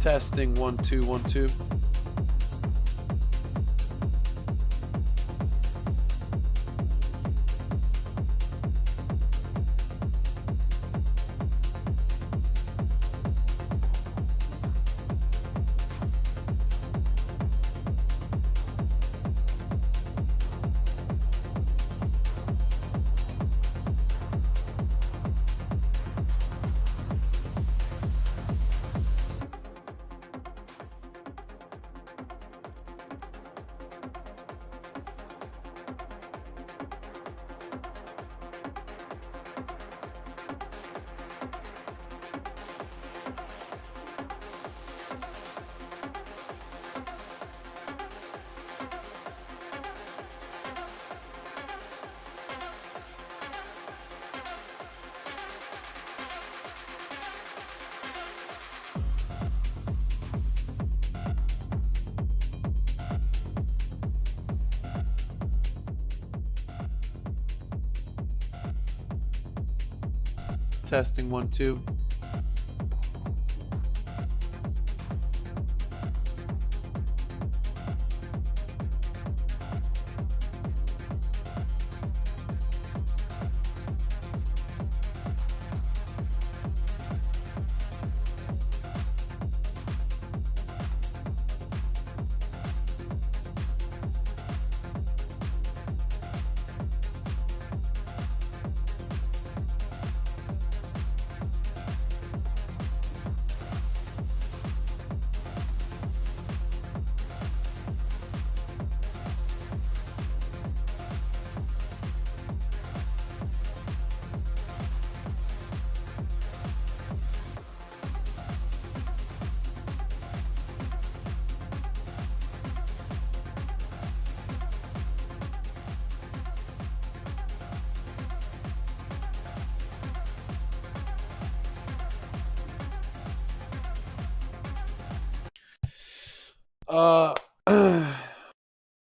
Testing 1 2 1 2. Testing 1 2.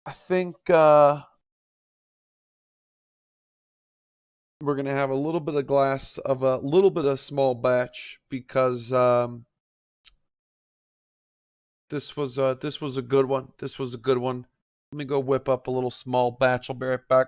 I think we're gonna have a little bit of glass of a little bit of small batch because this was a good one. This was a good one. Let me go whip up a little small batch. I'll be right back.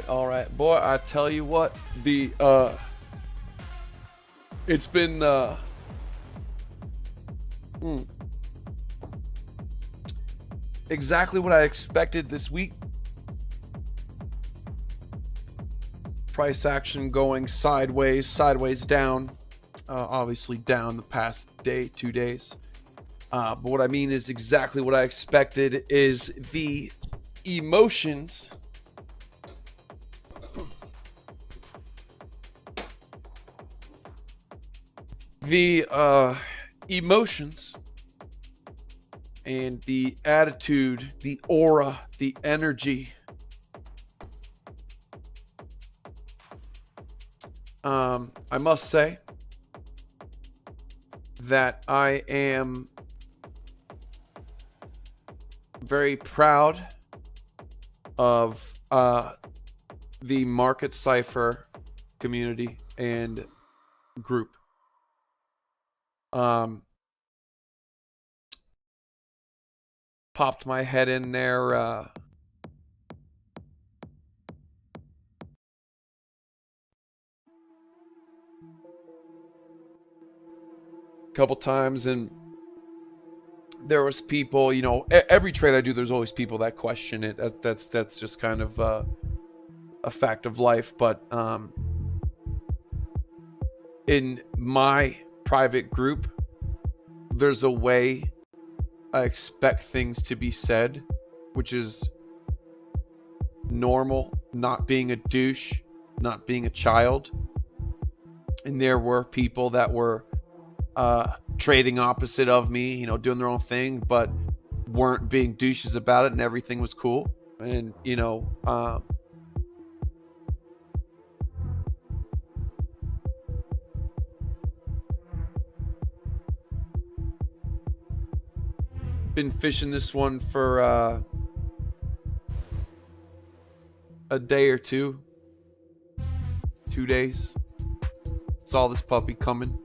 All right, boy. I tell you what, it's been exactly what I expected this week. Price action going sideways down. Obviously down the past day, 2 days. But what I mean is exactly what I expected is the emotions emotions and the attitude, the aura, the energy I must say that I am very proud of the Market Cipher community and group. Popped my head in there a couple times, and there was people, you know, every trade I do, there's always people that question it. That's just kind of a fact of life. But in my private group, there's a way I expect things to be said, which is normal, not being a douche, not being a child. And there were people that were trading opposite of me, you know, doing their own thing, but weren't being douches about it, and everything was cool. And, you know, been fishing this one for a day or 2 days. Saw this puppy coming.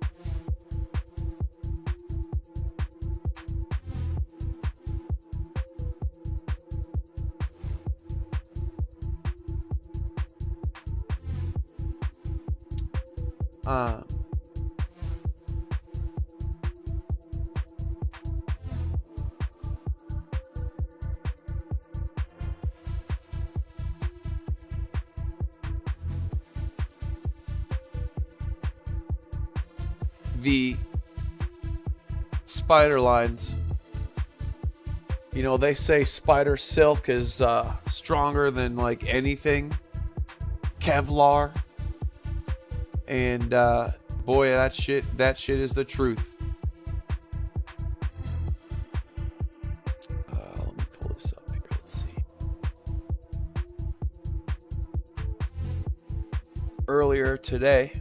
The spider lines, you know, they say spider silk is stronger than like anything, Kevlar, and boy, that shit is the truth. Let me pull this up here. Let's see. Earlier today,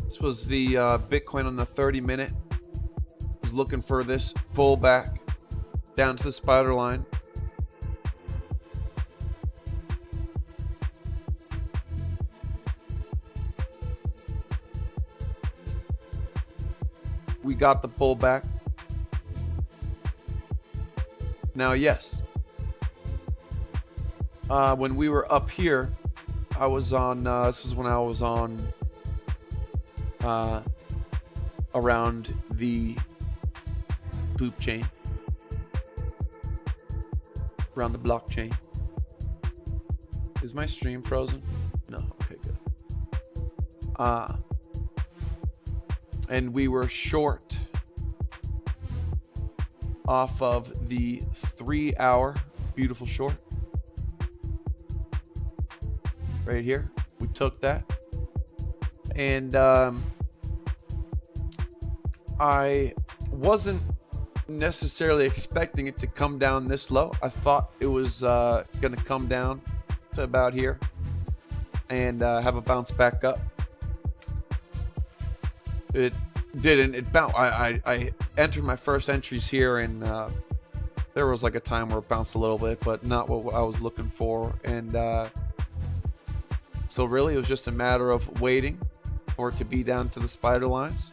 this was the Bitcoin on the 30-minute. Was looking for this pullback down to the spider line. We got the pullback. Now, yes, when we were up here, I was on, this was when I was on around the poop chain, around the blockchain. Is my stream frozen? No. Okay, good. And we were short off of the 3-hour beautiful short right here. We took that, and I wasn't necessarily expecting it to come down this low. I thought it was going to come down to about here and have a bounce back up. It didn't. It bounced. I entered my first entries here, and there was like a time where it bounced a little bit, but not what I was looking for. And so really, it was just a matter of waiting for it to be down to the spider lines.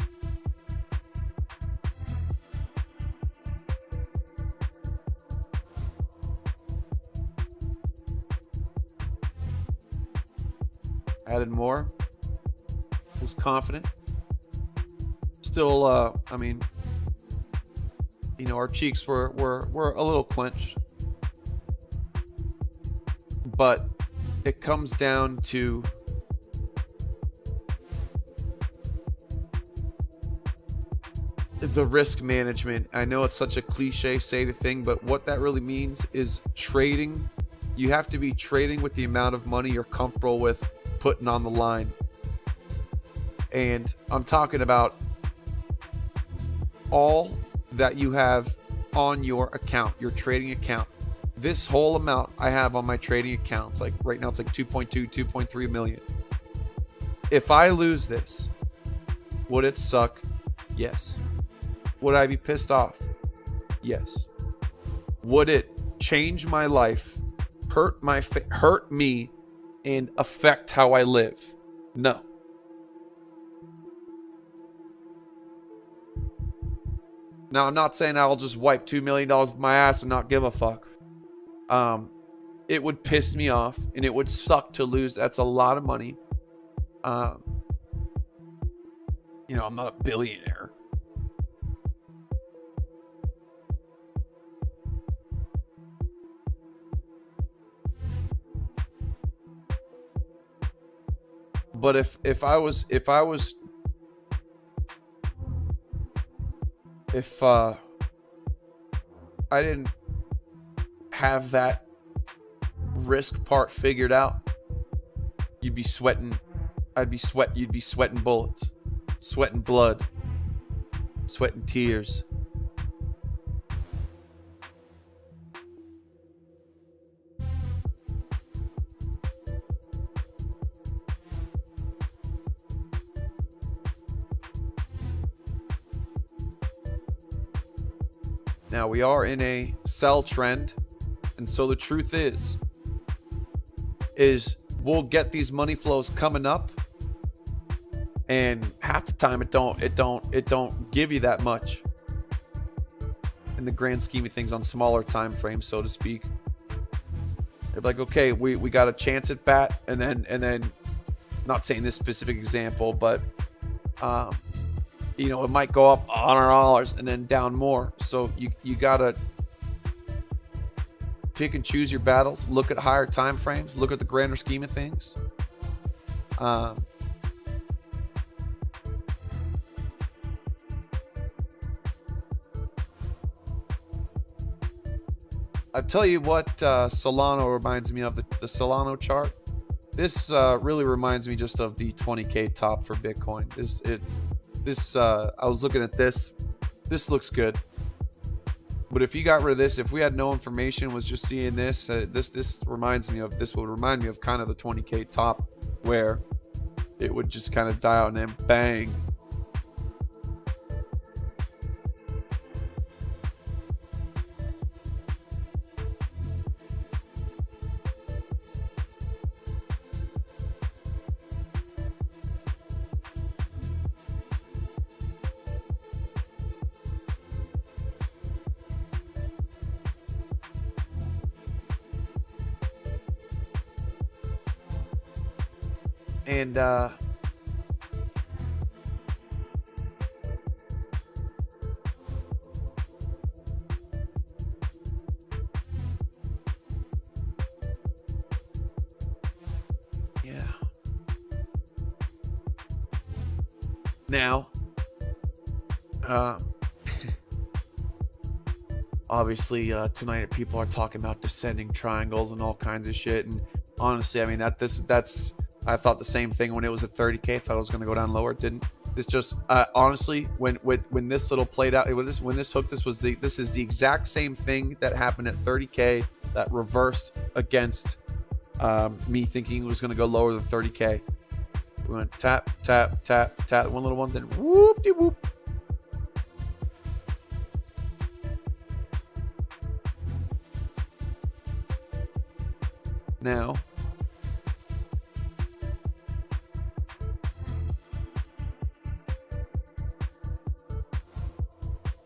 Added more. Was confident. Still, I mean, you know, our cheeks were a little clenched, but it comes down to the risk management. I know it's such a cliche say thing, but what that really means is trading. You have to be trading with the amount of money you're comfortable with putting on the line. And I'm talking about all that you have on your account, your trading account. This whole amount I have on my trading accounts, like right now it's like 2.2, 2.3 million. If I lose this, would it suck? Yes. Would I be pissed off? Yes. Would it change my life, hurt me, and affect how I live? No. Now, I'm not saying I'll just wipe $2 million with my ass and not give a fuck. It would piss me off, and it would suck to lose. That's a lot of money. You know, I'm not a billionaire. But if I didn't have that risk part figured out, you'd be sweating. You'd be sweating bullets, sweating blood, sweating tears. Now, we are in a sell trend, and so the truth is we'll get these money flows coming up, and half the time it don't give you that much in the grand scheme of things on smaller time frames, so to speak. They're like, okay, we got a chance at bat, and then not saying this specific example, but you know, it might go up $100 and then down more. So you gotta pick and choose your battles. Look at higher time frames. Look at the grander scheme of things. I tell you what, Solano reminds me of, the Solano chart. This really reminds me just of the 20K top for Bitcoin. I was looking at this. This looks good. But if you got rid of this, if we had no information, was just seeing this, this would remind me of kind of the 20K top, where it would just kind of die out and then bang. And yeah. Now, obviously, tonight people are talking about descending triangles and all kinds of shit. And honestly, I mean, that's I thought the same thing when it was at 30K. I thought it was going to go down lower. It didn't. It's just honestly, when this little played out, when this hook, this is the exact same thing that happened at 30K that reversed against me thinking it was going to go lower than 30K. We went tap, tap, tap, tap, one little one, then whoop de whoop. Now,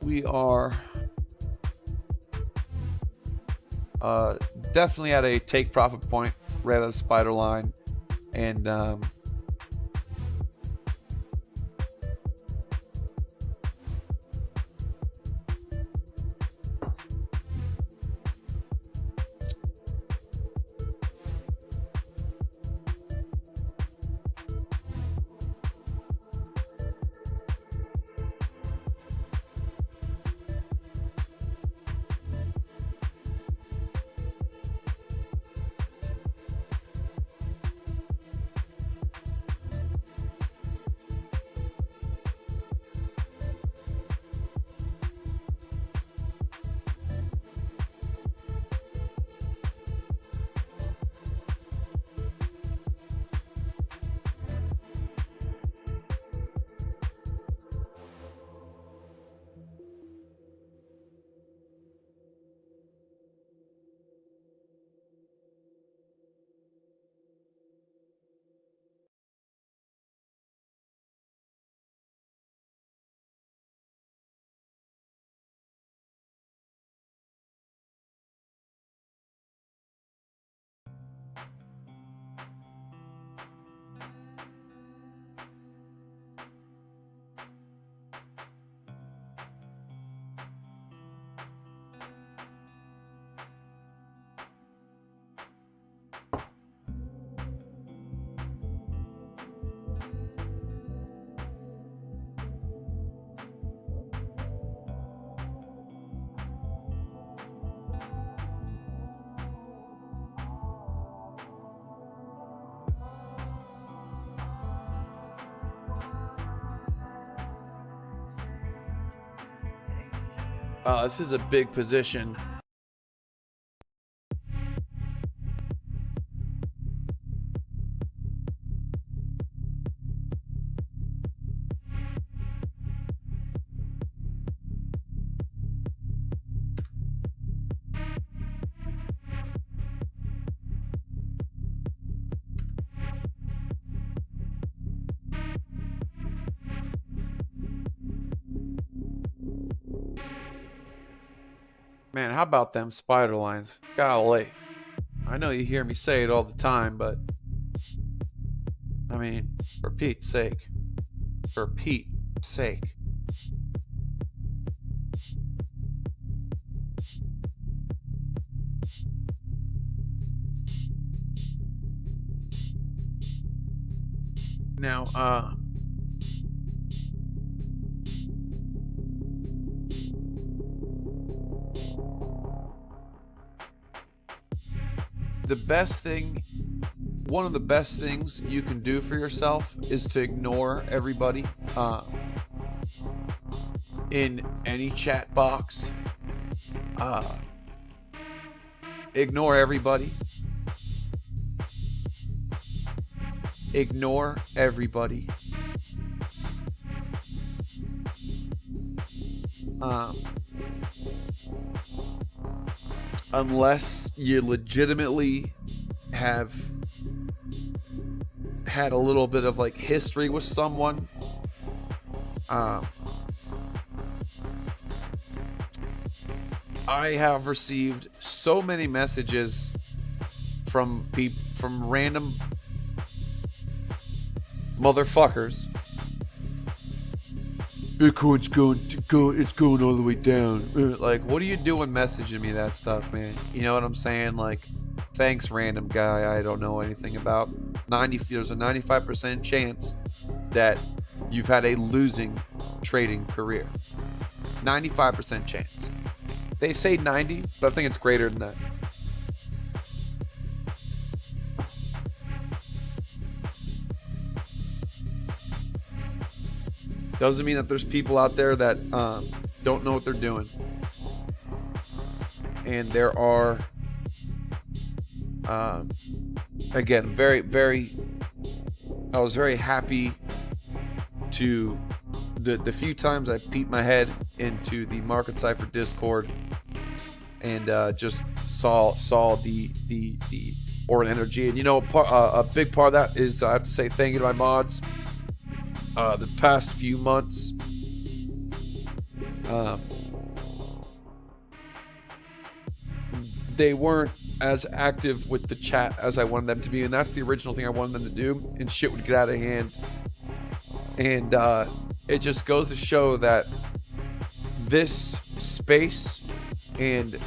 we are definitely at a take profit point, right at a spider line, and This is a big position. Man, how about them spider lines? Golly. I know you hear me say it all the time, but I mean, for Pete's sake. For Pete's sake. Now, the best thing, one of the best things you can do for yourself is to ignore everybody in any chat box. Ignore everybody. Ignore everybody. Unless you legitimately have had a little bit of like history with someone. I have received so many messages from random motherfuckers. Bitcoin's going all the way down. Like, what are you doing messaging me that stuff, man? You know what I'm saying? Like, thanks, random guy I don't know anything about. There's a 95% chance that you've had a losing trading career. 95% chance. They say 90, but I think it's greater than that. Doesn't mean that there's people out there that don't know what they're doing. And there are, again, I was very happy to, the few times I peeked my head into the Market Cipher Discord and just saw the aura energy. And you know, a big part of that is I have to say thank you to my mods. The past few months, they weren't as active with the chat as I wanted them to be, and that's the original thing I wanted them to do, and shit would get out of hand. And it just goes to show that this space and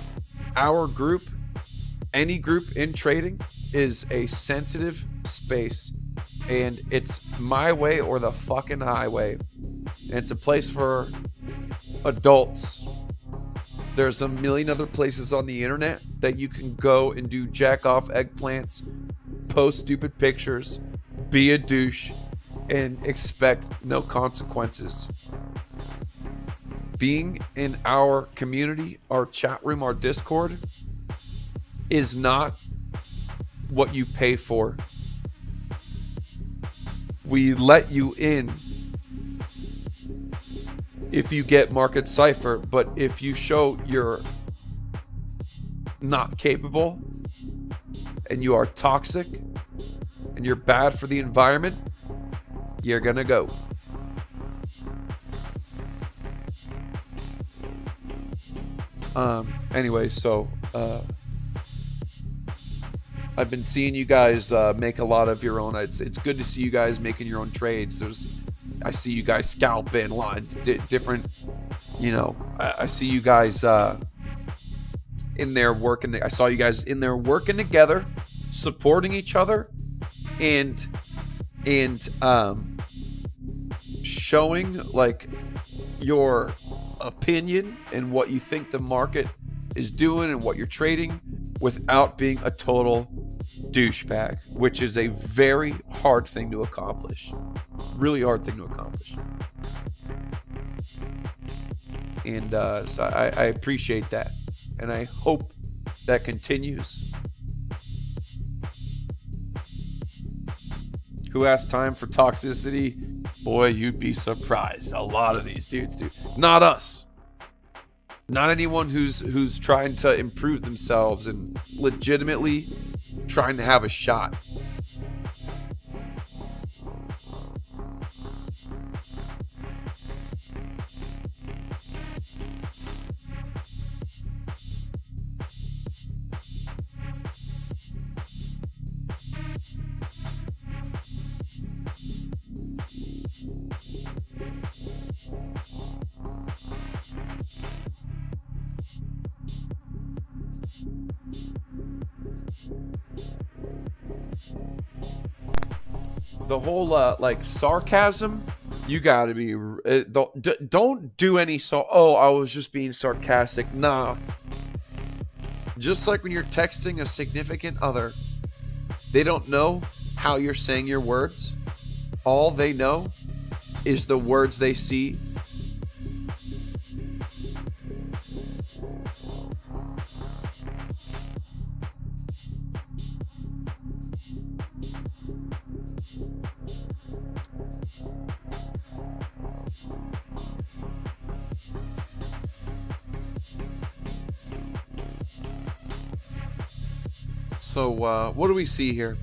our group, any group in trading, is a sensitive space. And it's my way or the fucking highway. And it's a place for adults. There's a million other places on the internet that you can go and do jack off eggplants, post stupid pictures, be a douche, and expect no consequences. Being in our community, our chat room, our Discord, is not what you pay for. We let you in if you get Market Cipher, but if you show you're not capable and you are toxic and you're bad for the environment, you're gonna go. Anyway, so I've been seeing you guys make a lot of your own. It's good to see you guys making your own trades. I see you guys scalping, different, you know, I see you guys in there working. I saw you guys in there working together, supporting each other, and showing like your opinion and what you think the market is doing and what you're trading without being a total douchebag, which is a very hard thing to accomplish. Really hard thing to accomplish. And so I appreciate that, and I hope that continues. Who has time for toxicity? Boy, you'd be surprised. A lot of these dudes do. Not us. Not anyone who's trying to improve themselves and legitimately trying to have a shot. The whole like sarcasm, you gotta be don't do any oh, I was just being sarcastic. Nah, just like when you're texting a significant other, they don't know how you're saying your words. All they know is the words they see. So what do we see here?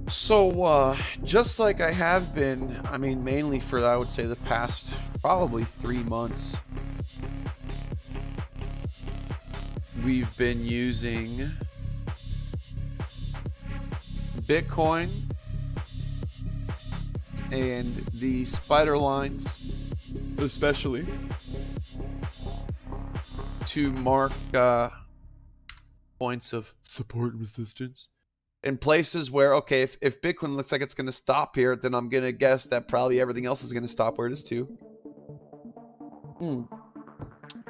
So just like I have been, I mean, mainly for, I would say, the past probably 3 months, we've been using Bitcoin and the spider lines, especially, to mark points of support and resistance in places where, okay, if Bitcoin looks like it's going to stop here, then I'm going to guess that probably everything else is going to stop where it is too.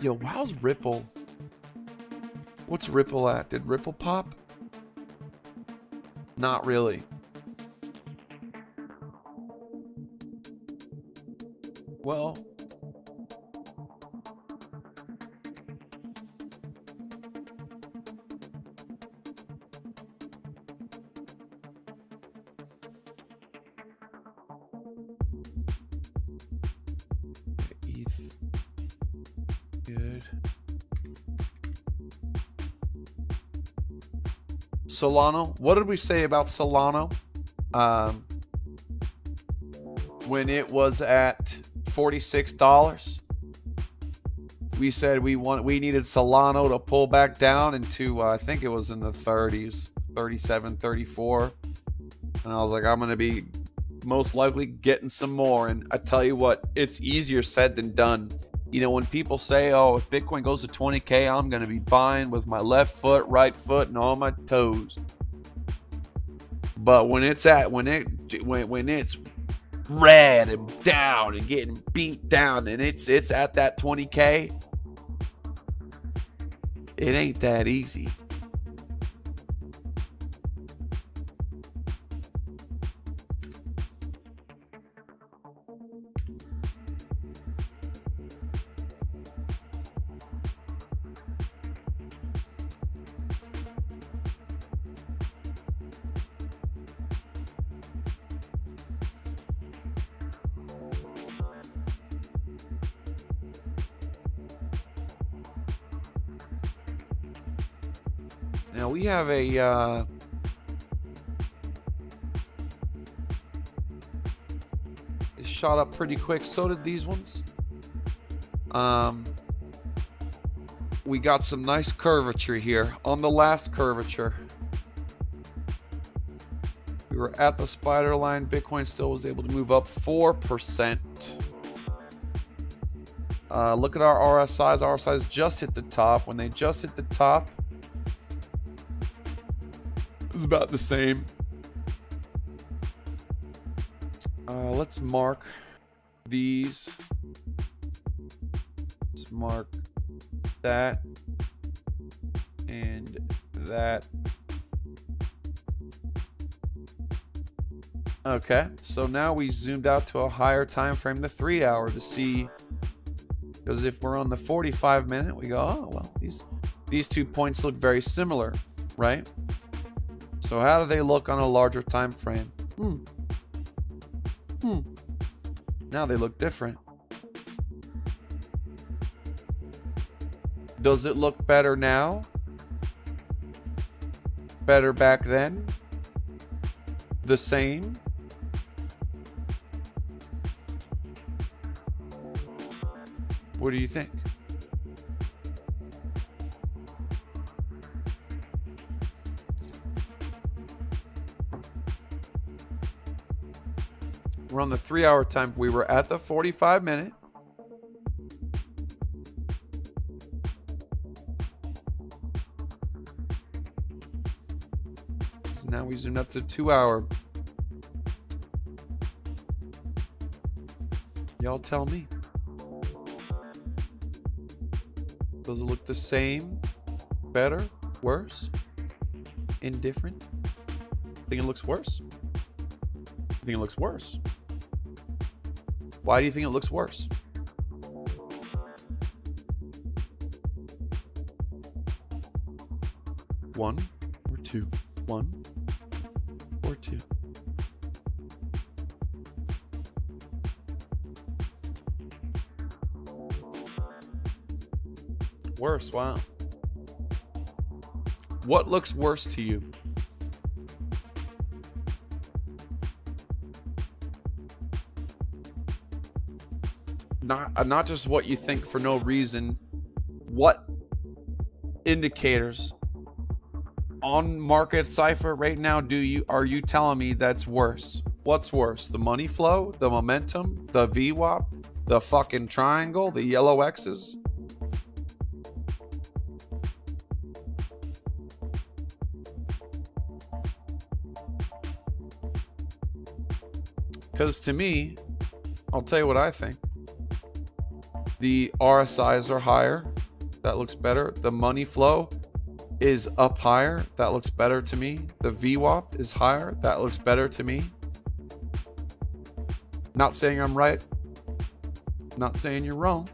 Yo, how's Ripple? What's Ripple at? Did Ripple pop? Not really. Well, ETH. Good. Solano. What did we say about Solano? When it was at $46, we said we needed Solano to pull back down into I think it was in the 30s, 37, 34, and I was like, I'm gonna be most likely getting some more. And I tell you what, it's easier said than done. You know, when people say, oh, if Bitcoin goes to 20K, I'm going to be buying with my left foot, right foot, and all my toes. But when it's red and down and getting beat down and it's at that 20K, it ain't that easy. Now we have a it shot up pretty quick. So did these ones. We got some nice curvature here on the last curvature. We were at the spider line. Bitcoin still was able to move up 4%. Look at our RSIs. Our RSIs just hit the top. When they just hit the top, it was about the same. Let's mark these. Let's mark that and that. Okay, so now we zoomed out to a higher time frame, the 3 hour, to see, because if we're on the 45 minute, we go, oh well, these 2 points look very similar, right? So how do they look on a larger time frame? Now they look different. Does it look better now? Better back then? The same? What do you think? We're on the 3 hour time. We were at the 45 minute. So now we zoomed up to 2 hour. Y'all tell me. Does it look the same? Better? Worse? Indifferent? Think it looks worse? I think it looks worse. Why do you think it looks worse? One or two? One or two? Worse, wow. What looks worse to you? Not just what you think for no reason. What indicators on Market Cipher right now are you telling me that's worse? What's worse? The money flow, the momentum, the VWAP, the fucking triangle, the yellow X's? Because to me, I'll tell you what I think. The RSIs are higher. That looks better. The money flow is up higher. That looks better to me. The VWAP is higher. That looks better to me. Not saying I'm right. Not saying you're wrong.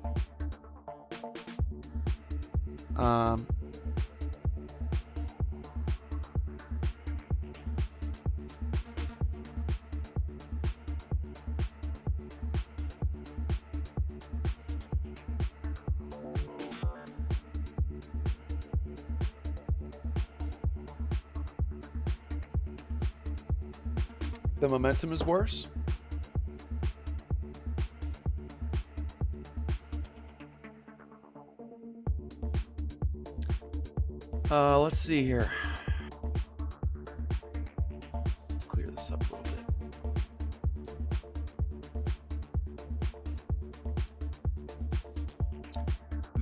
The momentum is worse. Let's see here. Let's clear this up a little bit.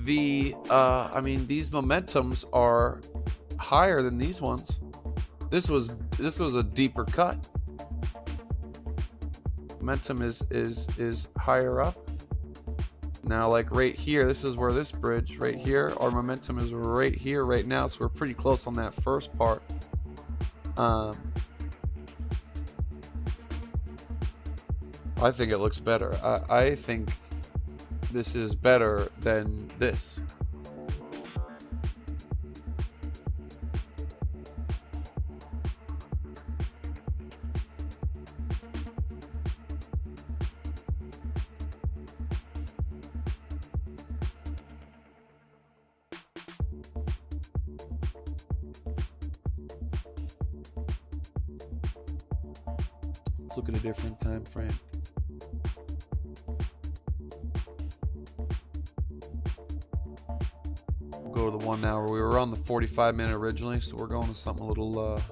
I mean, these momentums are higher than these ones. This was a deeper cut. Momentum is higher up. Now, like right here, this is where this bridge right here, our momentum is right here right now, so we're pretty close on that first part. I think it looks better. I think this is better than this. Let's look at a different time frame. Go to the 1 hour. We were on the 45-minute originally, so we're going to something a little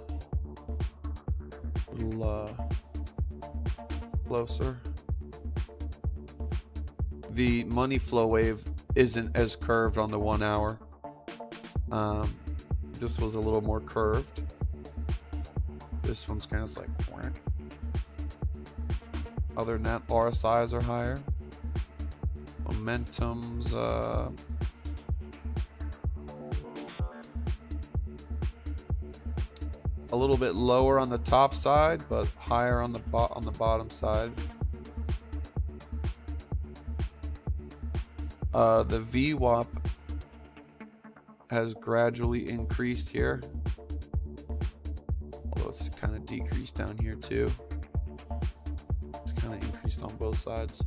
closer. The money flow wave isn't as curved on the 1 hour. This was a little more curved. This one's kind of like whack. Other than that, RSIs are higher. Momentum's a little bit lower on the top side, but higher on the bottom side. The VWAP has gradually increased here, although it's kind of decreased down here too. It's kind of increased on both sides.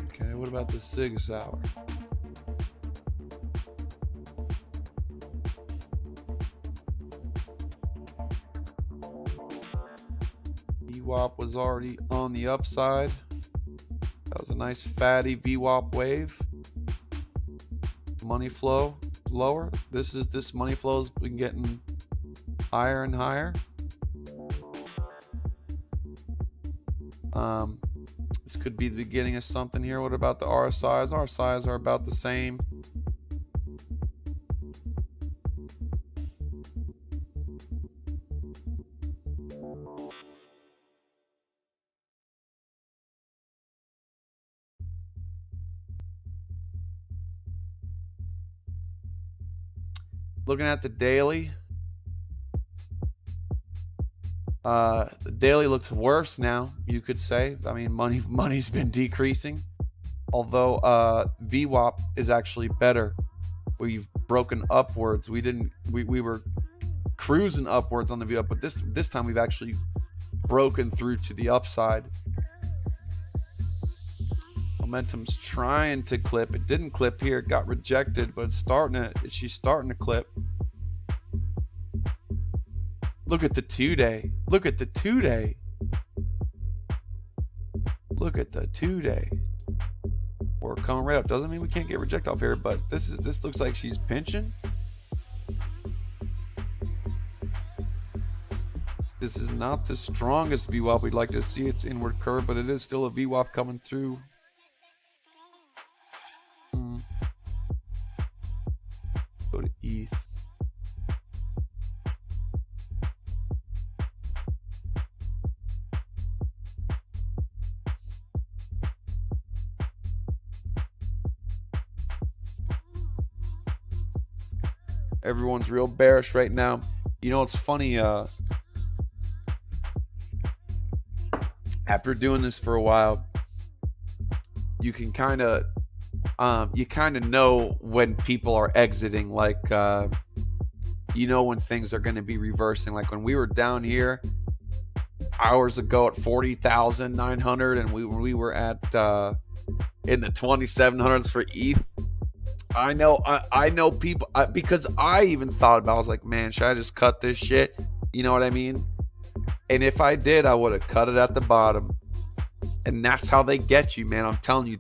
Okay, what about the 6 hour? VWAP was already on the upside. That was a nice fatty VWAP wave. Money flow is lower. This money flow has been getting higher and higher. This could be the beginning of something here. What about the RSIs? RSIs are about the same. Looking at the daily. The daily looks worse now, you could say. I mean, money's been decreasing. Although VWAP is actually better. We've broken upwards. We were cruising upwards on the VWAP, but this time we've actually broken through to the upside. Momentum's trying to clip. It didn't clip here. It got rejected, but she's starting to clip. Look at the 2-day. Look at the 2-day. Look at the 2-day. We're coming right up. Doesn't mean we can't get reject off here, but this looks like she's pinching. This is not the strongest VWAP we'd like to see. It's inward curve, but it is still a VWAP coming through. Go to ETH. Everyone's real bearish right now. You know, it's funny. After doing this for a while, you can kind of know when people are exiting. Like, you know when things are going to be reversing. Like when we were down here hours ago at 40,900, and we were at in the 2,700s for ETH. I know people, because I even thought about it. I was like, man, should I just cut this shit? You know what I mean? And if I did, I would have cut it at the bottom. And that's how they get you, man. I'm telling you,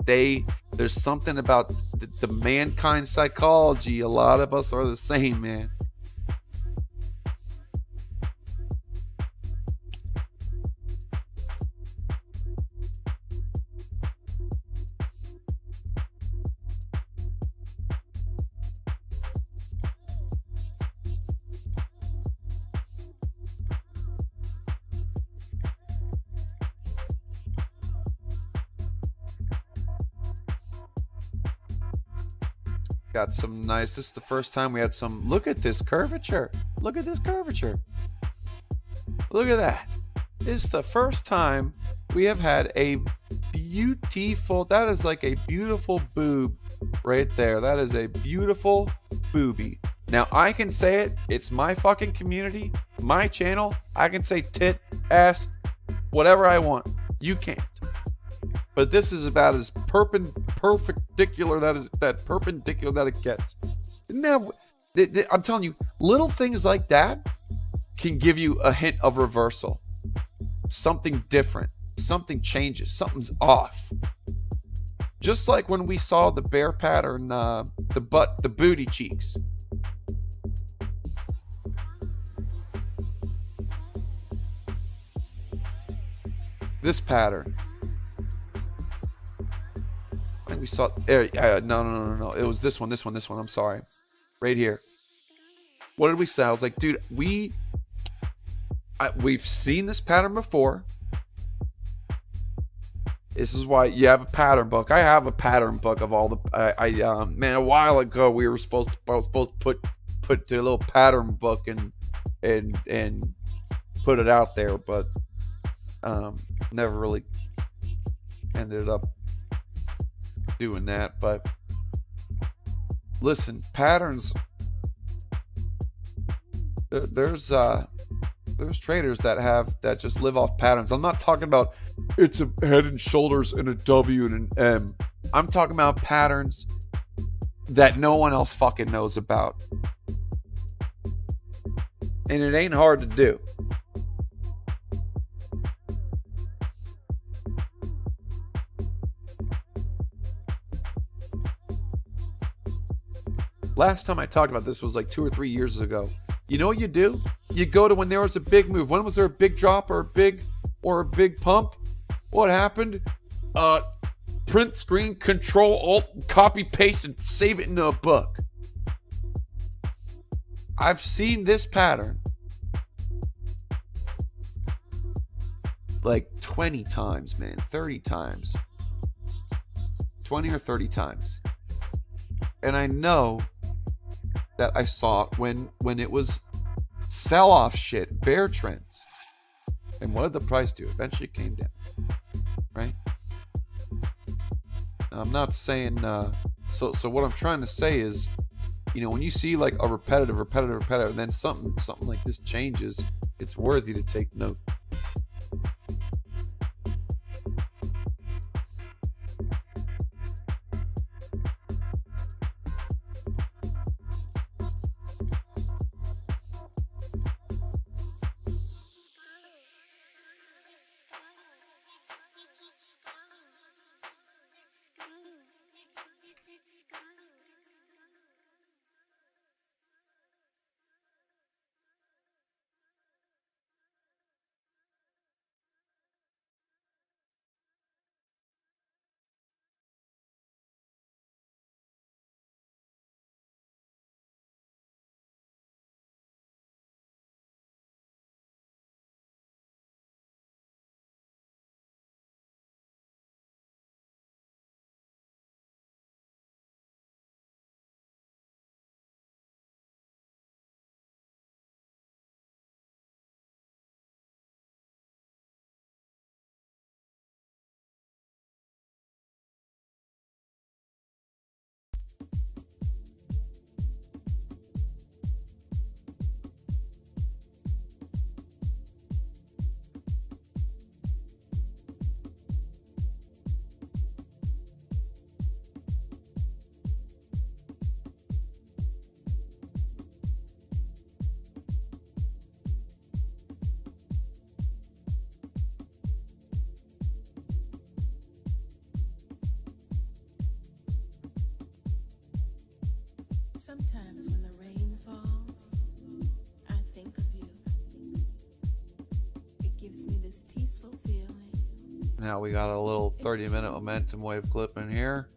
there's something about the mankind psychology. A lot of us are the same, man. Got some nice. This is the first time we had some. Look at this curvature. Look at this curvature. Look at that. This is the first time we have had a beautiful. That is like a beautiful boob right there. That is a beautiful boobie. Now I can say it. It's my fucking community, my channel. I can say tit, ass, whatever I want. You can't. But this is about as perpendicular that it gets. Now, I'm telling you, little things like that can give you a hint of reversal. Something different. Something changes. Something's off. Just like when we saw the bear pattern, the booty cheeks. This pattern. I think we saw. No. It was this one. I'm sorry. Right here. What did we say? I was like, dude, we've seen this pattern before. This is why you have a pattern book. I have a pattern book of all the. Man, a while ago we were supposed to put the little pattern book and put it out there, but never really ended up doing that. But listen, patterns. There's traders that just live off patterns. I'm not talking about it's a head and shoulders and a W and an M. I'm talking about patterns that no one else fucking knows about. And it ain't hard to do. Last time I talked about this was like 2 or 3 years ago. You know what you do? You go to when there was a big move. When was there a big drop or a big pump? What happened? Print screen, Control Alt, copy paste, and save it into a book. I've seen this pattern like 20 times, man. 30 times. 20 or 30 times. And I know that I saw it when it was sell-off shit, bear trends. And what did the price do? Eventually it came down. Right? I'm not saying so what I'm trying to say is, you know, when you see like a repetitive, and then something like this changes, it's worthy to take note. Sometimes when the rain falls, I think of you. It gives me this peaceful feeling. Now we got a little 30-minute momentum wave clip in here.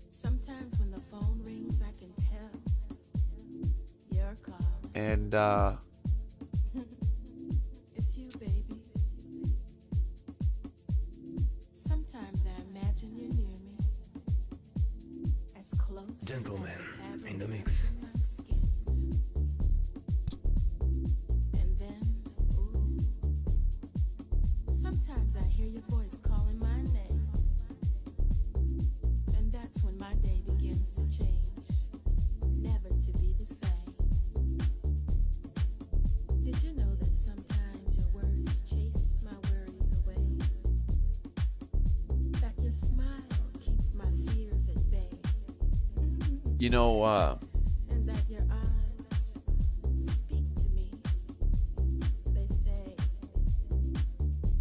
Sometimes when the phone rings, I can tell you're calling. And it's you, baby. Sometimes I imagine you're near me, as close Gentlemen, as in the mix. my skin. And then, ooh, sometimes I hear your voice calling my name. And that's when my day begins to change, never to be the same. Did you know that sometimes your words chase my worries away? That your smile keeps my fears at bay. You know, And that your eyes speak to me. They say,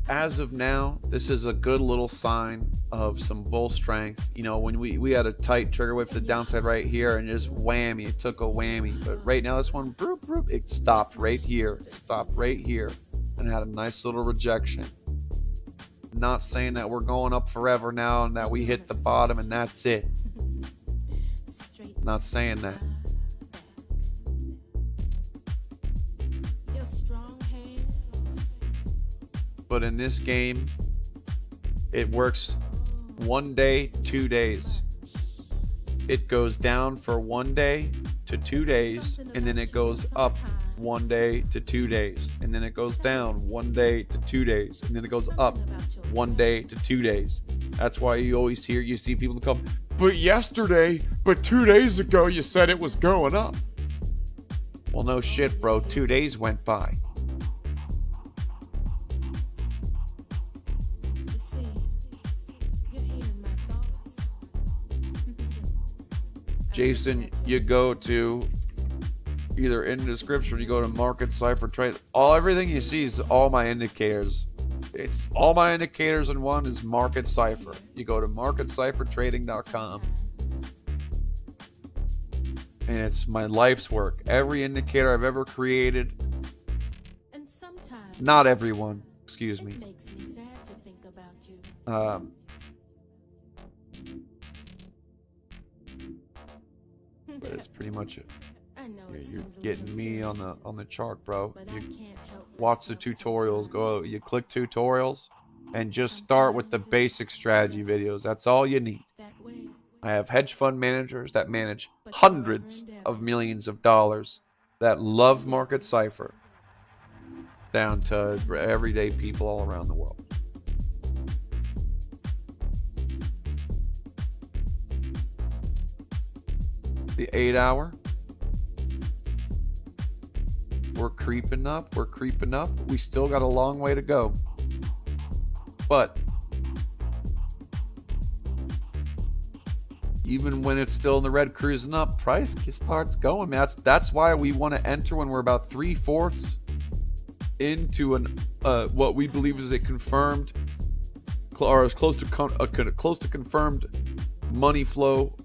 as of now, this is a good little sign of some bull strength. You know, when we had a tight trigger whip to the downside right here and just whammy, it took a whammy. But right now, this one, broop, broop, it stopped right here, and had a nice little rejection. Not saying that we're going up forever now and that we hit the bottom and that's it. straight Not saying that. your strong hands. But in this game, it works 1 day, 2 days. It goes down for 1 day to 2 days, and then it goes up 1 day to 2 days, and then it goes down 1 day to 2 days, and then it goes up 1 day to 2 days. That's why you see people come, but 2 days ago you said it was going up. Well, no shit, bro. 2 days went by. You see, you're hearing my thoughts. Jason, you go to either in the description, you go to Market Cipher Trade. Everything you see is all my indicators. It's all my indicators in one is Market Cipher. You go to marketciphertrading.com. And it's my life's work. Every indicator I've ever created. And sometimes Not everyone, excuse me. it makes me sad to think about you. But it's pretty much it. I know it You're sounds a getting little me silly, on the chart, bro. but I You can't help watch the myself tutorials. sometimes. You click tutorials and just start with the basic strategy videos. That's all you need. That way. I have hedge fund managers that manage hundreds of millions of dollars that love Market Cipher, down to everyday people all around the world. The 8 hour. We're creeping up. We still got a long way to go. But even when it's still in the red cruising up, price starts going, man. That's why we want to enter when we're about 3/4 into an what we believe is a confirmed, or as close to confirmed money flow.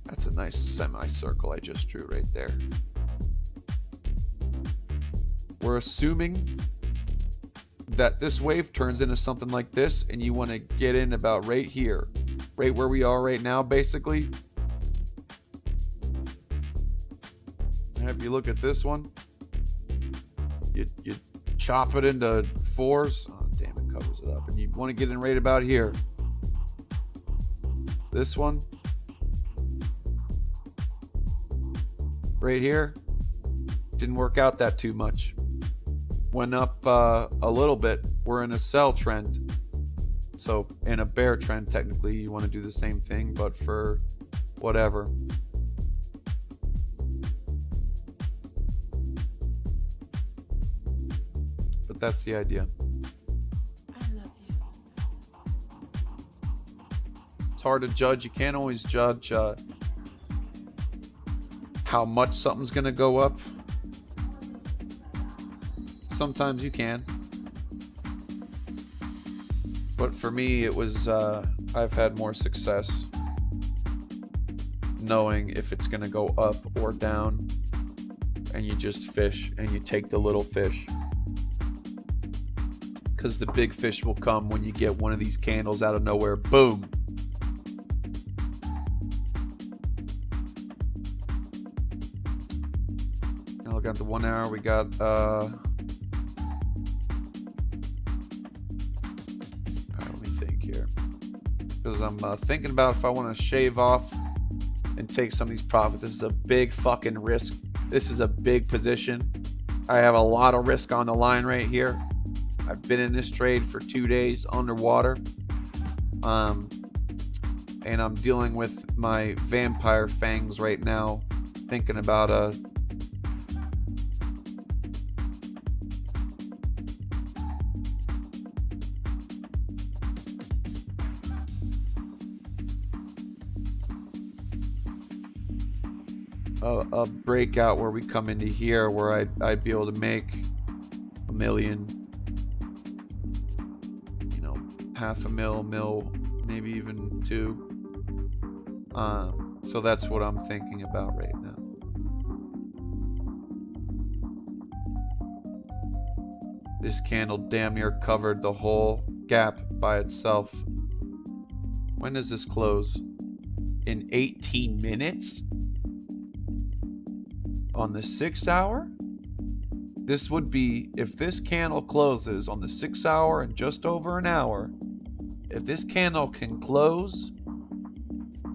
That's a nice semicircle I just drew right there. We're assuming that this wave turns into something like this, and you want to get in about right here, right where we are right now, basically. And if you look at this one, you chop it into fours. Oh, damn, it covers it up. And you want to get in right about here. This one, right here, didn't work out that too much. Went up a little bit. We're in a sell trend. So in a bear trend, technically, you want to do the same thing, but for whatever. But that's the idea. I love you. It's hard to judge. You can't always judge how much something's going to go up. Sometimes you can. But for me, it was, I've had more success knowing if it's going to go up or down. And you just fish and you take the little fish. Because the big fish will come when you get one of these candles out of nowhere. Boom. Now look at the 1 hour. We got, because I'm thinking about if I want to shave off and take some of these profits. This is a big fucking risk. This is a big position. I have a lot of risk on the line right here. I've been in this trade for 2 days underwater. And I'm dealing with my vampire fangs right now, thinking about a breakout where we come into here where I'd be able to make $1 million, you know, half a mil, maybe even two. So that's what I'm thinking about right now. This candle damn near covered the whole gap by itself. When does this close? In 18 minutes? On the 6 hour? This would be, if this candle closes on the 6 hour in just over an hour, if this candle can close,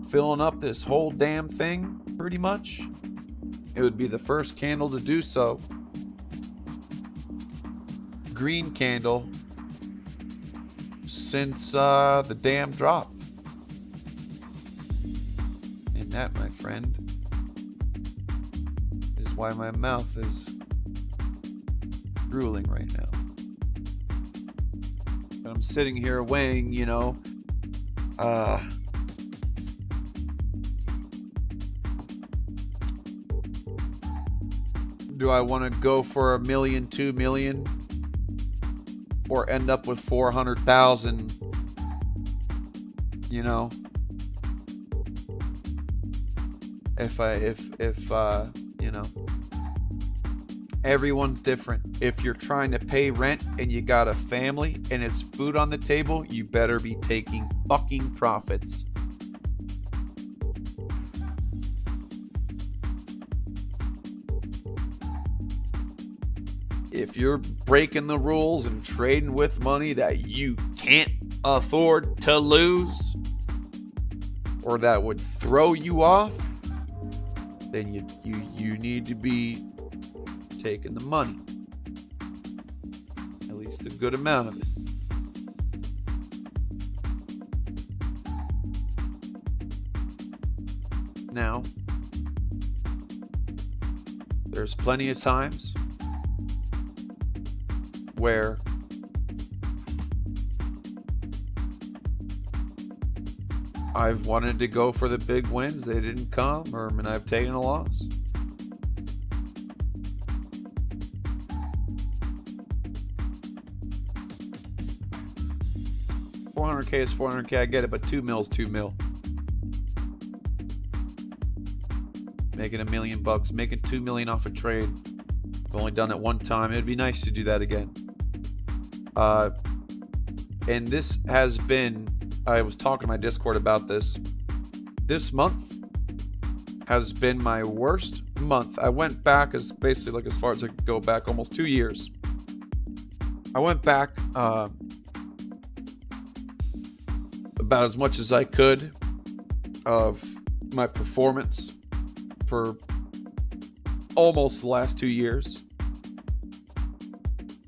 filling up this whole damn thing, pretty much, it would be the first candle to do so. Green candle since the damn drop. And that, my friend, is why my mouth is drooling right now. And I'm sitting here weighing, you know, do I want to go for $1 million, $2 million, or end up with 400,000? You know, if you know, everyone's different. If you're trying to pay rent and you got a family and it's food on the table, you better be taking fucking profits. If you're breaking the rules and trading with money that you can't afford to lose, or that would throw you off, then you need to be taking the money. At least a good amount of it. Now, there's plenty of times where I've wanted to go for the big wins, they didn't come, and I've taken a loss. $400K is $400K, I get it, but 2 mil is 2 mil. Making $1 million bucks, making $2 million off a trade. I've only done it one time. It'd be nice to do that again. And this has been, I was talking to my Discord about this. This month has been my worst month. I went back as far as I could go back, almost 2 years. I went back about as much as I could of my performance for almost the last 2 years.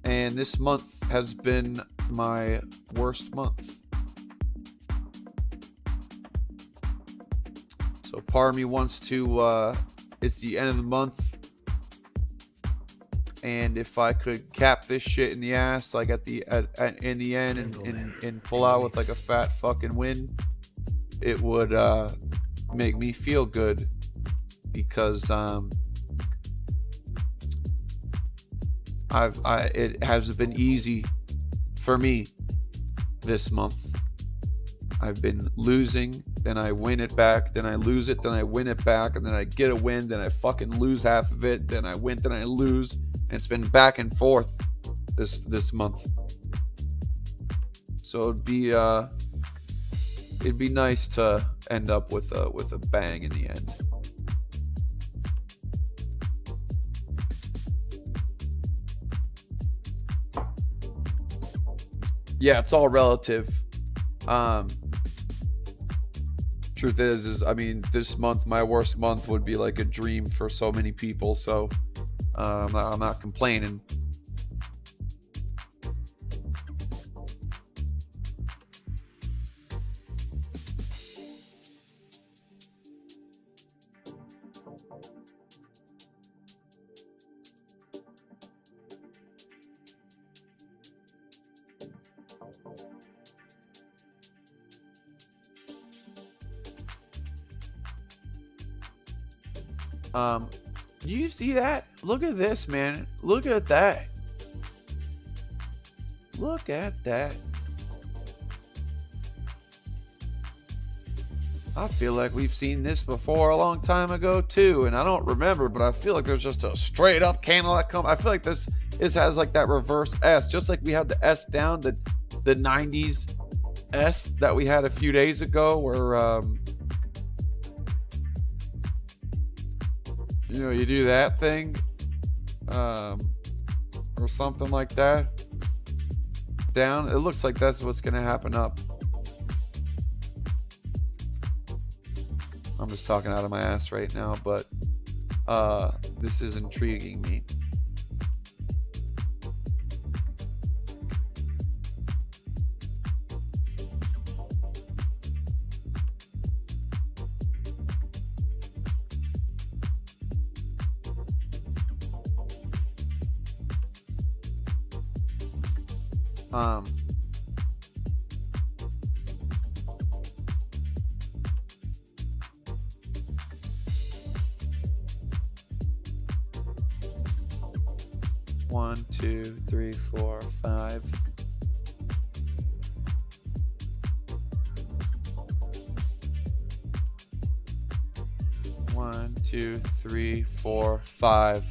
And this month has been my worst month. So part of me wants to, it's the end of the month, and if I could cap this shit in the ass, like in the end, and pull out with like a fat fucking win, it would make me feel good, because it has been easy for me this month. I've been losing, then I win it back, then I lose it, then I win it back, and then I get a win, then I fucking lose half of it, then I win, then I lose, and it's been back and forth this month. So it'd be nice to end up with a bang in the end. Yeah, it's all relative. Truth is I mean, this month, my worst month, would be like a dream for so many people. So I'm not complaining. You see that? Look at this, man. Look at that. Look at that. I feel like we've seen this before a long time ago too, and I don't remember, but I feel like there's just a straight up candle that comes. I feel like this has like that reverse S, just like we had the S down, the 90s S that we had a few days ago, where you know, you do that thing, or something like that. Down. It looks like that's what's going to happen up. I'm just talking out of my ass right now, but this is intriguing me. One, two, three, four, five. One, two, three, four, five.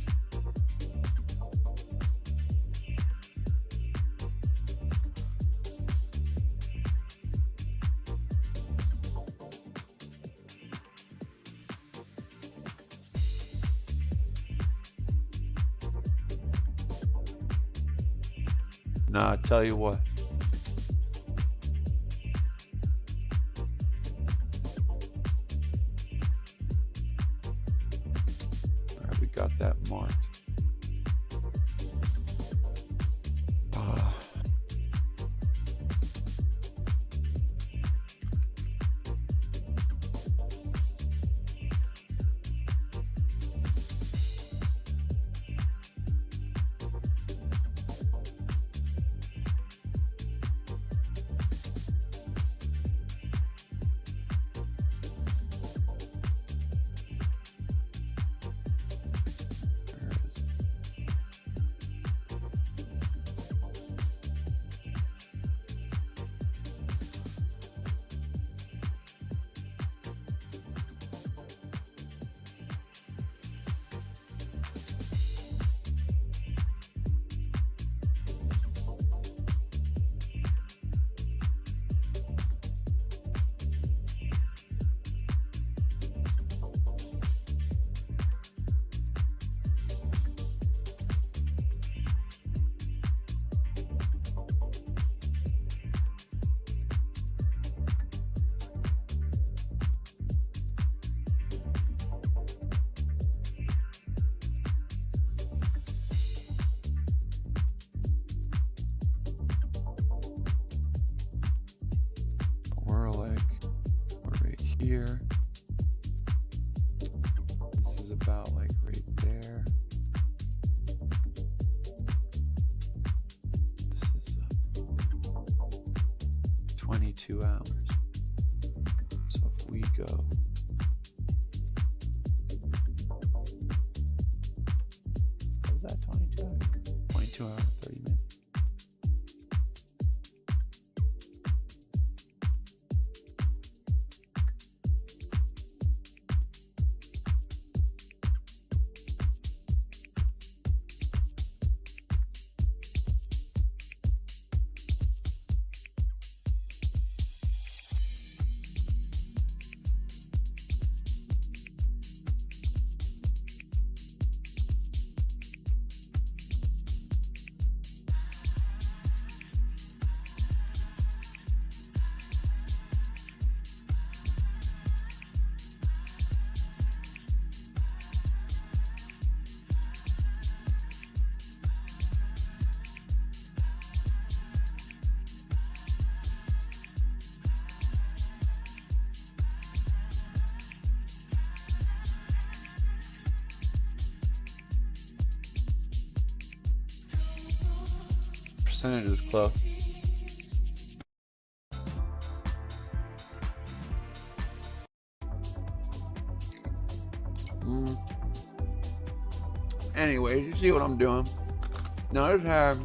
Nah, I tell you what. All right, we got that marked. Here. This is about like right there. This is 22 hours. So if we go is that 22 hours? 22 hours, 30 minutes. percentage is close. Anyways, you see what I'm doing. Now this have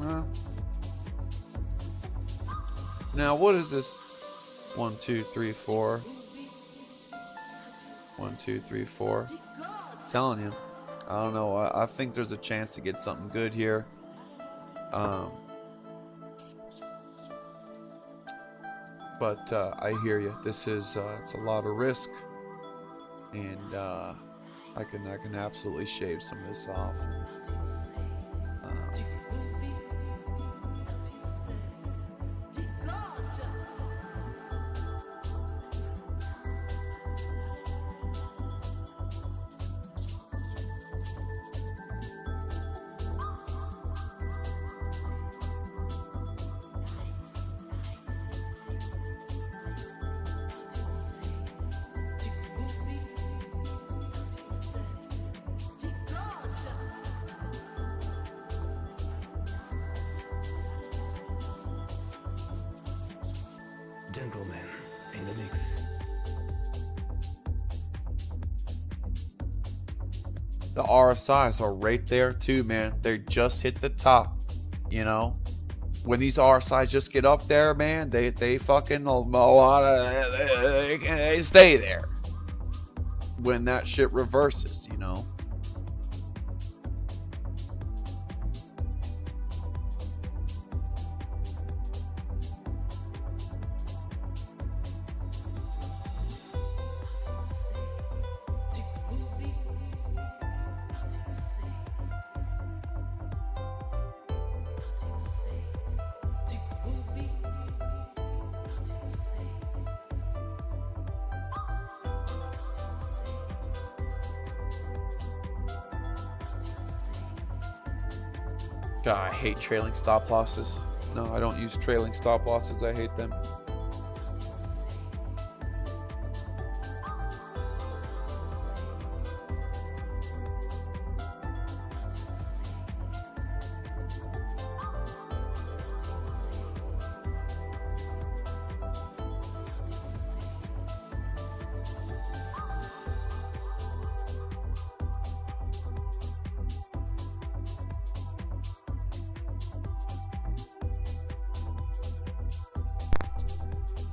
now what is this? 1, 2, 3, 4. 1, 2, 3, 4. I'm telling you, I don't know. I think there's a chance to get something good here. But I hear you. This is it's a lot of risk, and I can absolutely shave some of this off. Gentlemen in the mix. The RSIs are right there too, man. They just hit the top. You know, when these RSIs just get up there, man, they fucking they stay there. When that shit reverses, you know. God, I hate trailing stop losses. No, I don't use trailing stop losses. I hate them.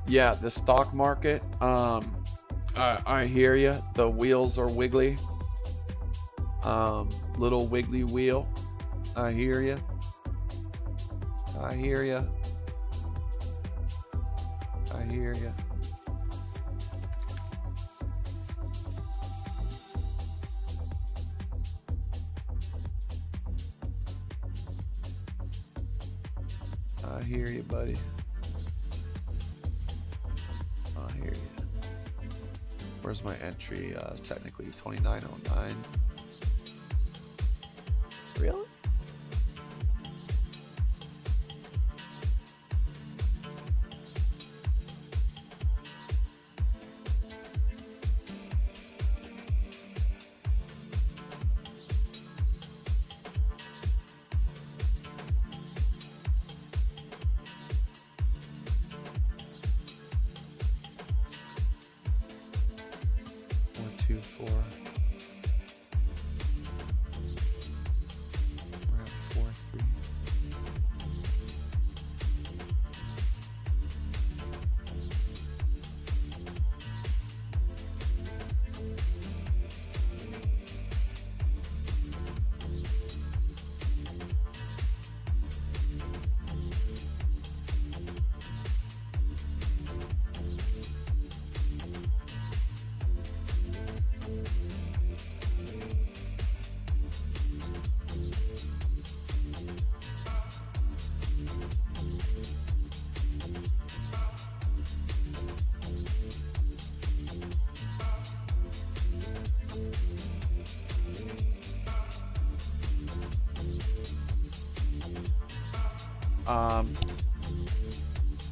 Yeah, the stock market, I hear you. The wheels are wiggly. Little wiggly wheel. I hear you. I hear you. I hear you. I hear you, buddy. Where's my entry? Technically 2909. Really?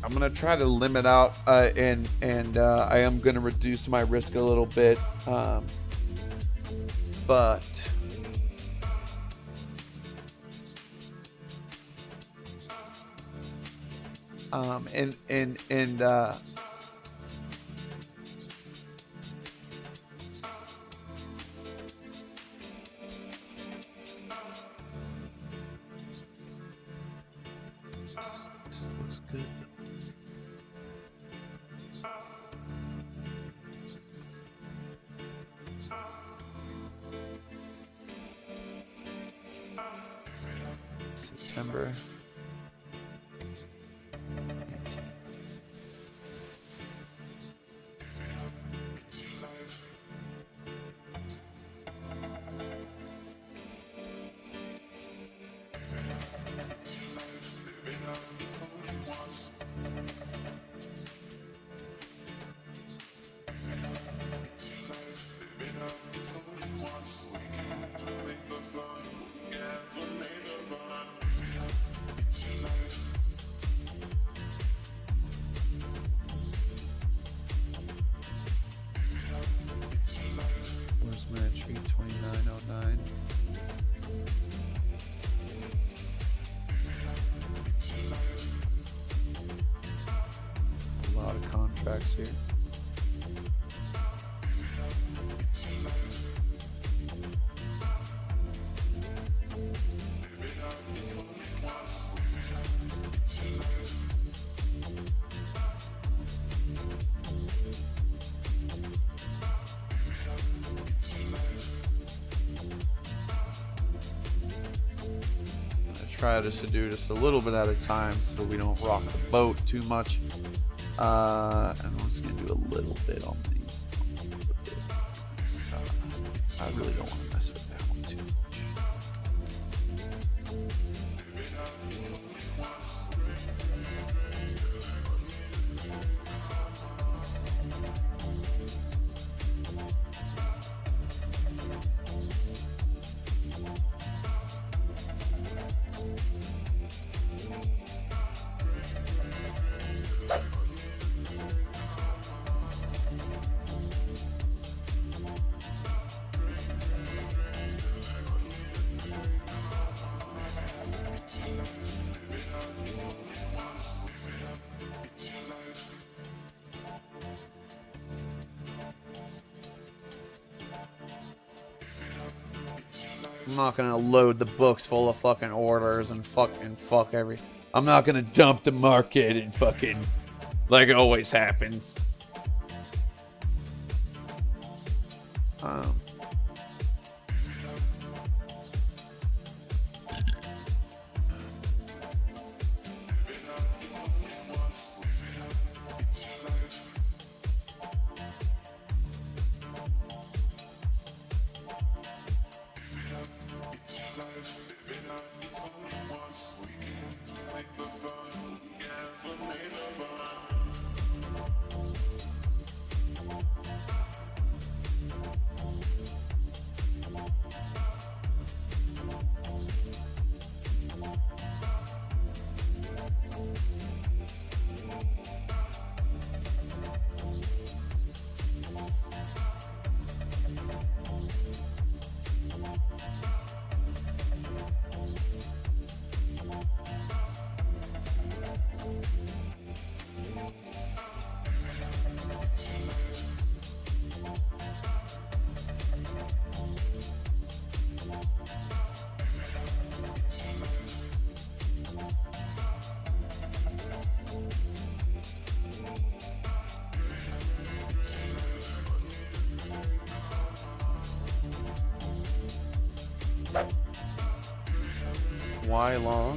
I'm gonna try to limit out and I am gonna reduce my risk a little bit, but And this looks good. September 19th. Where's my entry? 2909. A lot of contracts here. Try just to do just a little bit at a time so we don't rock the boat too much. And I'm just gonna do a little bit on these. I really don't want to mess with that one too much. I'm not gonna load the books full of fucking orders and fuck every. I'm not gonna dump the market and fucking like it always happens. Why long?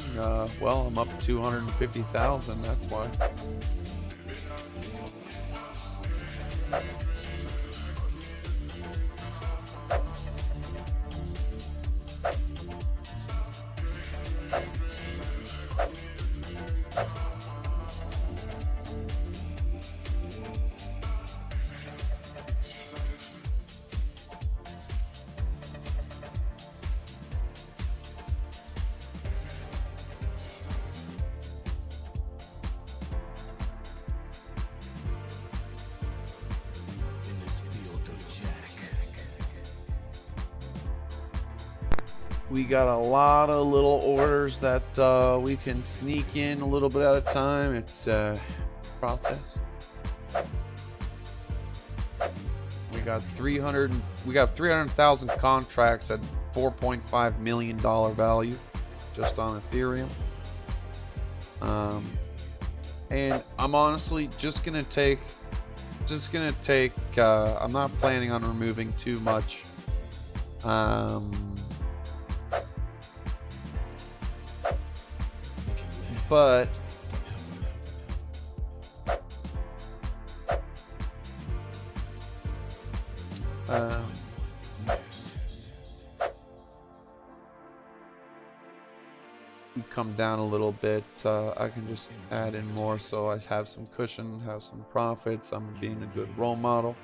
Well, I'm up 250,000. That's why. We got a lot of little orders that we can sneak in a little bit at a time. It's process. We got 300,000 contracts at $4.5 million value just on Ethereum. And I'm honestly just gonna take I'm not planning on removing too much. But we come down a little bit. I can just add in more, so I have some cushion, have some profits. I'm being a good role model.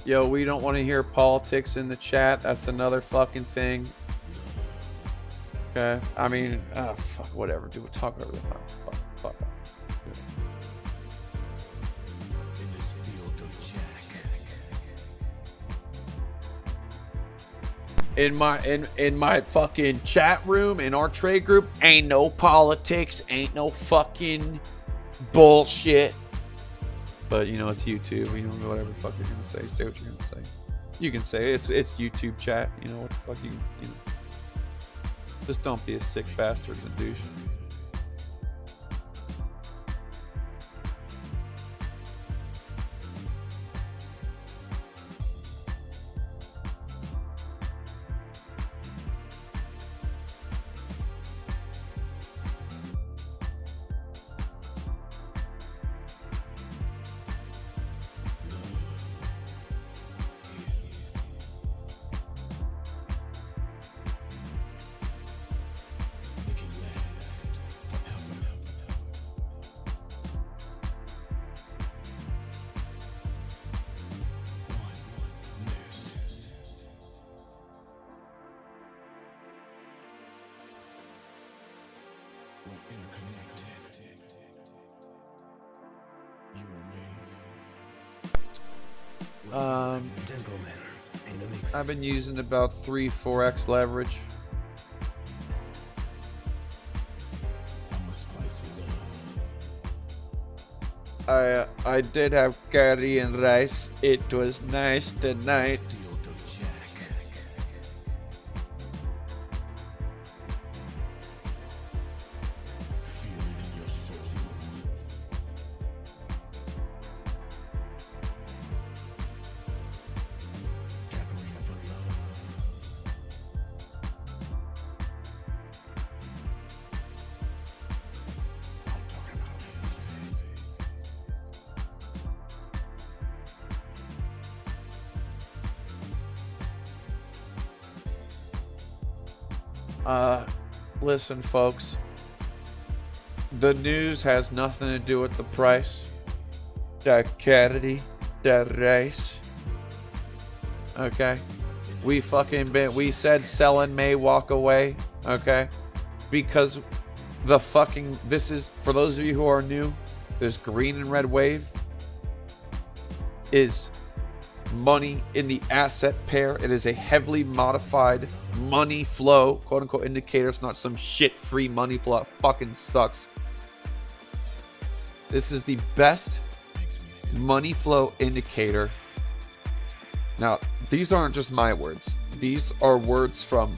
Yo, we don't want to hear politics in the chat. That's another fucking thing. Okay? I mean, fuck, whatever. Do talk over the phone. Fuck. In my fucking chat room, in our trade group, ain't no politics, ain't no fucking bullshit. But you know, it's YouTube. You know, whatever the fuck you're gonna say. Say what you're gonna say. You can say it's YouTube chat. You know what the fuck you know. Just don't be a sick bastard and douche. I've been using about 3-4x leverage. I did have curry and rice. It was nice tonight. Listen, folks. The news has nothing to do with the price. The curry, the rice. Okay? We said selling may walk away. Okay? Because this is, for those of you who are new, this green and red wave is money in the asset pair. It is a heavily modified money flow, quote unquote, indicator. It's not some shit free money flow. It fucking sucks. This is the best money flow indicator. Now, these aren't just my words. These are words from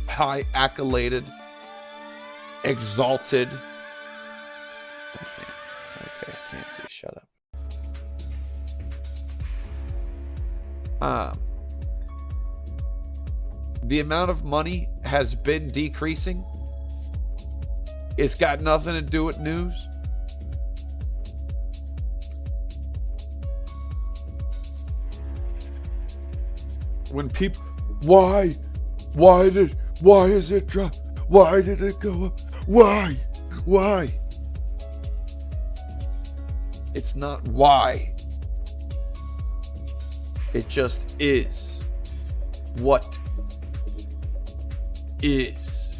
high accoladed, exalted. Okay, I can't do. Shut up. The amount of money has been decreasing. It's got nothing to do with news. When people, why is it drop? Why did it go up? Why? It's not why. It just is. What is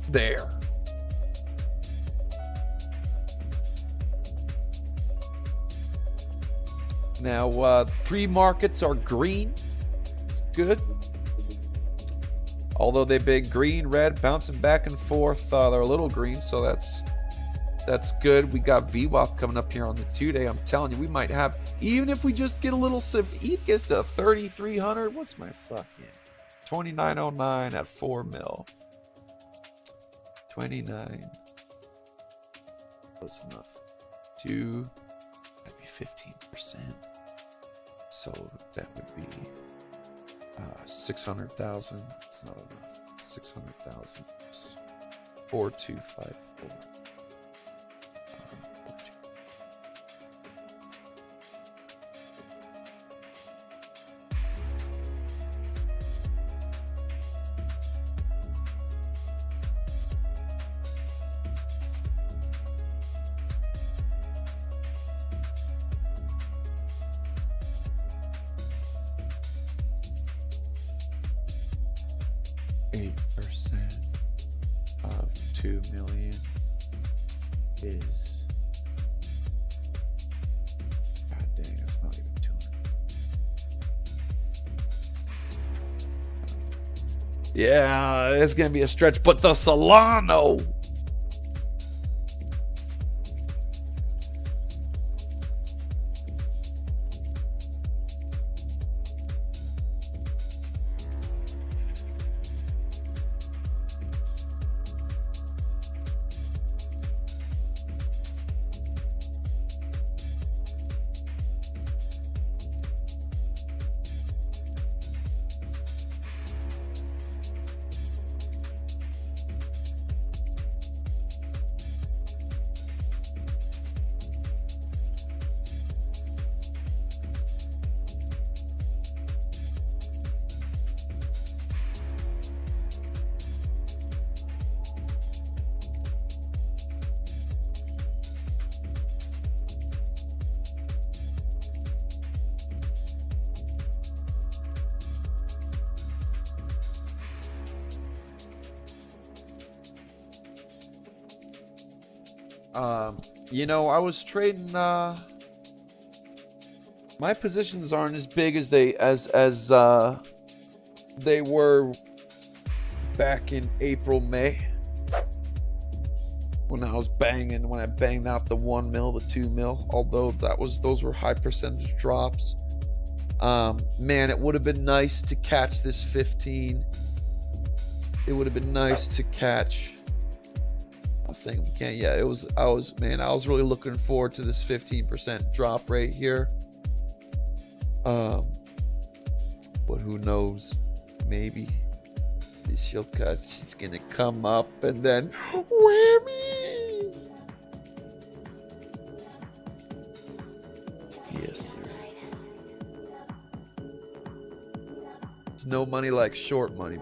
there? Now, pre-markets are green. It's good. Although they've been green, red, bouncing back and forth. They're a little green, so that's good. We got VWAP coming up here on the 2-day. I'm telling you, we might have, even if we just get a little, if ETH gets to 3,300, what's my fucking 2909 at 4 mil. 29 close enough. That'd be 15%. So that would be 600,000. It's not enough. 600,000. 4254. Of 2 million is, god dang, it's not even 200. Yeah, it's gonna be a stretch, but the Solano, you know, I was trading, my positions aren't as big as they were back in April, May, when I banged out the 1 mil, the 2 mil, although those were high percentage drops. Man, it would have been nice to catch this 15. It would have been nice to catch. I'm saying we can't yet. I was really looking forward to this 15% drop rate here. But who knows? Maybe she'll cut. She's gonna come up and then whammy. Yes, sir. There's no money like short money.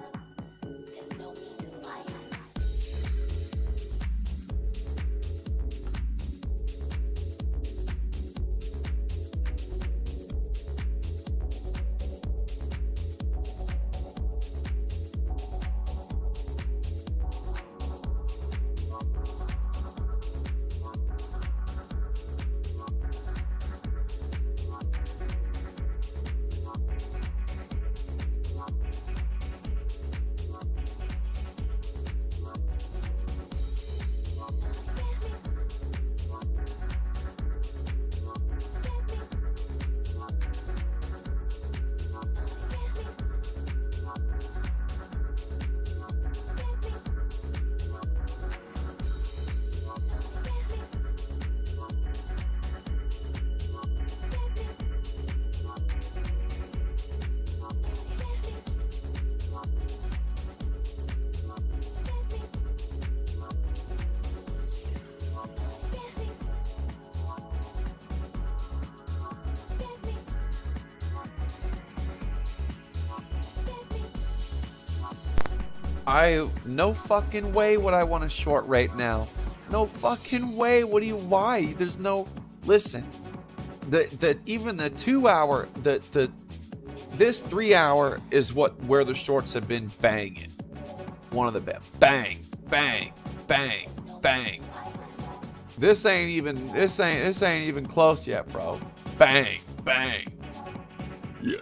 No fucking way would I want to short right now. No fucking way. Why? There's no, listen, even the 2 hour, this 3 hour is where the shorts have been banging. One of the best. Bang, bang, bang, bang. This ain't even close yet, bro. Bang, bang. Yeah.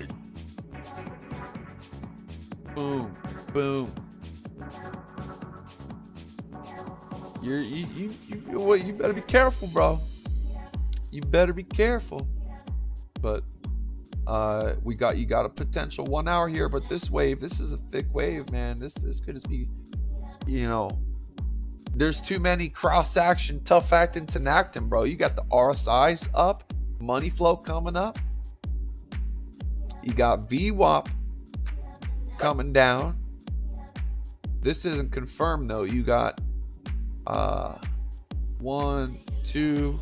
Boom, boom. You better be careful, bro. You better be careful. But you got a potential 1 hour here, but this is a thick wave, man. This could just be, there's too many cross action, tough acting, tenactin, bro. You got the RSIs up, money flow coming up. You got VWAP coming down. This isn't confirmed though. You got 1, 2.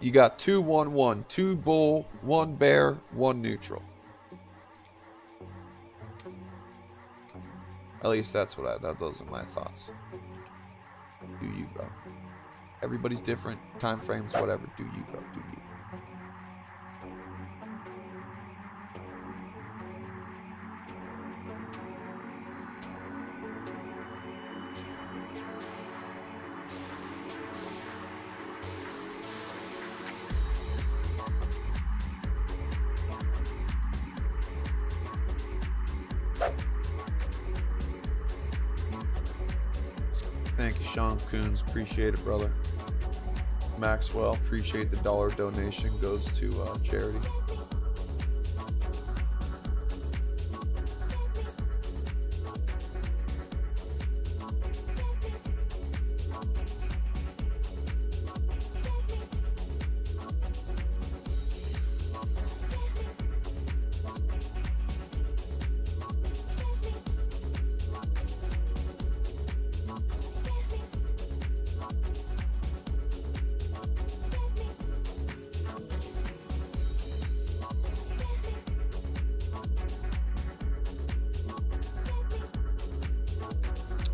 You got 2, 1, 1. 2 bull, 1 bear, 1 neutral. At least those are my thoughts. Do you, bro? Everybody's different, time frames, whatever. Do you, bro? Do you? Thank you, Sean Coons. Appreciate it, brother. Maxwell, appreciate the $1 donation. Goes to charity.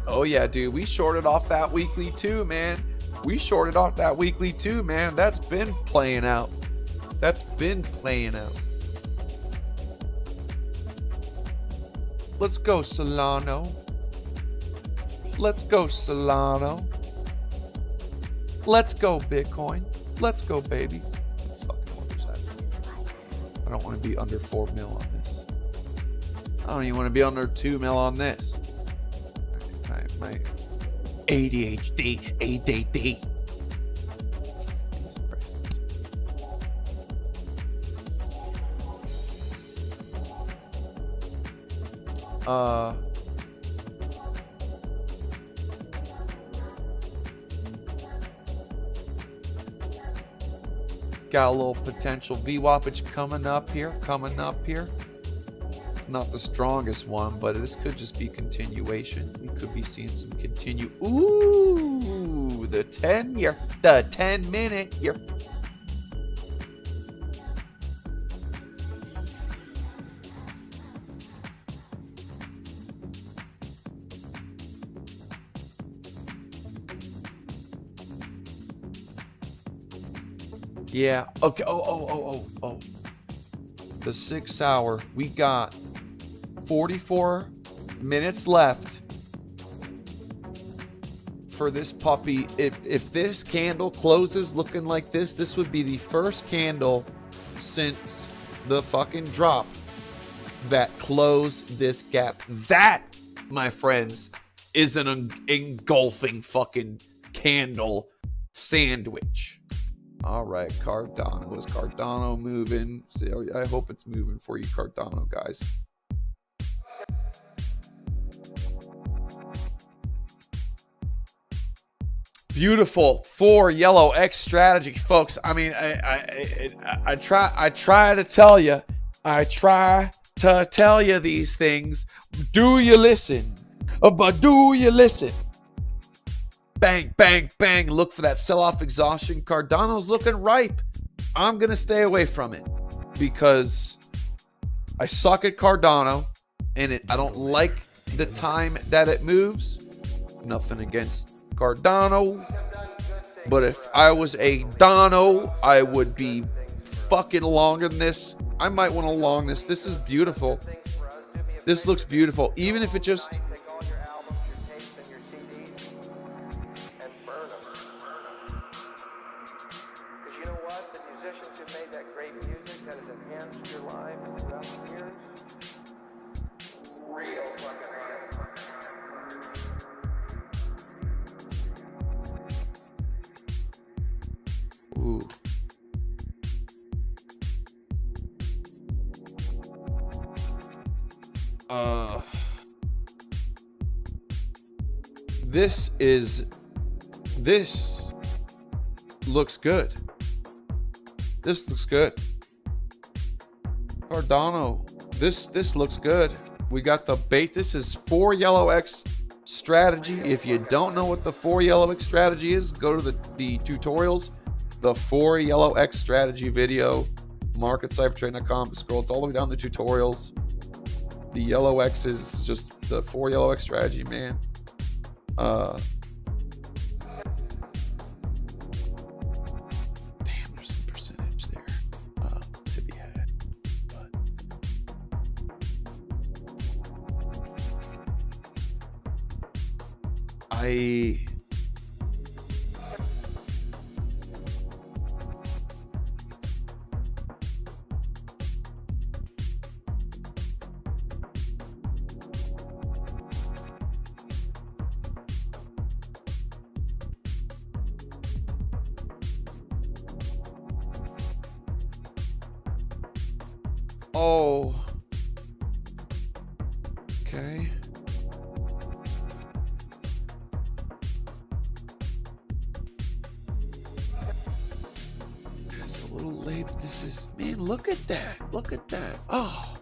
Oh yeah, dude, we shorted off that weekly too, man. That's been playing out. Let's go, Solano. Let's go, Bitcoin. Let's go, baby. I don't want to be under 4 mil on this. I don't even want to be under 2 mil on this. My ADHD, ADD. Got a little potential VWAPage coming up here. It's not the strongest one, but this could just be continuation. We could be seeing some continue. Ooh, the 10-year, the 10-minute year. Yeah. Okay. Oh. The 6 hour. We got 44 minutes left for this puppy. If this candle closes looking like this would be the first candle since the fucking drop that closed this gap. That, my friends, is an engulfing fucking candle sandwich. All right, Cardano. Is Cardano moving? I hope it's moving for you, Cardano, guys. Beautiful 4 yellow X strategy, folks. I mean, I try to tell you. I try to tell you these things. Do you listen? But do you listen? Bang, bang, bang. Look for that sell-off exhaustion. Cardano's looking ripe. I'm going to stay away from it because I suck at Cardano and I don't like the time that it moves. Nothing against Cardano, but if I was a Dono, I would be fucking longer than this. I might want to long this. This is beautiful. This looks beautiful, even if it just... Ooh. This looks good. This looks good. Cardano, this looks good. We got the base. This is 4 yellow X strategy. If you don't know what the 4 yellow X strategy is, go to the tutorials. The 4 yellow X strategy video, marketcyphertrade.com. Scroll, it's all the way down the tutorials. The yellow X is just the 4 yellow X strategy, man. Damn, there's some percentage there to be had. But oh, okay. It's a little late. This is, man, look at that. Look at that. Oh.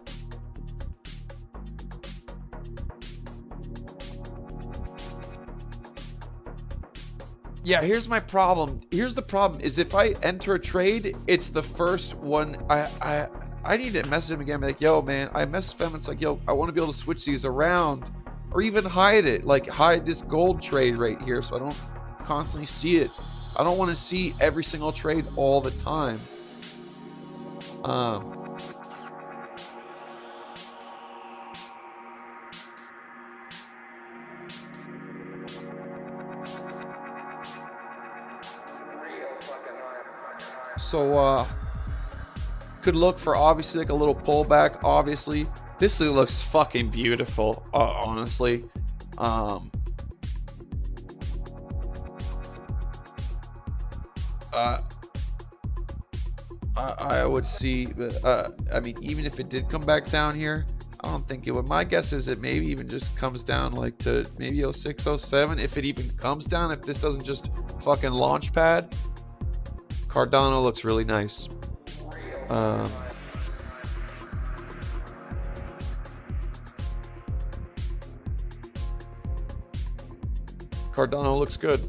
Yeah, here's my problem. Here's the problem is if I enter a trade, it's the first one. I need to message him again, be like, yo, man, I messaged him. It's like, yo, I want to be able to switch these around or even hide it. Like hide this gold trade right here so I don't constantly see it. I don't want to see every single trade all the time. So, could look for obviously like a little pullback. Obviously, this looks fucking beautiful. Honestly, I would see. I mean, even if it did come back down here, I don't think it would. My guess is it maybe even just comes down like to maybe 06, 07. If it even comes down, if this doesn't just fucking launch pad. Cardano looks really nice. Cardano looks good.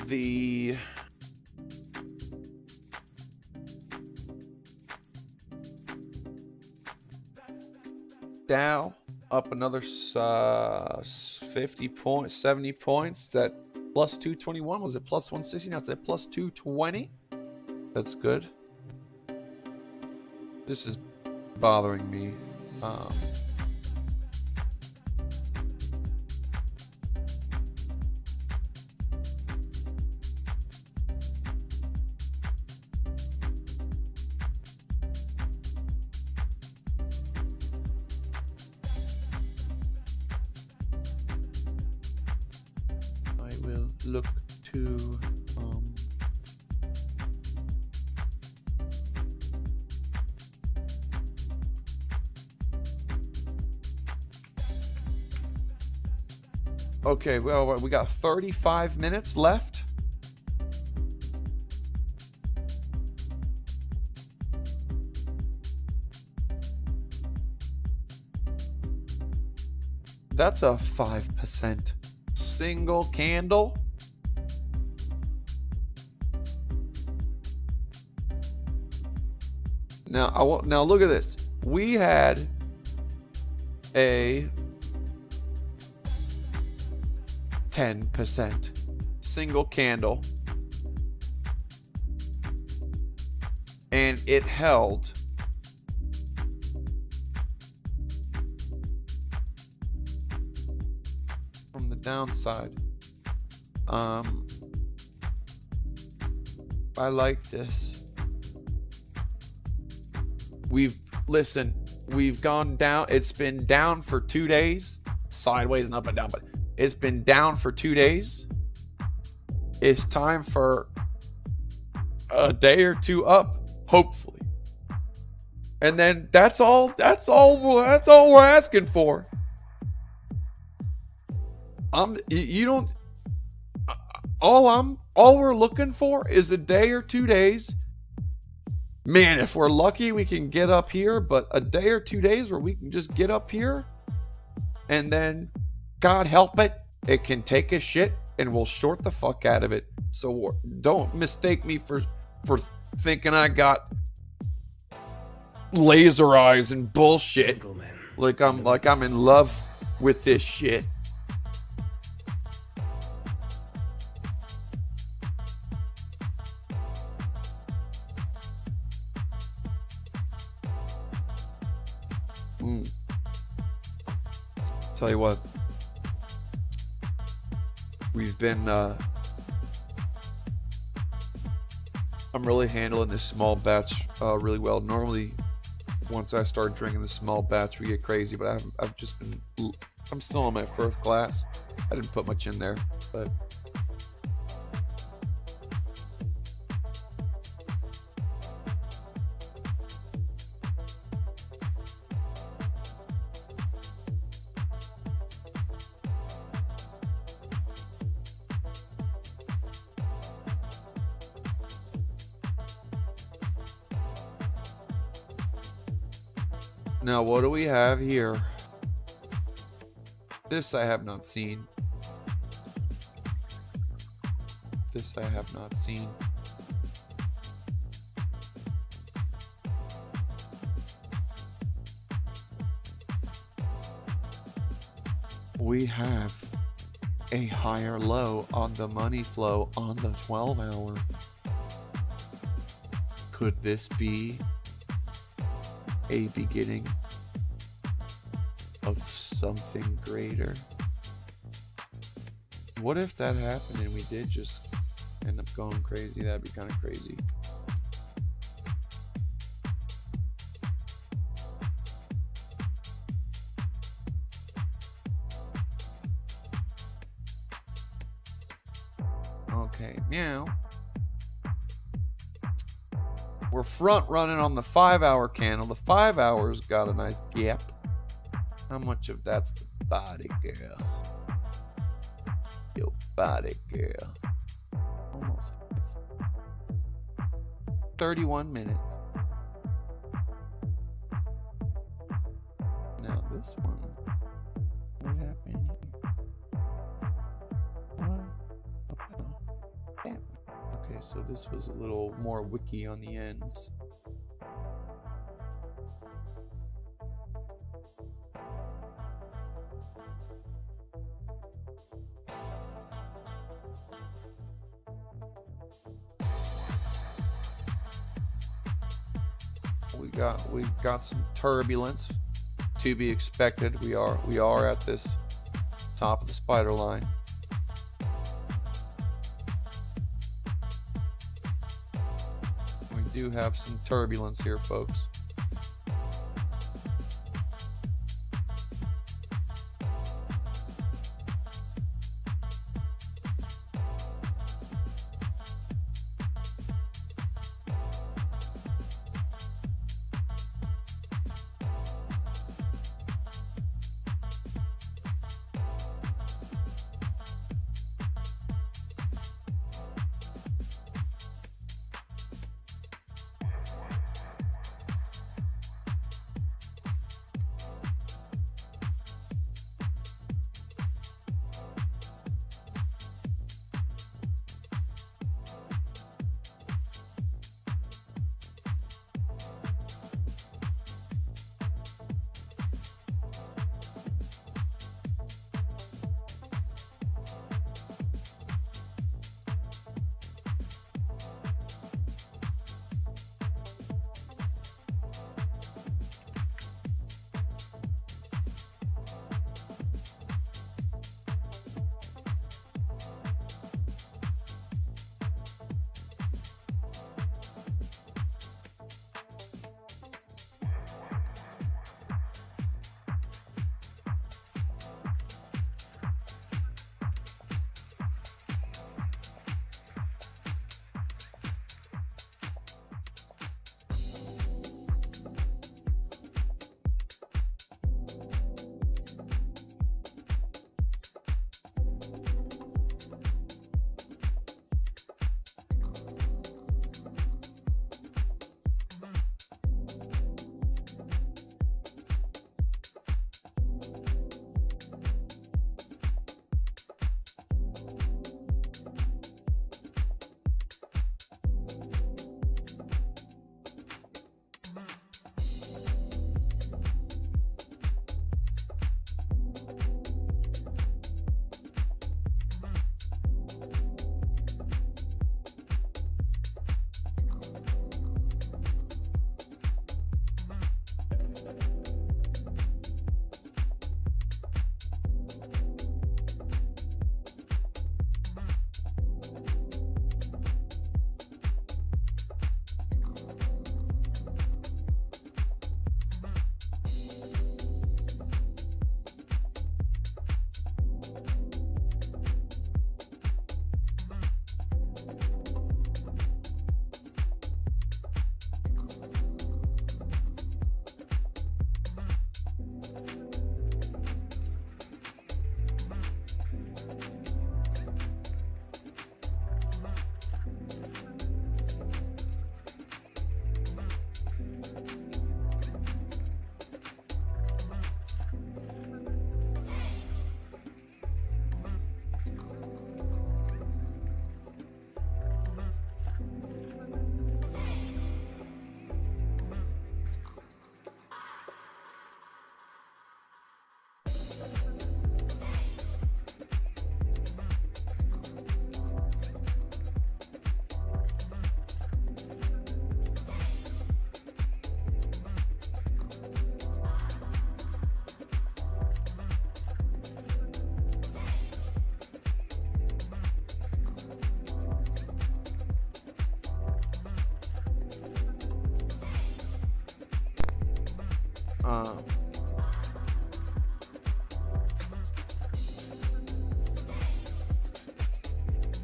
the Dow up another 50 points, 70 points. It's at plus 221. Was it plus 160? Now it's at plus 220. That's good. This is bothering me. I will look to okay, well, we got 35 minutes left. That's a 5% single candle. Now look at this. We had a 10% single candle, and it held from the downside. I like this. We've gone down. It's been down for 2 days, sideways and up and down, but it's been down for 2 days. It's time for a day or two up, hopefully. And then that's all we're asking for. All we're looking for is a day or 2 days. Man, if we're lucky, we can get up here, but a day or 2 days where we can just get up here, and then God help it, it can take a shit and we'll short the fuck out of it. So don't mistake me for thinking I got laser eyes and bullshit. Like I'm in love with this shit. Tell you what, we've been I'm really handling this small batch really well. Normally once I start drinking the small batch we get crazy, but I'm still on my first glass. I didn't put much in there, but now, what do we have here? This I have not seen. This I have not seen. We have a higher low on the money flow on the 12-hour. Could this be a beginning of something greater? What if that happened and we did just end up going crazy? That'd be kind of crazy. Okay, meow. We're front running on the 5-hour candle. The 5 hours got a nice gap. How much of that's the body, girl? Your body, girl. Almost 31 minutes. Now this one. What happened here? What about so this was a little more wicky on the ends. We got some turbulence to be expected. We are at this top of the spider line. We do have some turbulence here, folks.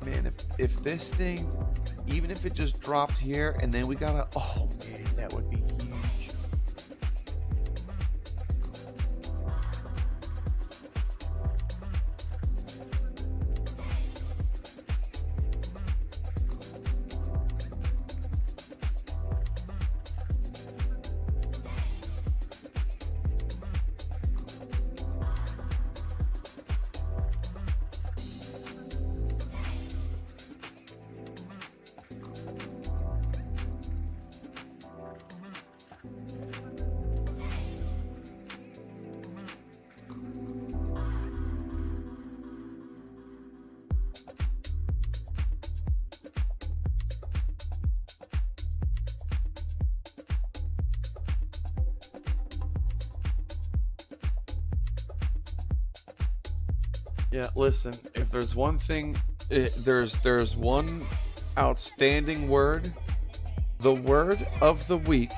Man, if this thing, even if it just dropped here and then we gotta, oh man, that would be huge. Yeah, listen, if there's one thing, there's one outstanding word. The word of the week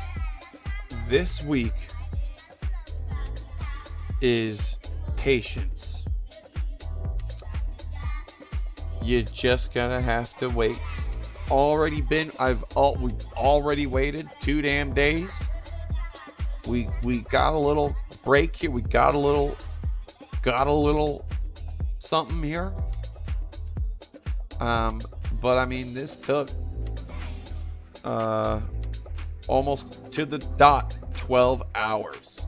this week is patience. You just gonna have to wait. We've already waited 2 damn days. We got a little break here. We got a little something here. But I mean, this took almost to the dot 12 hours.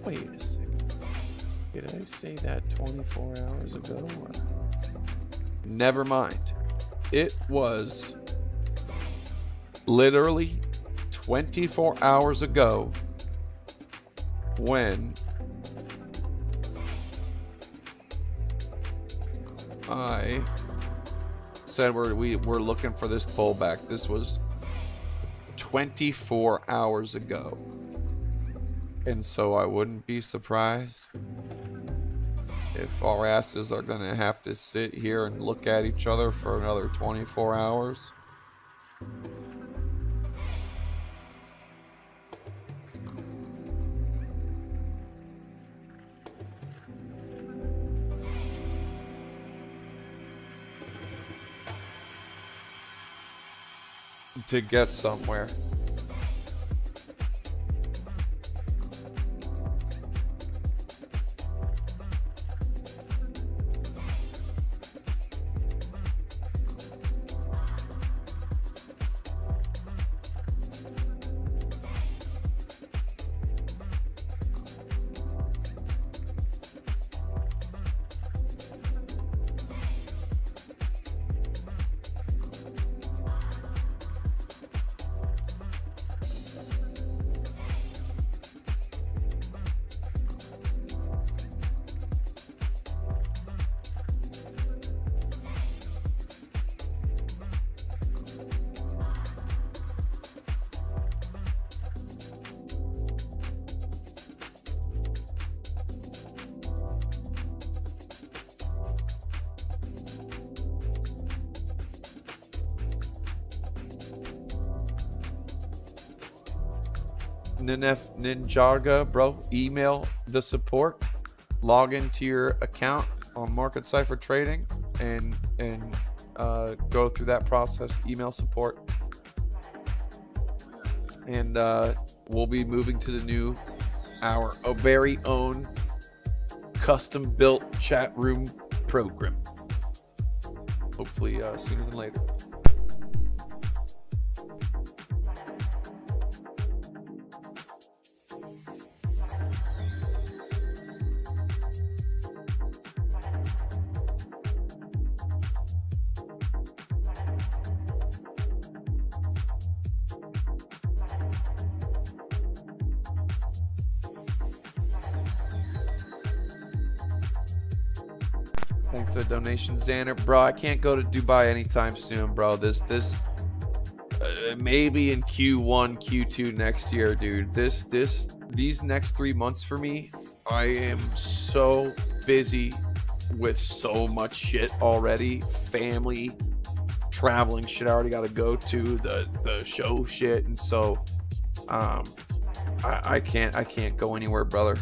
Wait a second. Did I say that 24 hours ago? Never mind. It was literally 24 hours ago when I said we're looking for this pullback. This was 24 hours ago. And so I wouldn't be surprised if our asses are going to have to sit here and look at each other for another 24 hours. To get somewhere. Ninjaga, bro, email the support, log into your account on Market Cipher Trading, and go through that process. Email support, and we'll be moving to the new our very own custom built chat room program. Hopefully sooner than later. Thanks for the donation, Xander. Bro, I can't go to Dubai anytime soon, bro. This maybe in Q1, Q2 next year, dude. These next 3 months for me, I am so busy with so much shit already. Family, traveling shit I already got to go to, the show shit, and so I can't go anywhere, brother.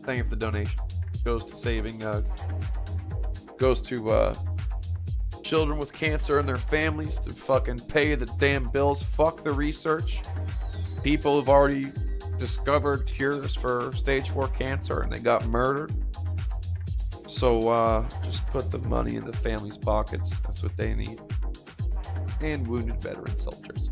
Thank you for the donation. Goes to saving, goes to children with cancer and their families to fucking pay the damn bills. Fuck the research. People have already discovered cures for stage 4 cancer and they got murdered. So just put the money in the families' pockets. That's what they need. And wounded veteran soldiers.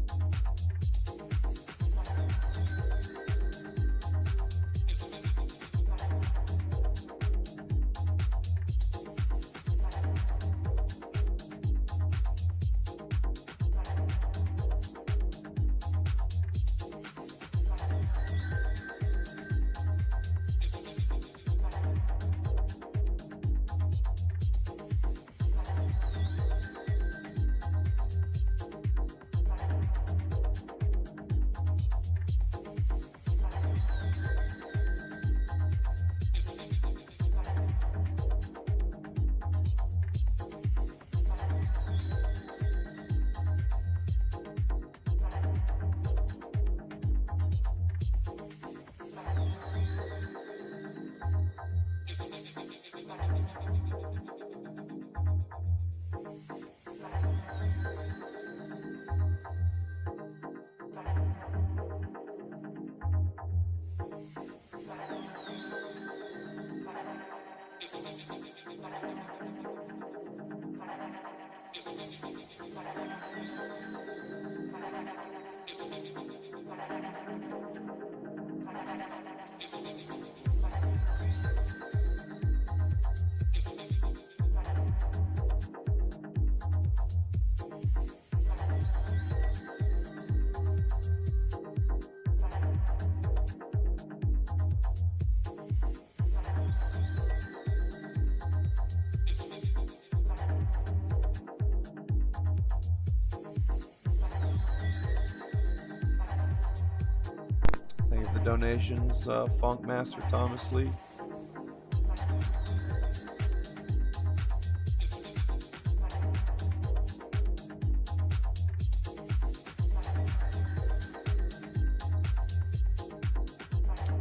donations, Funk Master Thomas Lee.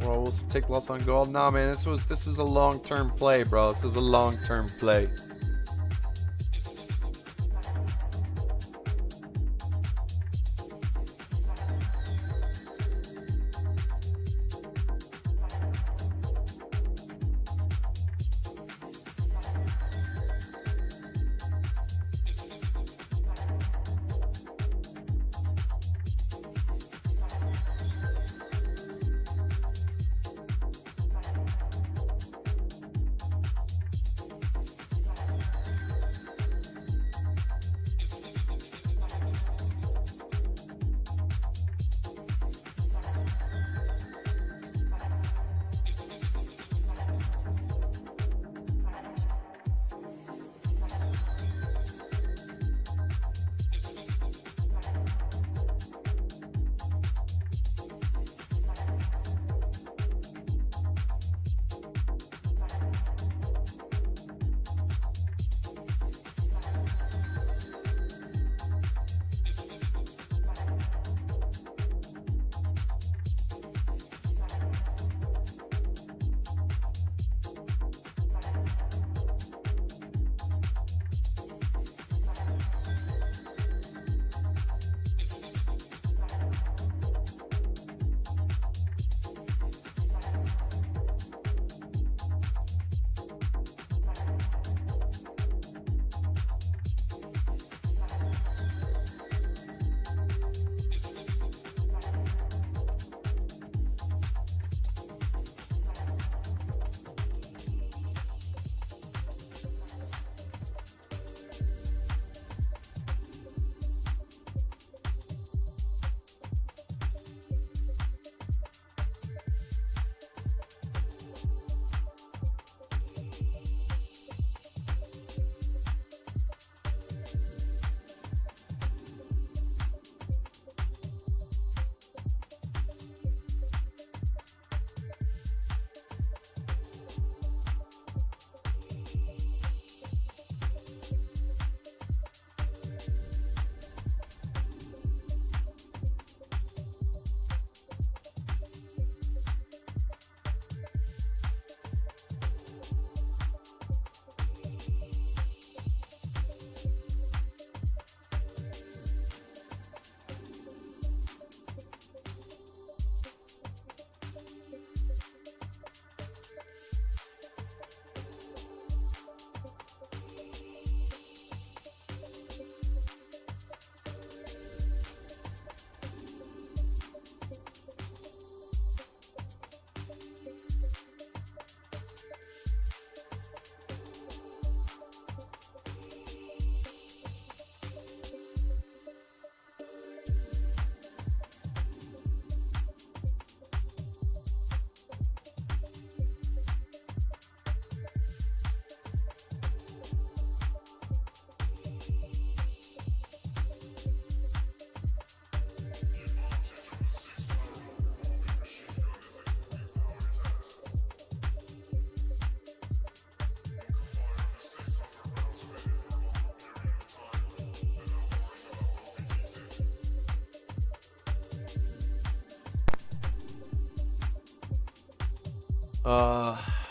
Well, we'll take loss on gold. Nah, man, this is a long-term play, bro. This is a long-term play.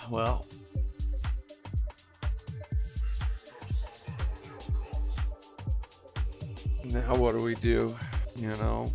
Well. Now what do we do? You know?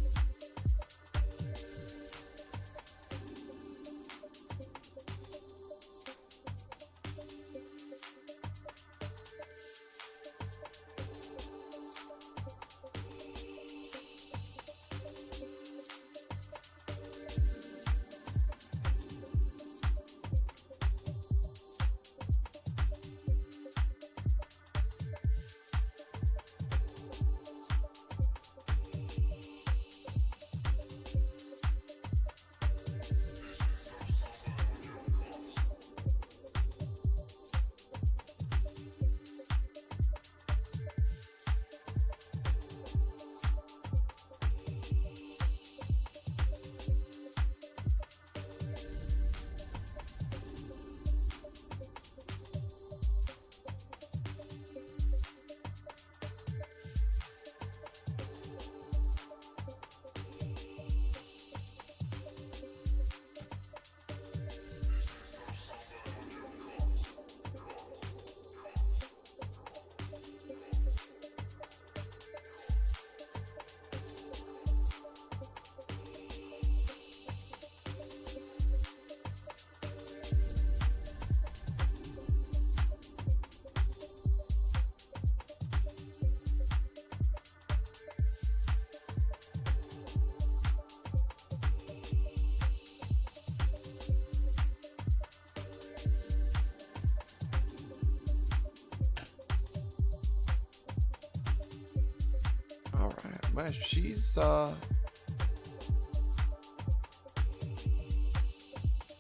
All right, man, she's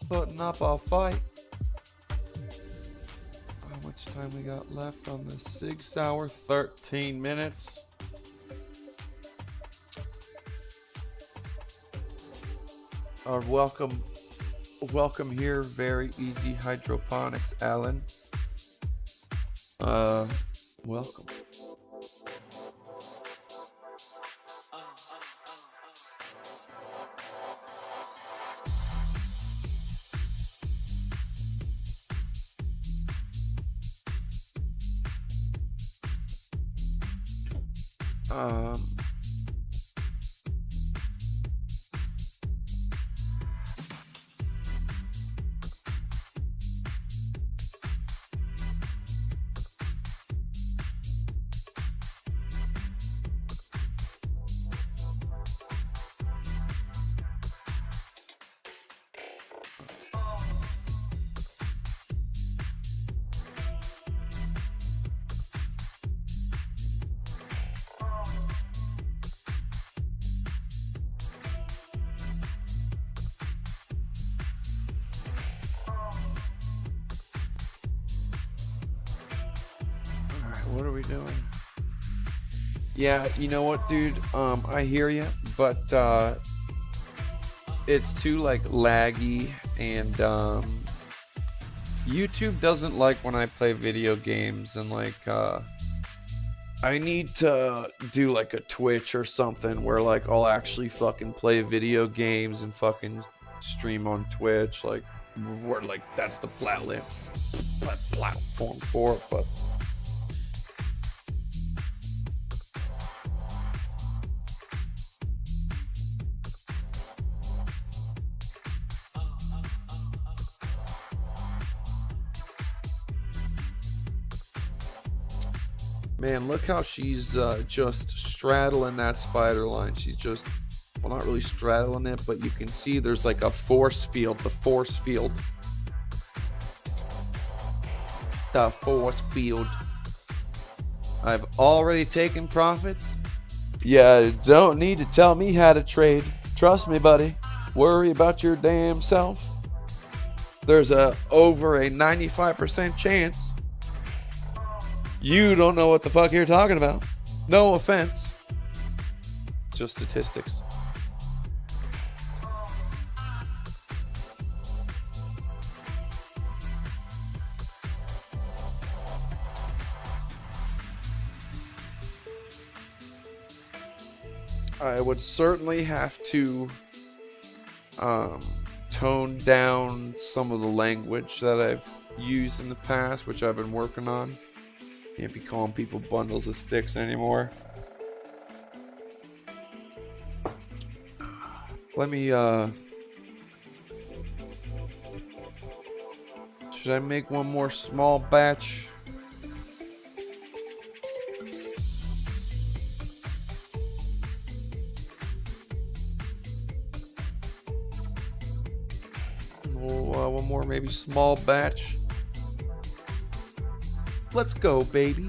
putting up a fight. How much time we got left on this 6 hour, 13 minutes? Welcome here, Very Easy Hydroponics, Alan. Welcome. What are we doing? Yeah, you know what, dude? I hear you, but it's too like laggy, and YouTube doesn't like when I play video games, and like I need to do like a Twitch or something where like I'll actually fucking play video games and fucking stream on Twitch, like where like that's the platform for it, but. Man, look how she's just straddling that spider line. She's just, well, not really straddling it, but you can see there's like a force field. The force field. The force field. I've already taken profits. Yeah, don't need to tell me how to trade. Trust me, buddy. Worry about your damn self. There's over a 95% chance you don't know what the fuck you're talking about. No offense. Just statistics. I would certainly have to tone down some of the language that I've used in the past, which I've been working on. Can't be calling people bundles of sticks anymore. Let me, should I make one more small batch? One more maybe small batch. Let's go, baby.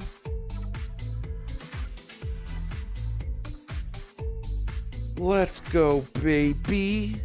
Let's go, baby.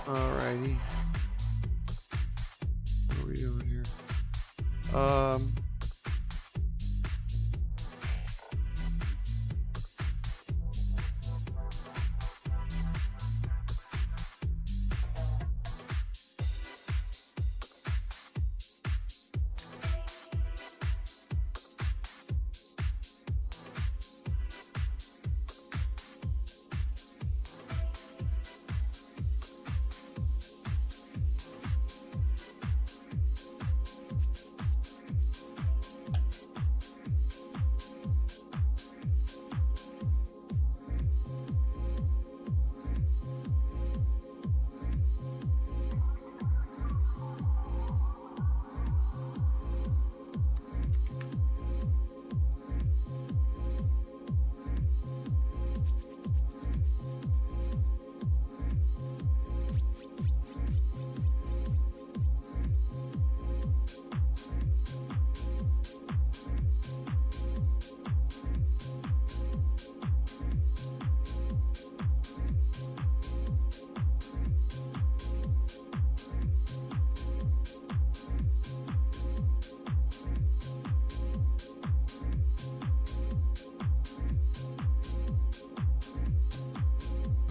Alrighty. What are we doing here?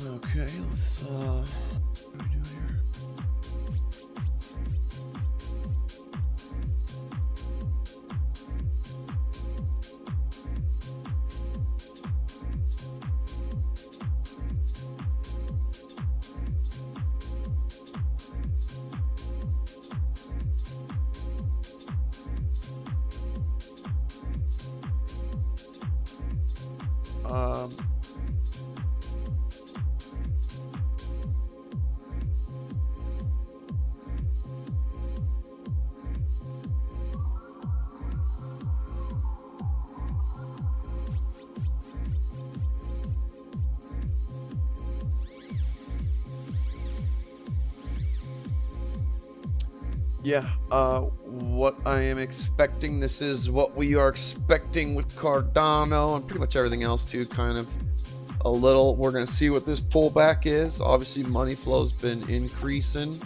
Okay, let's what do we do here? Yeah, what I am expecting, this is what we are expecting with Cardano and pretty much everything else too, kind of a little. We're going to see what this pullback is. Obviously, money flow's been increasing.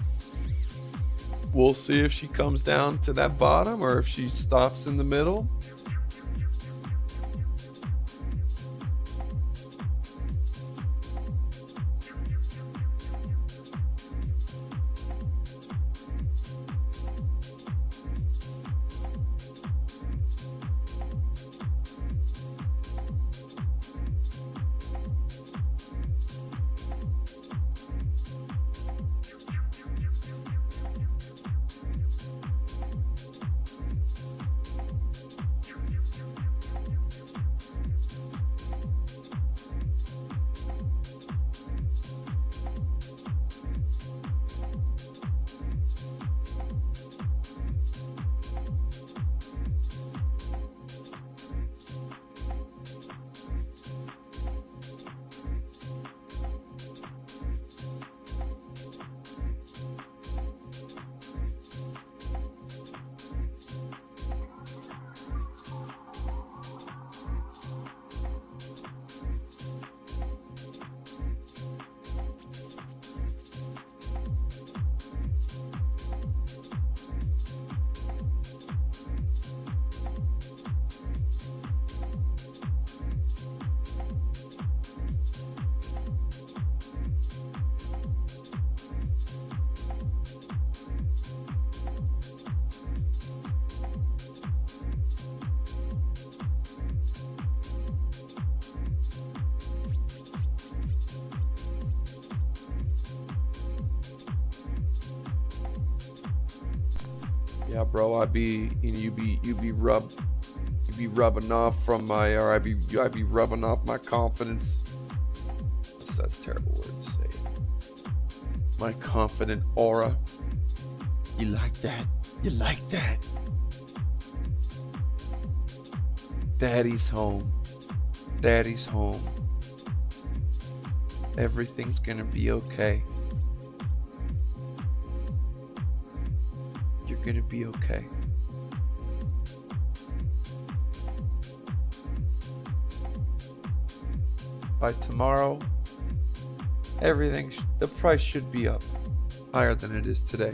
We'll see if she comes down to that bottom or if she stops in the middle. Yeah, bro, I'd be, you'd be rubbing off from my, or I'd be rubbing off my confidence. That's a terrible word to say. My confident aura. You like that? You like that? Daddy's home. Daddy's home. Everything's gonna be okay. You're gonna be okay. By tomorrow, everything, the price should be up. higher than it is today.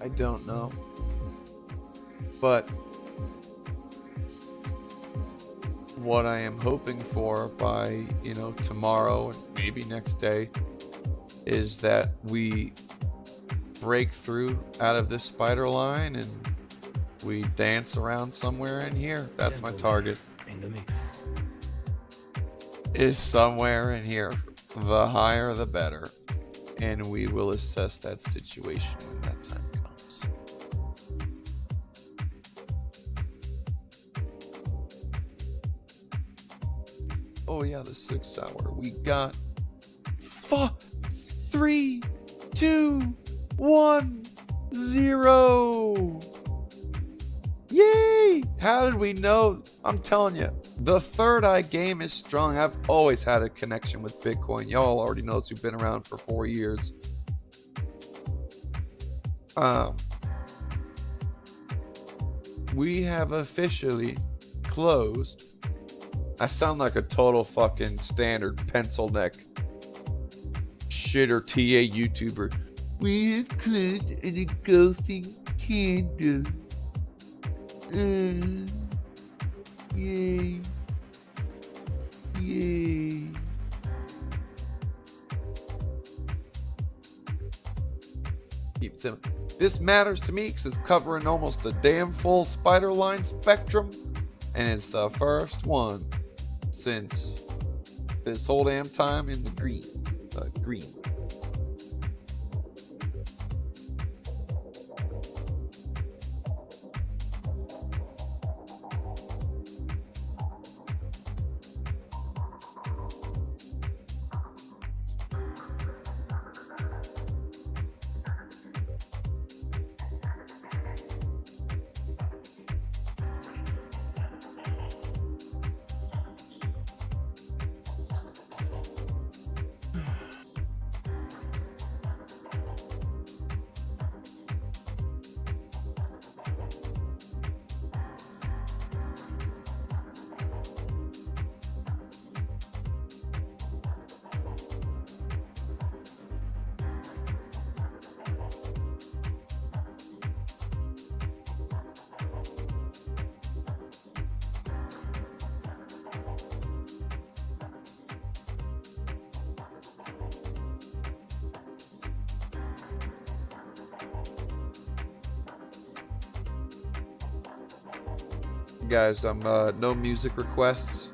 I don't know. But what I am hoping for by, tomorrow and maybe next day is that we break through out of this spider line and we dance around somewhere in here. That's my target. In the mix. Is somewhere in here. The higher the better. And we will assess that situation when that time comes. Oh yeah, the 6 hour. We got 4, 3, 2, 1, 0. Yay! How did we know? I'm telling you, the third eye game is strong. I've always had a connection with Bitcoin. Y'all already know who've been around for 4 years. We have officially closed. I sound like a total fucking standard pencil neck shitter TA YouTuber. We have closed an engulfing candle. Yay. Yay. Keep them. This matters to me because it's covering almost the damn full spider line spectrum. And it's the first one since this whole damn time in the green. Green. Guys, no music requests.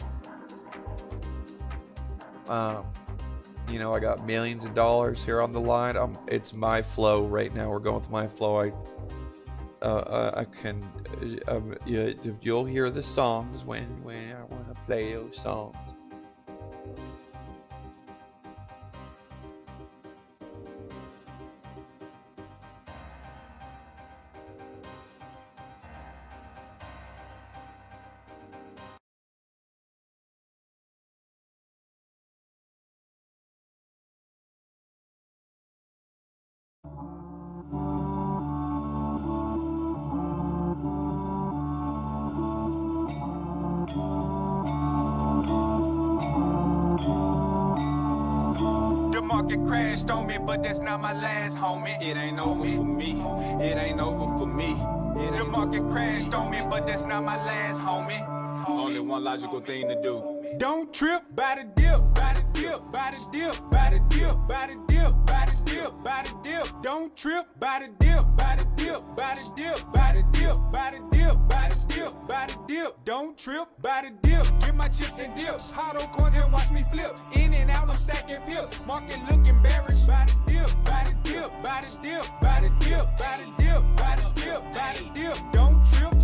you know, I got millions of dollars here on the line. It's my flow right now. We're going with my flow. You'll hear the songs when I want to play those songs. The market crashed on me, but that's not my last, homie. It ain't over for me. It ain't over for me. The market crashed on me, but that's not my last, homie. Only one logical thing to do. Don't trip by the dip, by the dip, by the dip, by the dip, by the dip, by the dip, by the dip. Don't trip by the dip, by the dip, by the dip, by the dip, by the dip, by the dip, by the dip. Don't trip by the dip. Get my chips and dip. Hot on coins and watch me flip. In and out, I'm stacking pips. Market look embarrassed by the dip, by the dip, by the dip, by the dip, by the dip, by the dip, by the dip. Don't trip.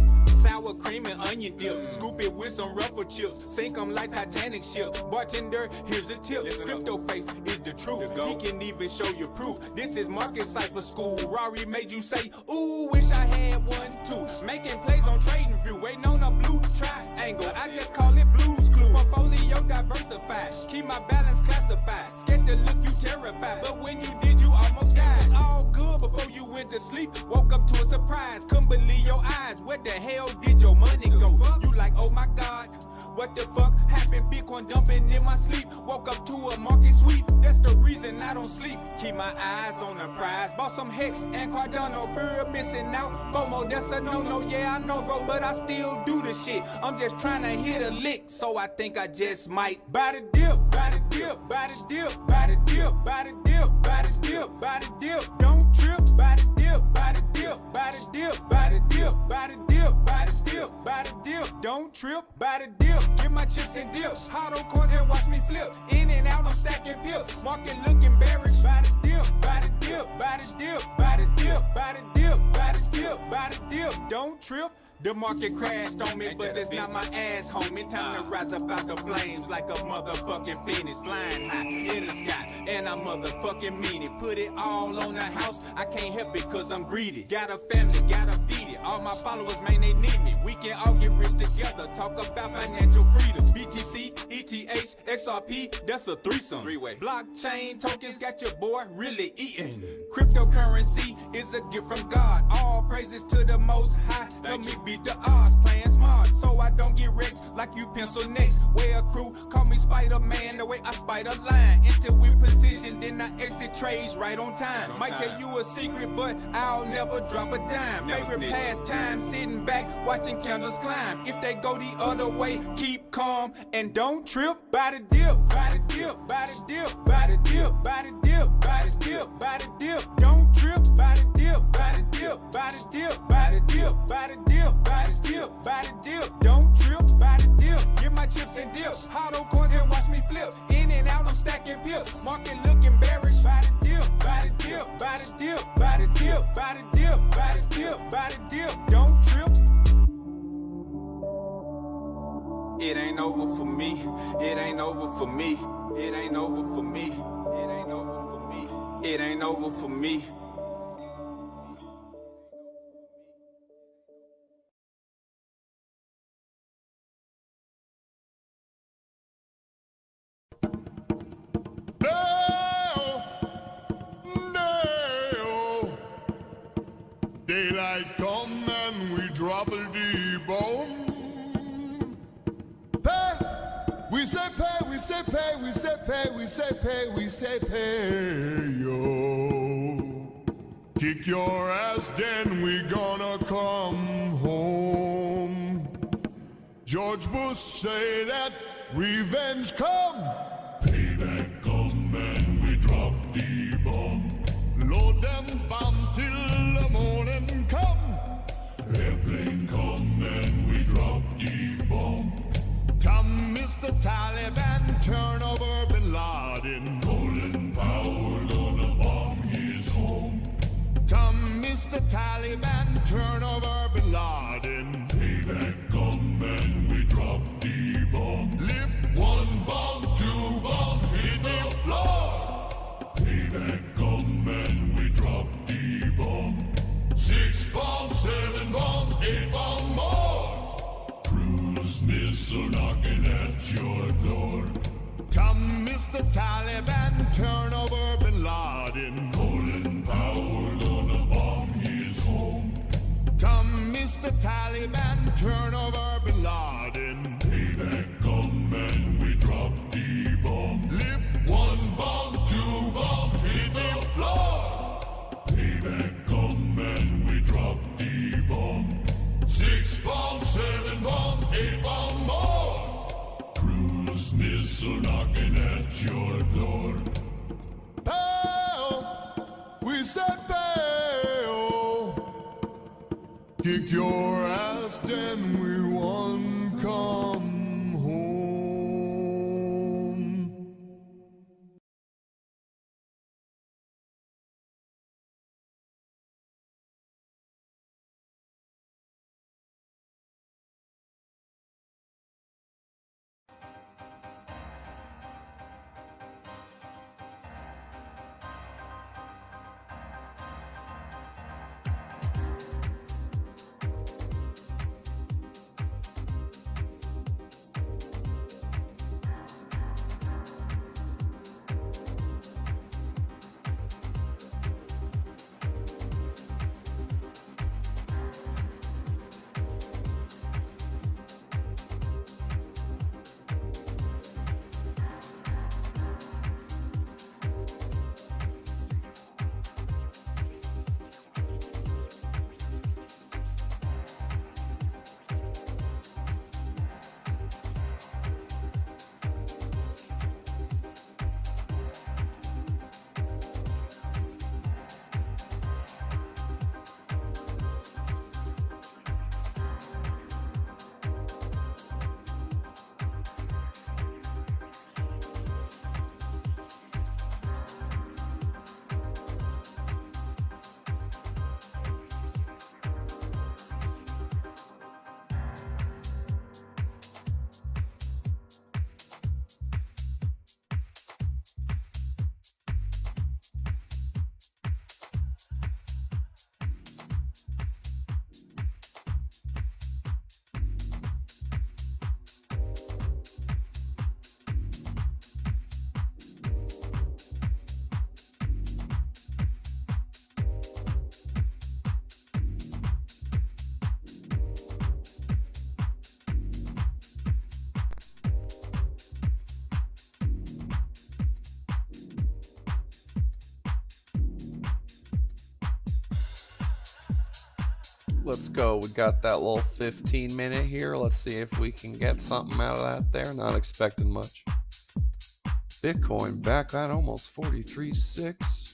Sour cream and onion dip. Scoop it with some ruffle chips. Sink 'em like Titanic ship. Bartender, here's a tip. Crypto face is the truth. He can even show you proof. This is market cipher school. Rory made you say, ooh, wish I had one too. Making plays on trading view. Waiting on a blue triangle. I just call it Blue's Clue. Portfolio diversified. Keep my balance classified. Scared to look, you terrified. But when you did, you almost died. All good before you went to sleep. Woke up to a surprise. Couldn't believe your eyes. Where the hell did your money go? You like, oh my God, what the fuck happened? Bitcoin dumping in my sleep. Woke up to a market sweep. That's the reason I don't sleep. Keep my eyes on the prize. Bought some Hex and Cardano. Fear of missing out. FOMO, that's a no-no. Yeah, I know, bro, but I still do the shit. I'm just trying to hit a lick, so I think I just might buy the dip, buy the dip, buy the dip, buy the dip, buy the dip, buy the dip, buy the dip. Don't trip, buy the dip, buy the dip, buy the dip, buy the dip, buy the dip, buy the dip, buy the dip. Don't trip, buy the dip. Get my chips and dip. Hot on coins and watch me flip. In and out, I'm stacking pips. Market look embarrassed. Buy the dip, buy the dip, buy the dip, buy the dip, buy the dip, buy the dip, buy the dip. Don't trip. The market crashed on me, but it's not my ass, homie. Time to rise up out the flames like a motherfucking phoenix. Flying high in the sky, and I motherfucking mean it. Put it all on the house, I can't help it cause I'm greedy. Got a family, gotta feed it. All my followers, man, they need me. We can all get rich together, talk about financial freedom. BTC, ETH, XRP, that's a threesome. Three-way. Blockchain tokens got your boy really eating. Cryptocurrency is a gift from God. All praises to the Most High. Help me beat the odds, playing smart so I don't get wrecked like you pencil next. Way a crew, call me Spider-Man, the way I spider line. Until we position, then I exit trades right on time. Might tell you a secret, but I'll never drop a dime. Favorite pastime, sitting back, watching candles climb. If they go the other way, keep calm and don't trip. Buy the dip, buy the dip, buy the dip, buy the dip, buy the dip, buy the dip, buy the dip. Don't trip, buy the dip, buy the dip, buy the dip, buy the dip, buy the dip, buy the dip, buy the dip. Don't trip, buy the dip. Get my chips and dip. Hot on coins and watch me flip. In and out, I'm stacking pips. Market look embarrassed. Buy the dip, buy the dip, buy the dip, buy the dip, buy the dip, buy the dip, buy the dip. Don't trip. It ain't over for me. It ain't over for me. It ain't over for me. It ain't over for me. It ain't over for me. Daylight come and we drop a D-bomb. Pay, we say pay, we say pay, we say pay, we say pay, we say pay, yo. Kick your ass, then we gonna come home. George Bush say that revenge come. Payback come and we drop D-bomb. Load them bombs till the morning come. Airplane come and we drop D-bomb. Come Mr. Taliban, turn over Bin Laden. home. Come, Mr. Taliban, turn over Bin Laden. Payback come and we drop the bomb. Lift one bomb, two bomb, hit the floor. Payback come and we drop the bomb. 6 bomb, 7 bomb, 8 bomb more. Cruise missile knocking at your door. Come, Mr. Taliban, turn over Bin Laden. Colin Powell gonna bomb his home. Come, Mr. Taliban, turn over Bin Laden. Payback come and we drop the bomb. Lift one bomb, two bomb, hit the floor. Payback come and we drop the bomb. 6 bomb, 7 bomb, 8 bomb more. Cruise missile knocking at your door. Pow! We said pow! Kick your ass, then we won. Come home. Let's go. We got that little 15-minute here. Let's see if we can get something out of that there. Not expecting much. Bitcoin back at almost 43.6.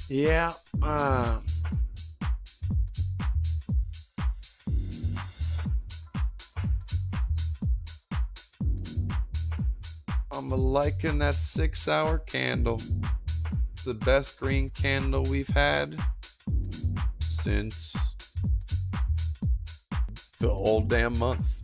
Yeah, I'm liking that 6-hour candle. the best green candle we've had since the whole damn month.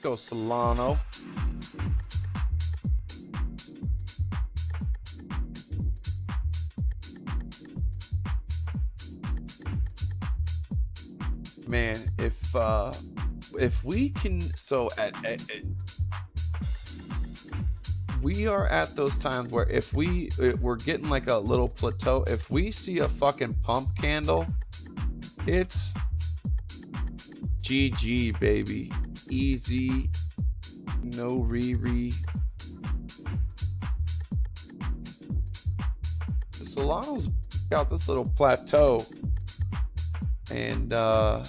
Go Solano. Man, if we can, so we are at those times where if we're getting like a little plateau, if we see a fucking pump candle, it's GG, baby. Easy, no re. The Solano's got this little plateau, and I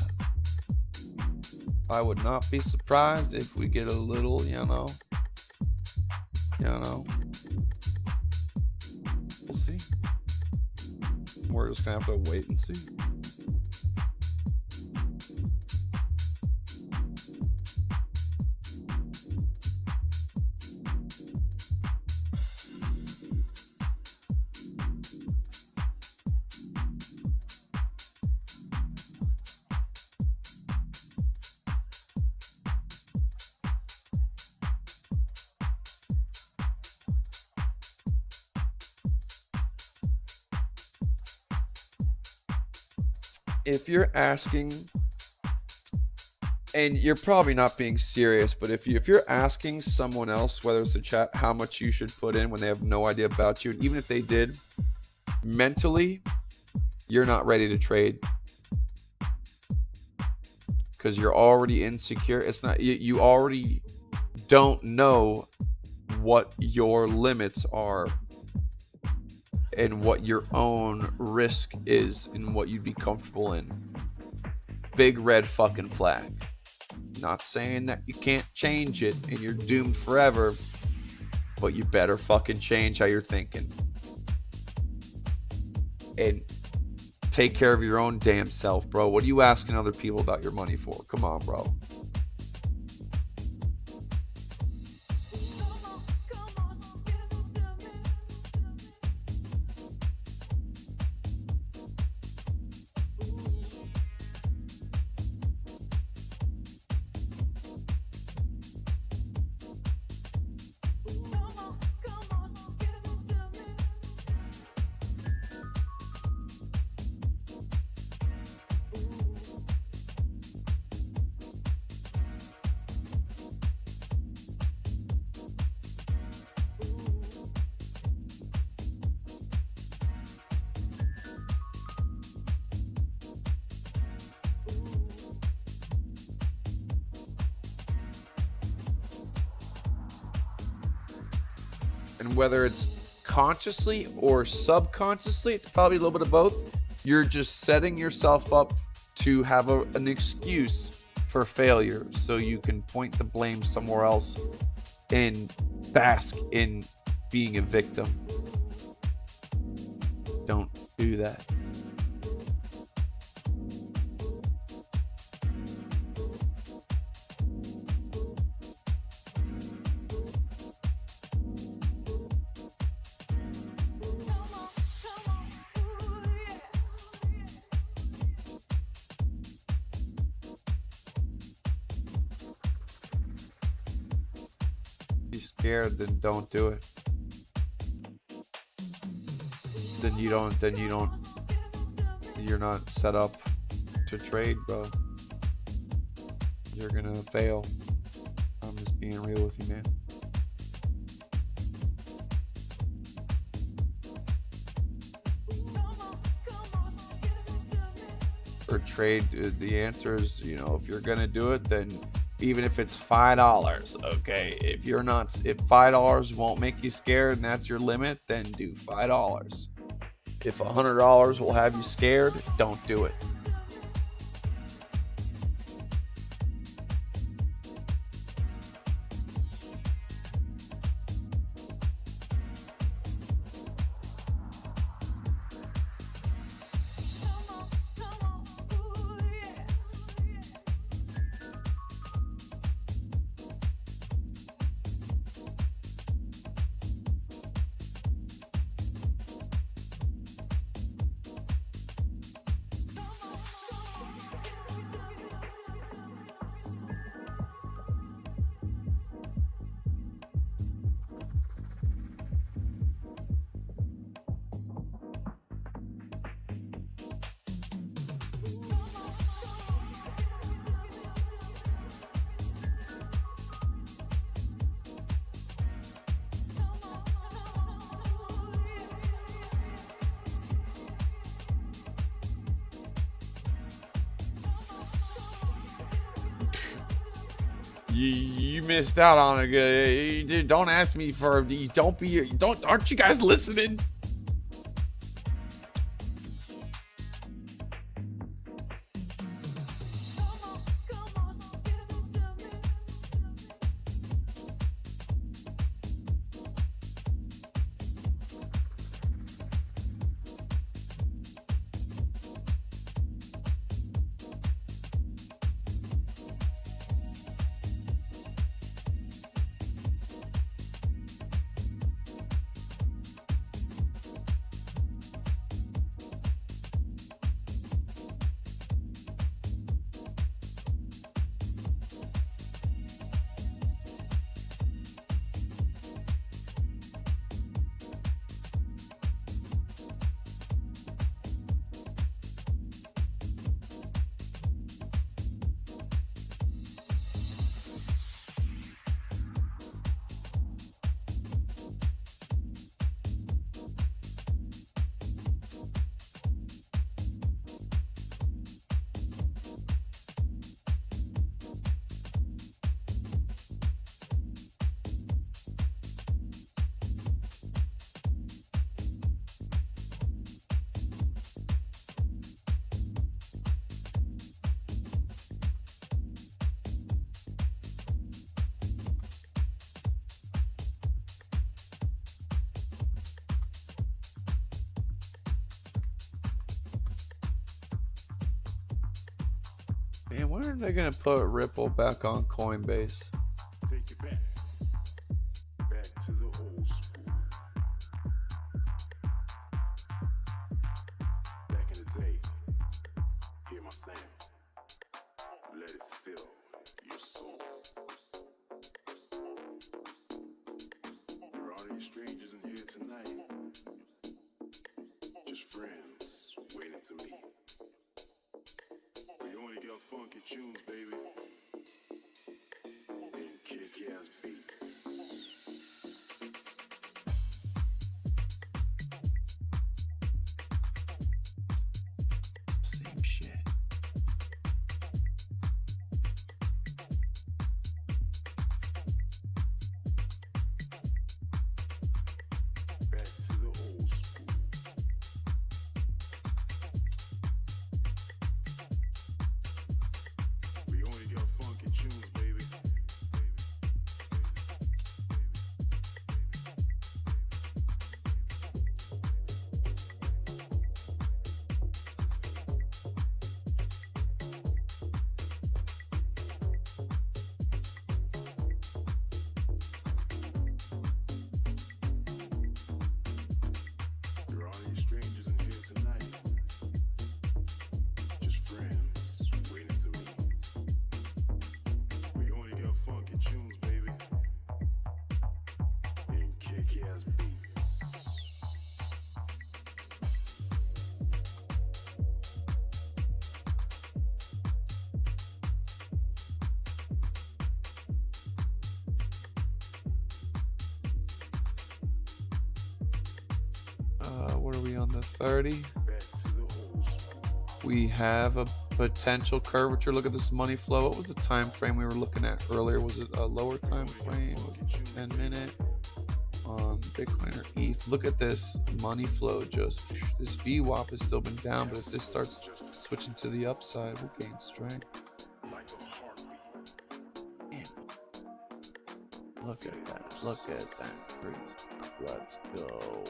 would not be surprised if we get a little, you know, we'll see. We're just gonna have to wait and see. If you're asking, and you're probably not being serious, but if you're asking someone else, whether it's a chat, how much you should put in when they have no idea about you, and even if they did, mentally, you're not ready to trade because you're already insecure. It's not, you already don't know what your limits are and what your own risk is and what you'd be comfortable in. Big red fucking flag. Not saying that you can't change it and you're doomed forever, but you better fucking change how you're thinking. And take care of your own damn self, bro. What are you asking other people about your money for? Come on, bro. And whether it's consciously or subconsciously, it's probably a little bit of both. You're just setting yourself up to have an excuse for failure so you can point the blame somewhere else and bask in being a victim. Don't do that. you scared, then don't do it. You're not set up to trade, bro. You're gonna fail. I'm just being real with you, man. For trade, the answer is, you know, if you're gonna do it, then even if it's $5, okay? If $5 won't make you scared and that's your limit, then do $5. If $100 will have you scared, don't do it. You missed out on it. Don't ask me for. Aren't you guys listening? Man, when are they gonna put Ripple back on Coinbase? Take it back to the old school. Back in the day, hear my sound, let it fill your soul. There aren't any strangers in here tonight, just friends waiting to meet. We only got funky tunes, baby, and kick-ass beats. Same shit. Back to What are we on the 30? We have a potential curvature. Look at this money flow. What was the time frame we were looking at earlier? Was it a lower time frame? Was it 10-minute on Bitcoin or ETH? Look at this money flow. Just this VWAP has still been down, but if this starts switching to the upside, we'll gain strength. Man. Look at that. Look at that. Let's go.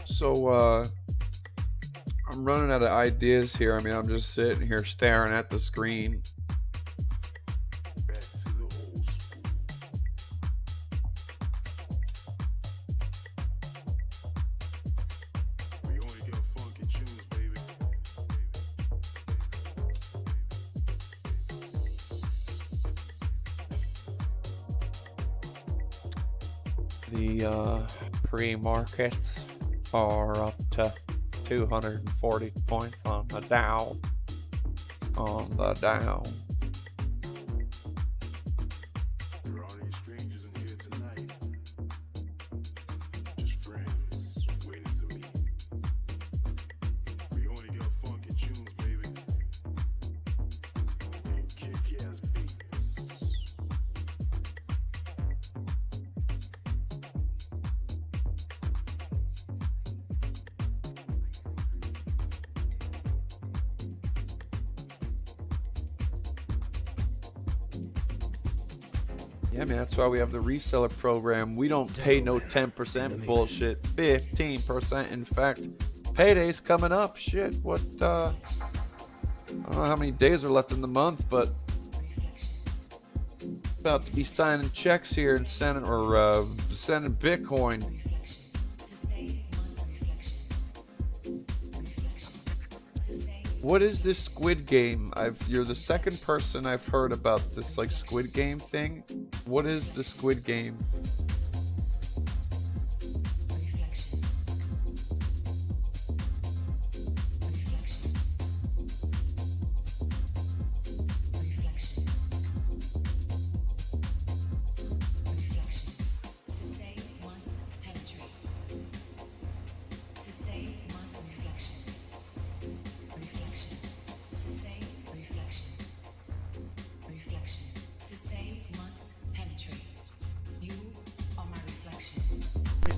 So I'm running out of ideas here. I mean, I'm just sitting here staring at the screen. The pre-markets are up to 240 points on the Dow. Yeah, man, that's why we have the reseller program. We don't pay no 10% bullshit. 15%. In fact, payday's coming up. Shit, what, I don't know how many days are left in the month, but about to be signing checks here and sending Bitcoin. What is this Squid Game? You're the second person I've heard about this like Squid Game thing. What is the Squid Game?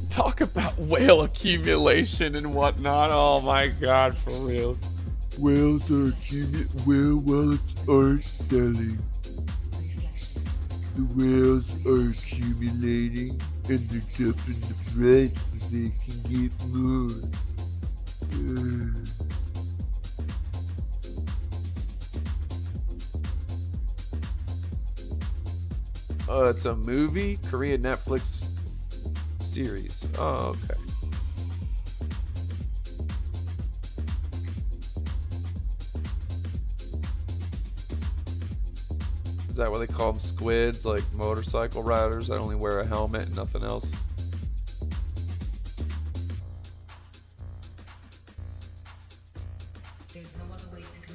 Talk about whale accumulation and whatnot. Oh my god, for real. Whales are whale wallets aren't selling. The whales are accumulating and they're dumping the price so they can get more. It's a movie, Korean Netflix series. Oh, okay. Is that what they call them? Squids, like motorcycle riders that only wear a helmet and nothing else?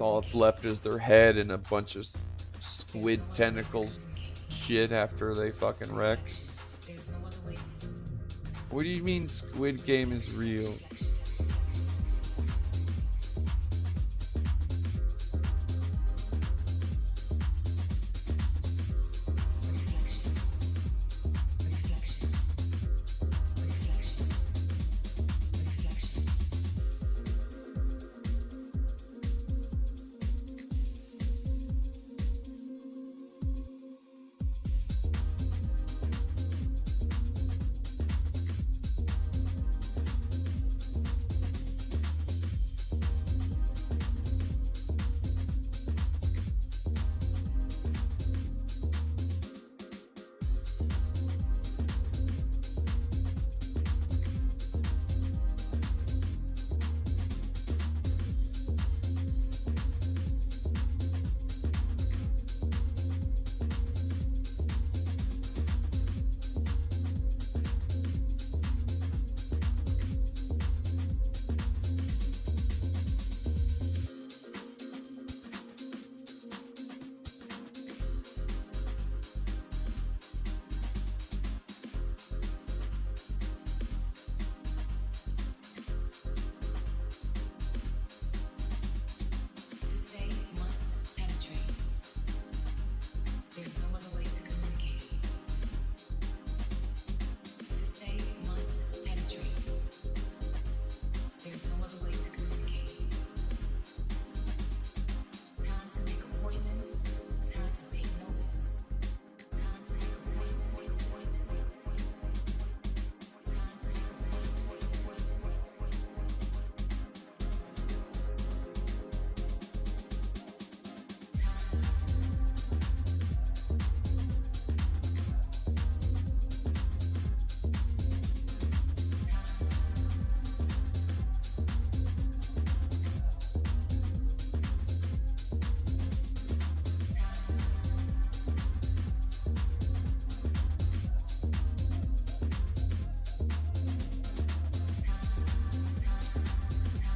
All that's left is their head and a bunch of squid tentacles shit after they fucking wreck. What do you mean Squid Game is real?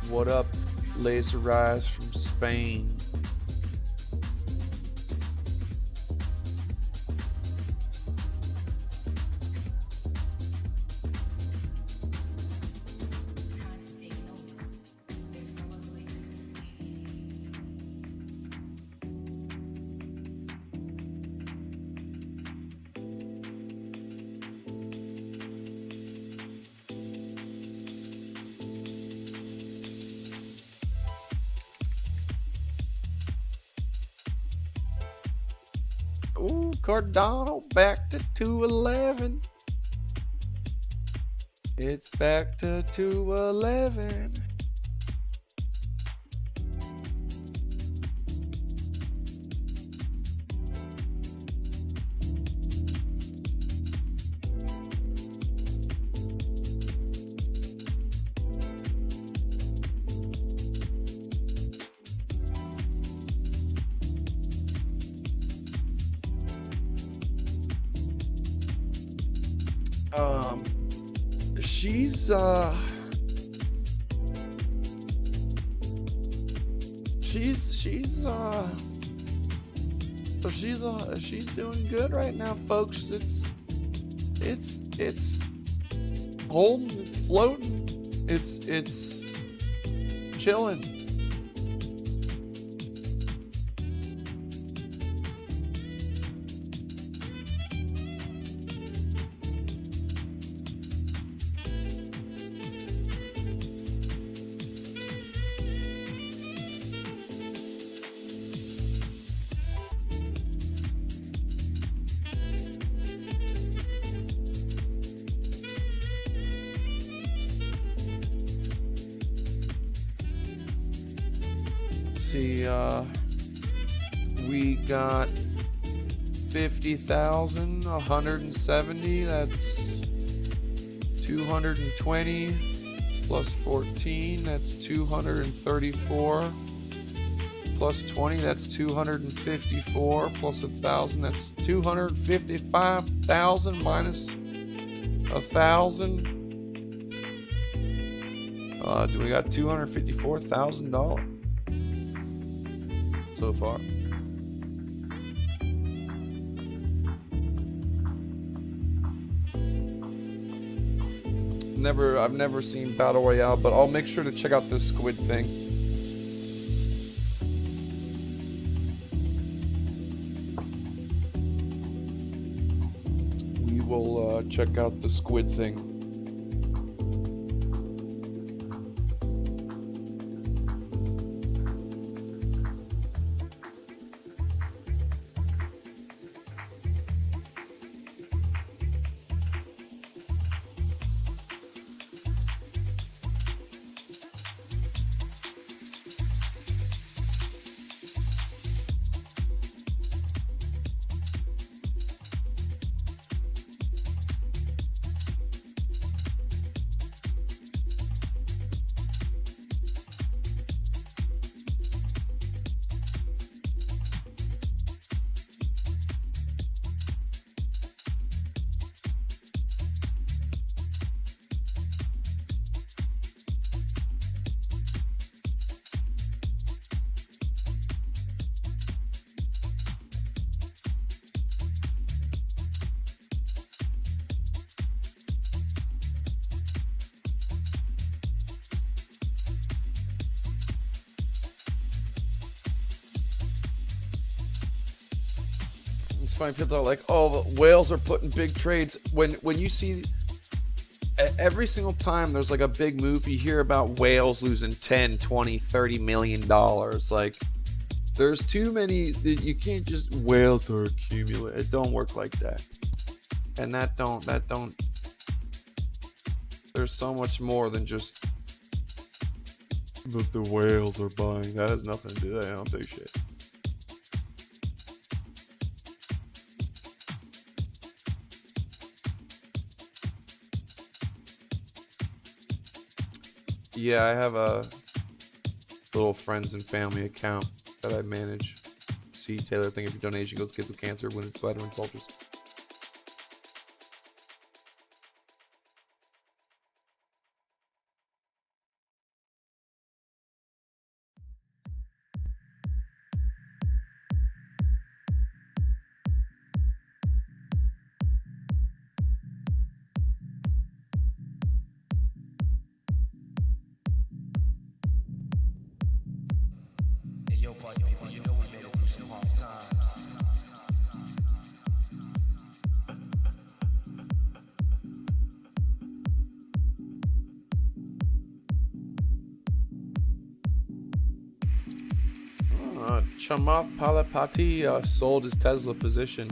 What up, Laser Eyes from Spain? Ooh, Cardano back to 211. It's back to 211. She's doing good right now, folks. It's holding, it's floating, it's chilling. See, we got 50,000, 170, that's 220 plus 14, that's 234 plus 20, that's 254 plus 1,000, that's 255,000 minus 1,000. Do we got $254,000 so far? I've never seen Battle Royale, but I'll make sure to check out this squid thing. We will check out the squid thing. It's funny, people are like, oh, whales are putting big trades. When you see every single time there's like a big move, you hear about whales losing 10, 20, 30 million dollars. Like, there's too many. You can't just, whales are accumulating. It don't work like that. And that don't there's so much more than just, but the whales are buying. That has nothing to do with that. I don't do shit. Yeah, I have a little friends and family account that I manage. See, Taylor, thank you for donation. Goes to kids with cancer, women, veteran soldiers. Chamath Palihapitiya sold his Tesla position.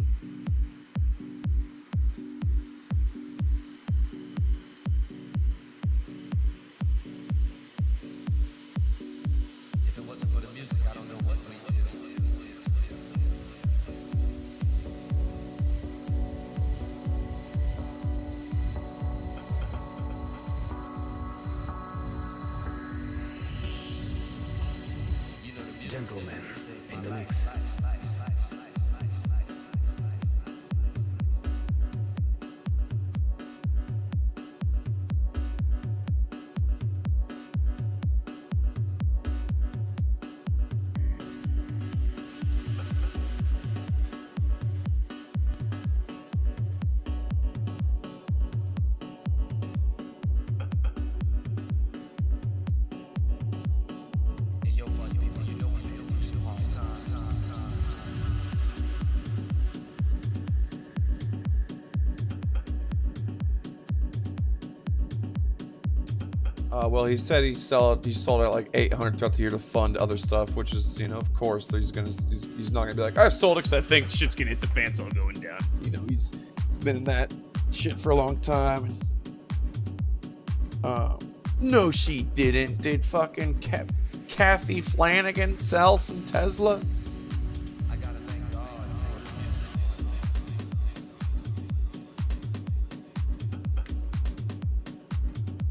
If it wasn't for the music, I don't know what we'd do. Gentlemen in the mix. Well, he said he sold it at like 800 throughout the year to fund other stuff, which is, you know, of course, he's not gonna be like, I sold it because I think shit's gonna hit the fan, so I'm going down. You know, he's been in that shit for a long time. No, she didn't. Did fucking Kathy Flanagan sell some Tesla? I gotta thank God for the music.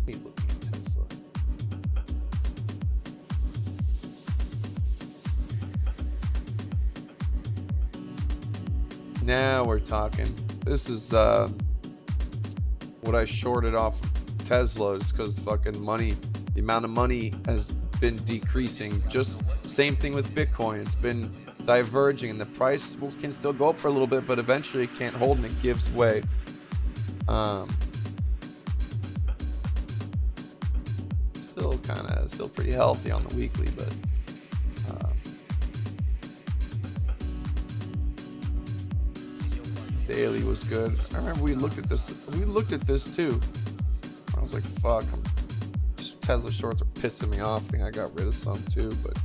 Me looking at Tesla. Now we're talking. This is what I shorted off of Tesla, is because fucking money, the amount of money has been decreasing. Just same thing with Bitcoin. It's been diverging, and the price can still go up for a little bit, but eventually it can't hold and it gives way. Still pretty healthy on the weekly, but daily was good. I remember we looked at this too. I was like, fuck, Tesla shorts are pissing me off. I think I got rid of some too, but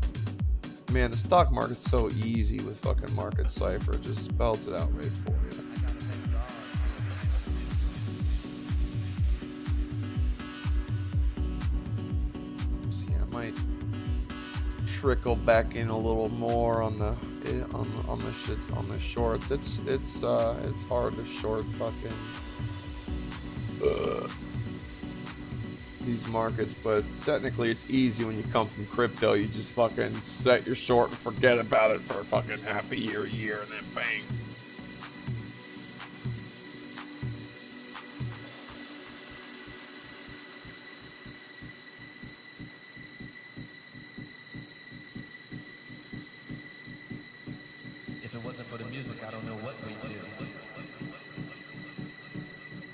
man, the stock market's so easy with fucking Market Cipher. It just spells it out right for you. See, I might trickle back in a little more on the shorts. It's hard to short fucking these markets, but technically it's easy when you come from crypto. You just fucking set your short and forget about it for fucking half a year, and then bang. If it wasn't for the music, I don't know what we'd do.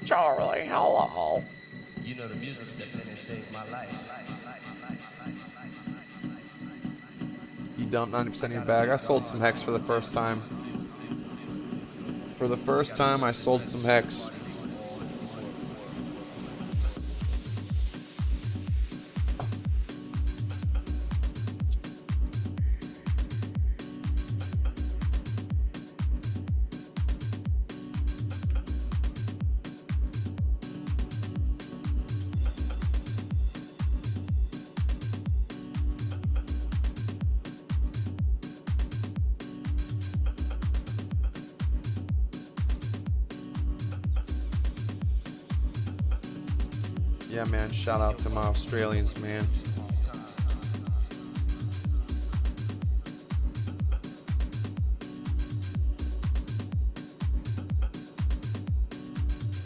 Charlie, hello. You know the music stepped in and saved my life. You dumped 90% of your bag. I sold some Hex for the first time. For the first time, I sold some Hex. Yeah, man, shout out to my Australians, man.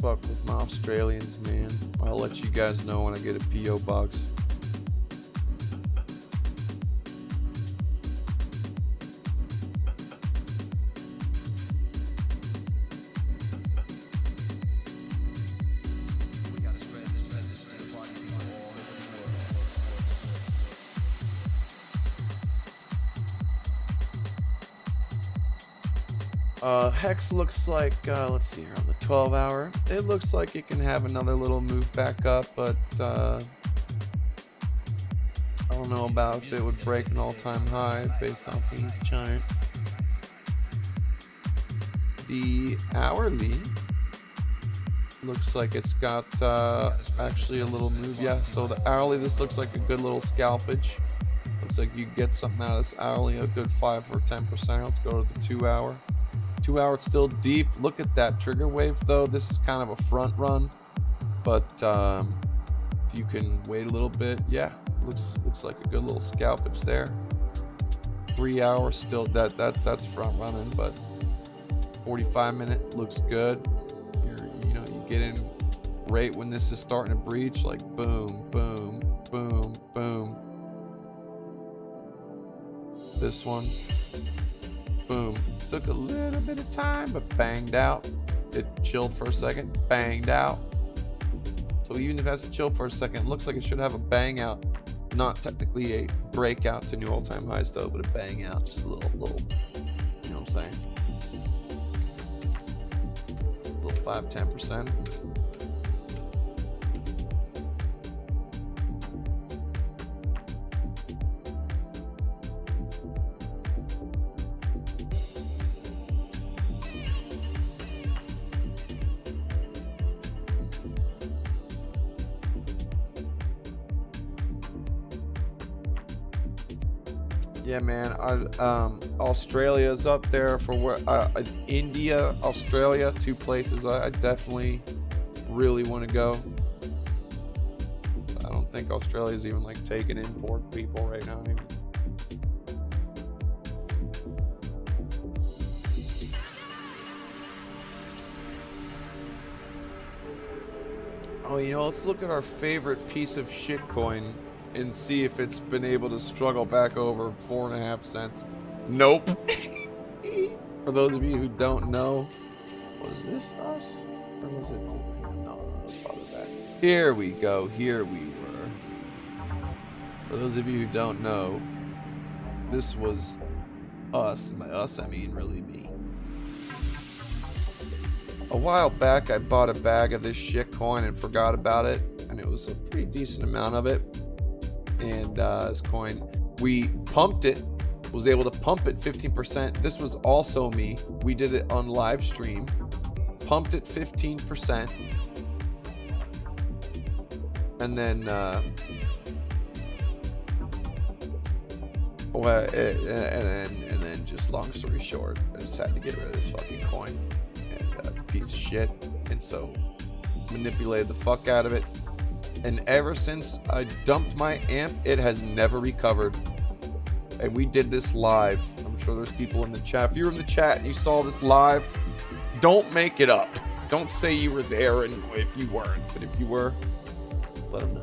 Fuck with my Australians, man. I'll let you guys know when I get a P.O. box. Hex looks like, let's see here, on the 12 hour, it looks like it can have another little move back up, but I don't know about if it would break an all-time high based off these charts. The hourly looks like it's got actually a little move. Yeah, so the hourly, this looks like a good little scalpage. Looks like you get something out of this hourly, a good 5 or 10%. Let's go to the 2 hour. 2 hour, it's still deep. Look at that trigger wave though. This is kind of a front run, but if you can wait a little bit, yeah, looks like a good little scalpage there. 3 hours still, that's front running, but 45-minute looks good. You get in right when this is starting to breach, like boom, boom, boom, boom. This one, boom. Took a little bit of time, but banged out. It chilled for a second, banged out. So even if it has to chill for a second, it looks like it should have a bang out. Not technically a breakout to new all-time highs though, but a bang out, just a little, you know what I'm saying? A little 5-10%. Yeah, man. Australia's up there for where India, Australia, 2 places I definitely really want to go. I don't think Australia's even like taking import people right now. Even. Oh, let's look at our favorite piece of shit coin and see if it's been able to struggle back over 4.5 cents. Nope. For those of you who don't know, was this us? Or was it? No, it was farther back. Here we go. Here we were. For those of you who don't know, this was us. And by us, I mean really me. A while back, I bought a bag of this shit coin and forgot about it. And it was a pretty decent amount of it. And this coin, we pumped it, was able to pump it 15%. This was also me. We did it on live stream, pumped it 15%, and then and then just long story short, I just had to get rid of this fucking coin, and it's a piece of shit, and so manipulated the fuck out of it. And ever since I dumped my amp, it has never recovered. And we did this live. I'm sure there's people in the chat. If you're in the chat and you saw this live, don't make it up. Don't say you were there and if you weren't. But if you were, let them know.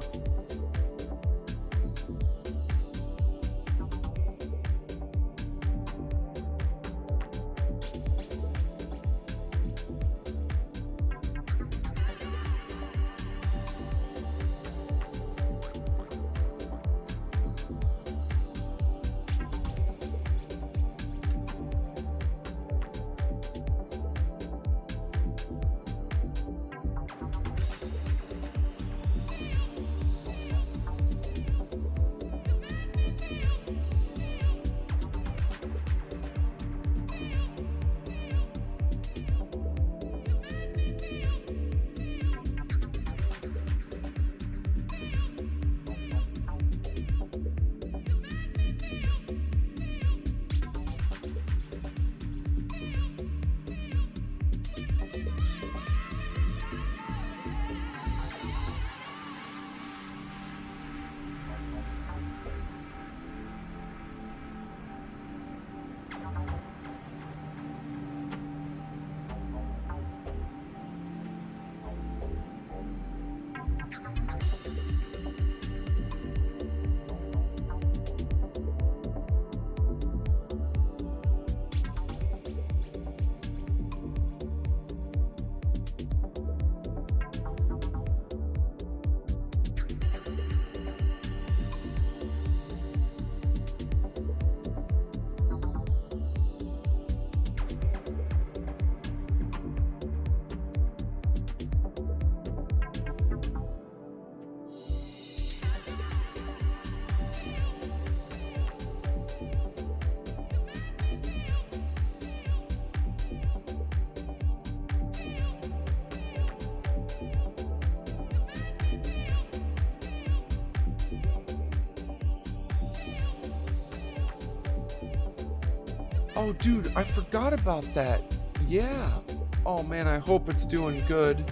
Oh, dude, I forgot about that. Yeah. Oh, man, I hope it's doing good.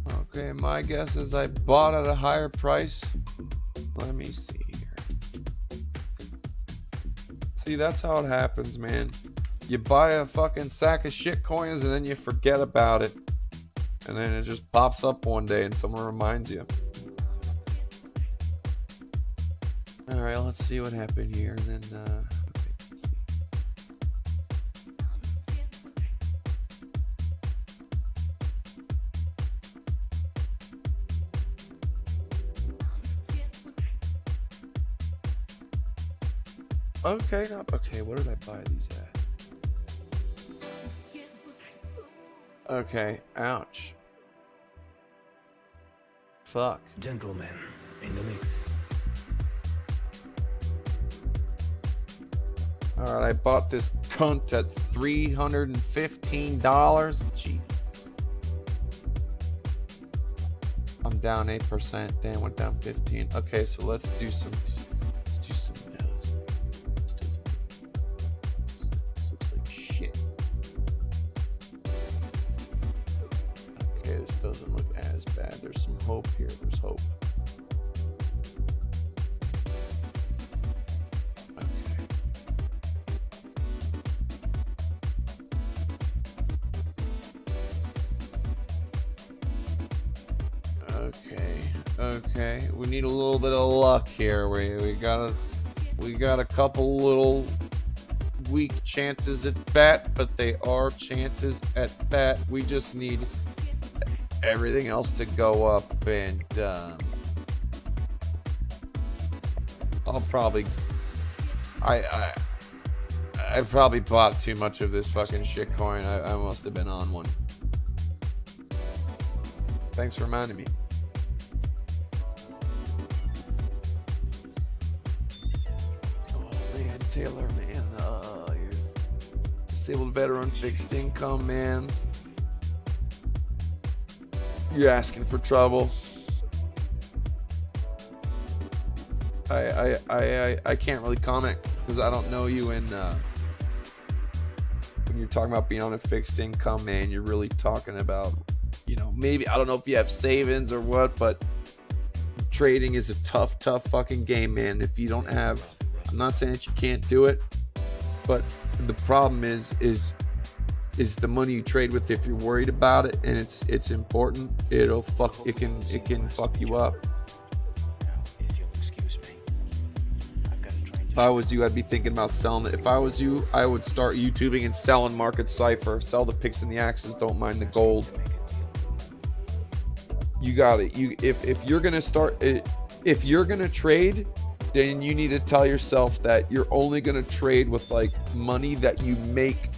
Okay, my guess is I bought at a higher price. Let me see here. See, that's how it happens, man. You buy a fucking sack of shit coins and then you forget about it. And then it just pops up one day and someone reminds you. Alright, let's see what happened here. And then, okay, let's see. Okay, okay, what did I buy these at? Okay, ouch. Fuck. Gentlemen, in the mix. Alright, I bought this cunt at $315. Jeez. I'm down 8%. Dan went down 15. Okay, so let's do some. Let's do some. This looks like shit. Okay, this doesn't look as bad. There's some hope here. There's hope. Okay, we need a little bit of luck here. We got a couple little weak chances at bat, but they are chances at bat. We just need everything else to go up, and I'll probably I probably bought too much of this fucking shit coin. I must have been on one. Thanks for reminding me. Taylor, man, you're disabled veteran, fixed income, man. You're asking for trouble. I can't really comment because I don't know you. And when you're talking about being on a fixed income, man, you're really talking about, you know, maybe, I don't know if you have savings or what, but trading is a tough fucking game, man. If you don't have, I'm not saying that you can't do it, but the problem is the money you trade with. If you're worried about it and it's important, it can fuck you up. If I was you, I'd be thinking about selling it. If I was you, I would start YouTubing and selling Market Cipher. Sell the picks and the axes. Don't mind the gold. You got it. If you're gonna start it, if you're gonna trade, then you need to tell yourself that you're only going to trade with like money that you make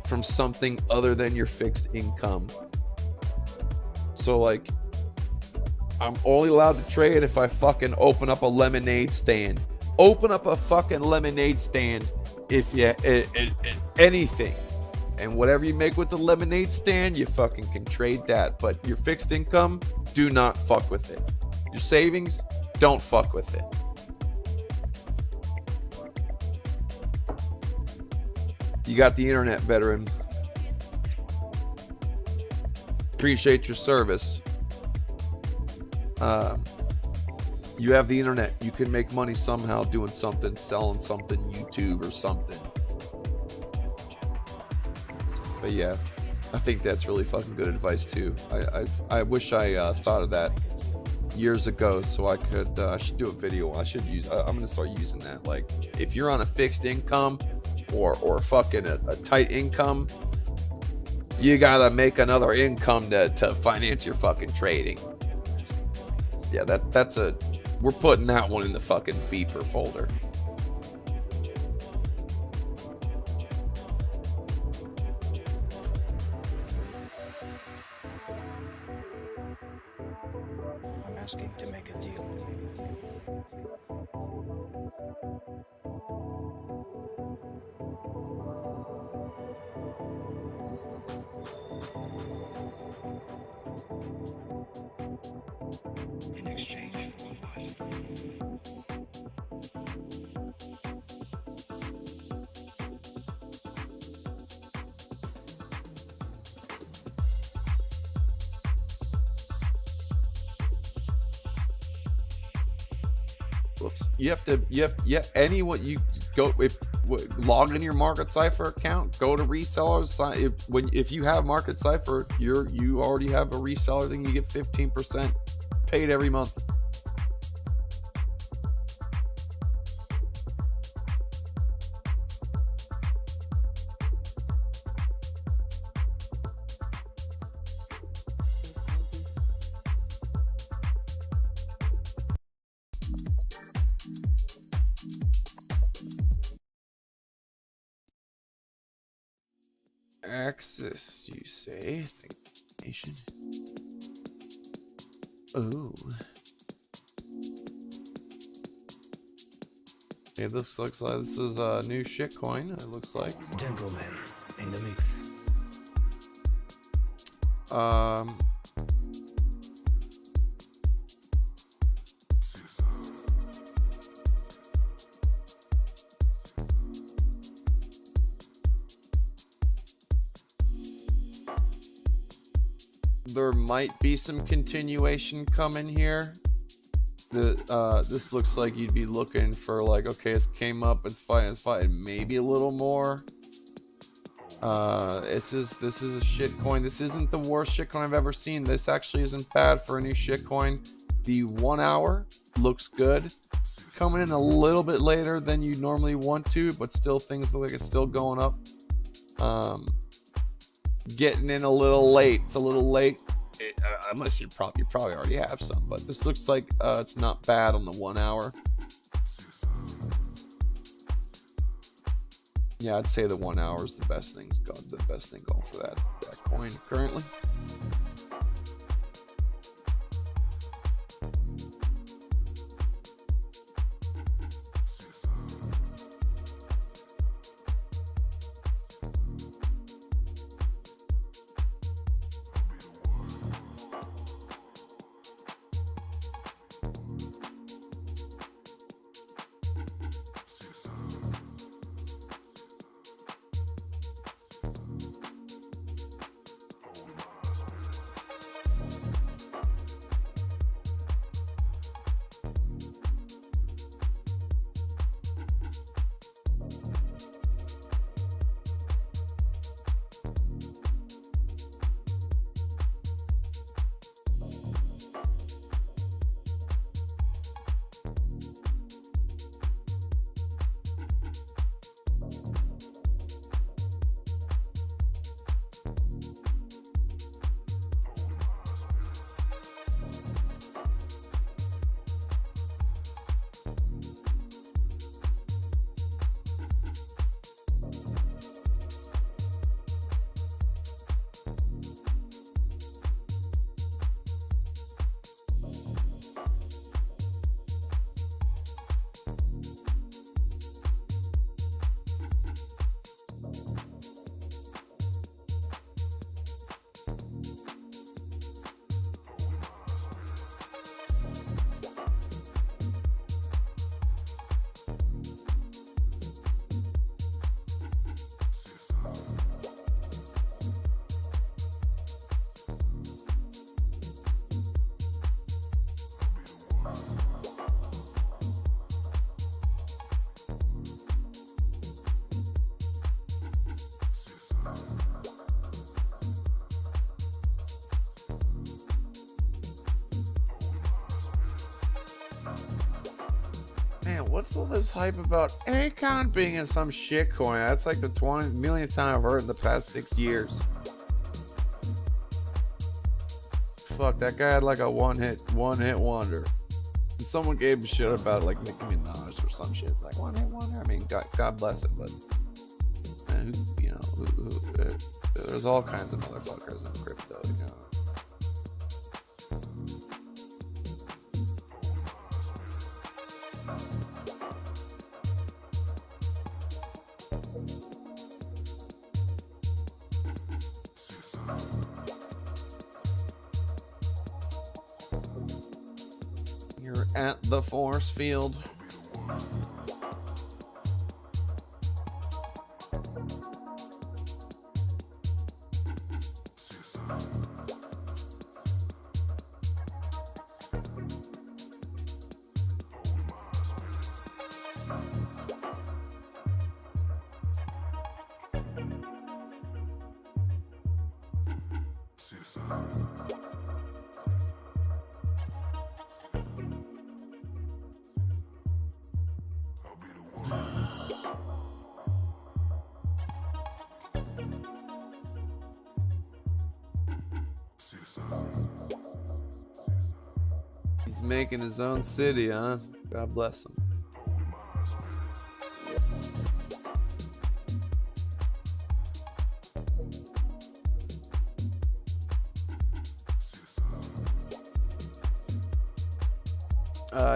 from something other than your fixed income. So like, I'm only allowed to trade if I fucking open up a lemonade stand. Open up a fucking lemonade stand if you anything. And whatever you make with the lemonade stand, you fucking can trade that. But your fixed income, do not fuck with it. Your savings, don't fuck with it. You got the internet, veteran. Appreciate your service. You have the internet. You can make money somehow doing something, selling something, YouTube or something. But yeah, I think that's really fucking good advice too. I wish I thought of that years ago, so I could. I should do a video. I'm gonna start using that. Like, if you're on a fixed income or fucking a tight income, you gotta make another income to finance your fucking trading. Yeah, we're putting that one in the fucking beeper folder. I'm asking to make a deal. Whoops. You have anyone you go log in your Market Cipher account, go to resellers. If you have Market Cipher, you already have a reseller thing. You get 15% paid every month. Access, you say? Nation. Oh. Okay, this looks like this is a new shitcoin. It looks like. Gentlemen, in the mix. There might be some continuation coming here. This looks like you'd be looking for like, okay, it came up, it's fighting, maybe a little more. This is a shitcoin. This isn't the worst shitcoin I've ever seen. This actually isn't bad for a new shitcoin. The 1 hour looks good. Coming in a little bit later than you normally want to, but still things look like it's still going up. Getting in a little late. It's a little late. Unless you probably already have some, but this looks like it's not bad on the 1 hour. Yeah, I'd say the 1 hour is the best thing going for that coin currently. What's all this hype about Akon being in some shitcoin? That's like the 20 millionth time I've heard in the past 6 years. Fuck, that guy had like a one hit wonder. And someone gave him shit about it, like Nicki Minaj or some shit. It's like one hit wonder. I mean, God bless him, but man, there's all kinds of motherfuckers in crypto, you know. You're at the force field. He's making his own city, huh? God bless him.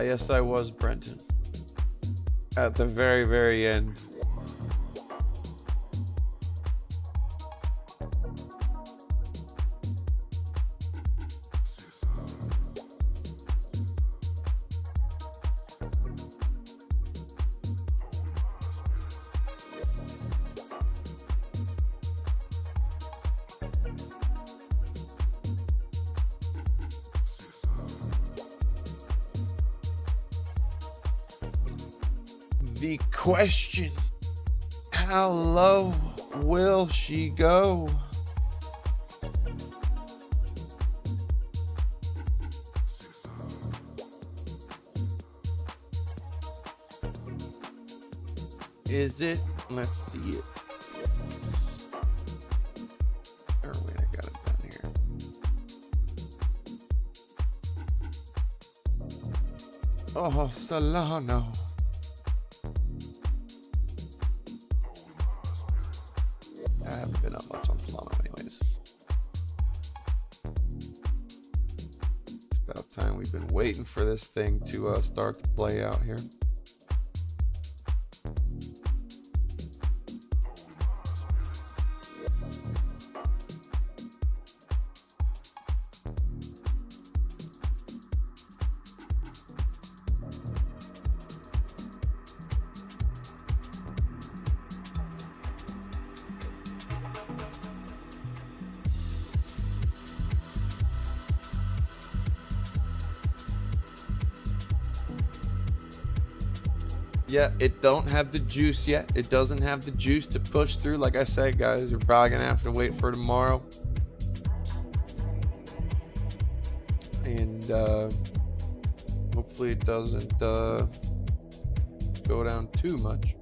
Yes, I was Brenton. At the very, very end. The question, how low will she go? Is it? Let's see it. Oh, wait, I got it down here. Oh, Solano. I haven't been up much on Solano anyways. It's about time. We've been waiting for this thing to start to play out here. Yeah, it don't have the juice yet. It doesn't have the juice to push through. Like I said, guys, you're probably gonna have to wait for tomorrow. And hopefully it doesn't go down too much.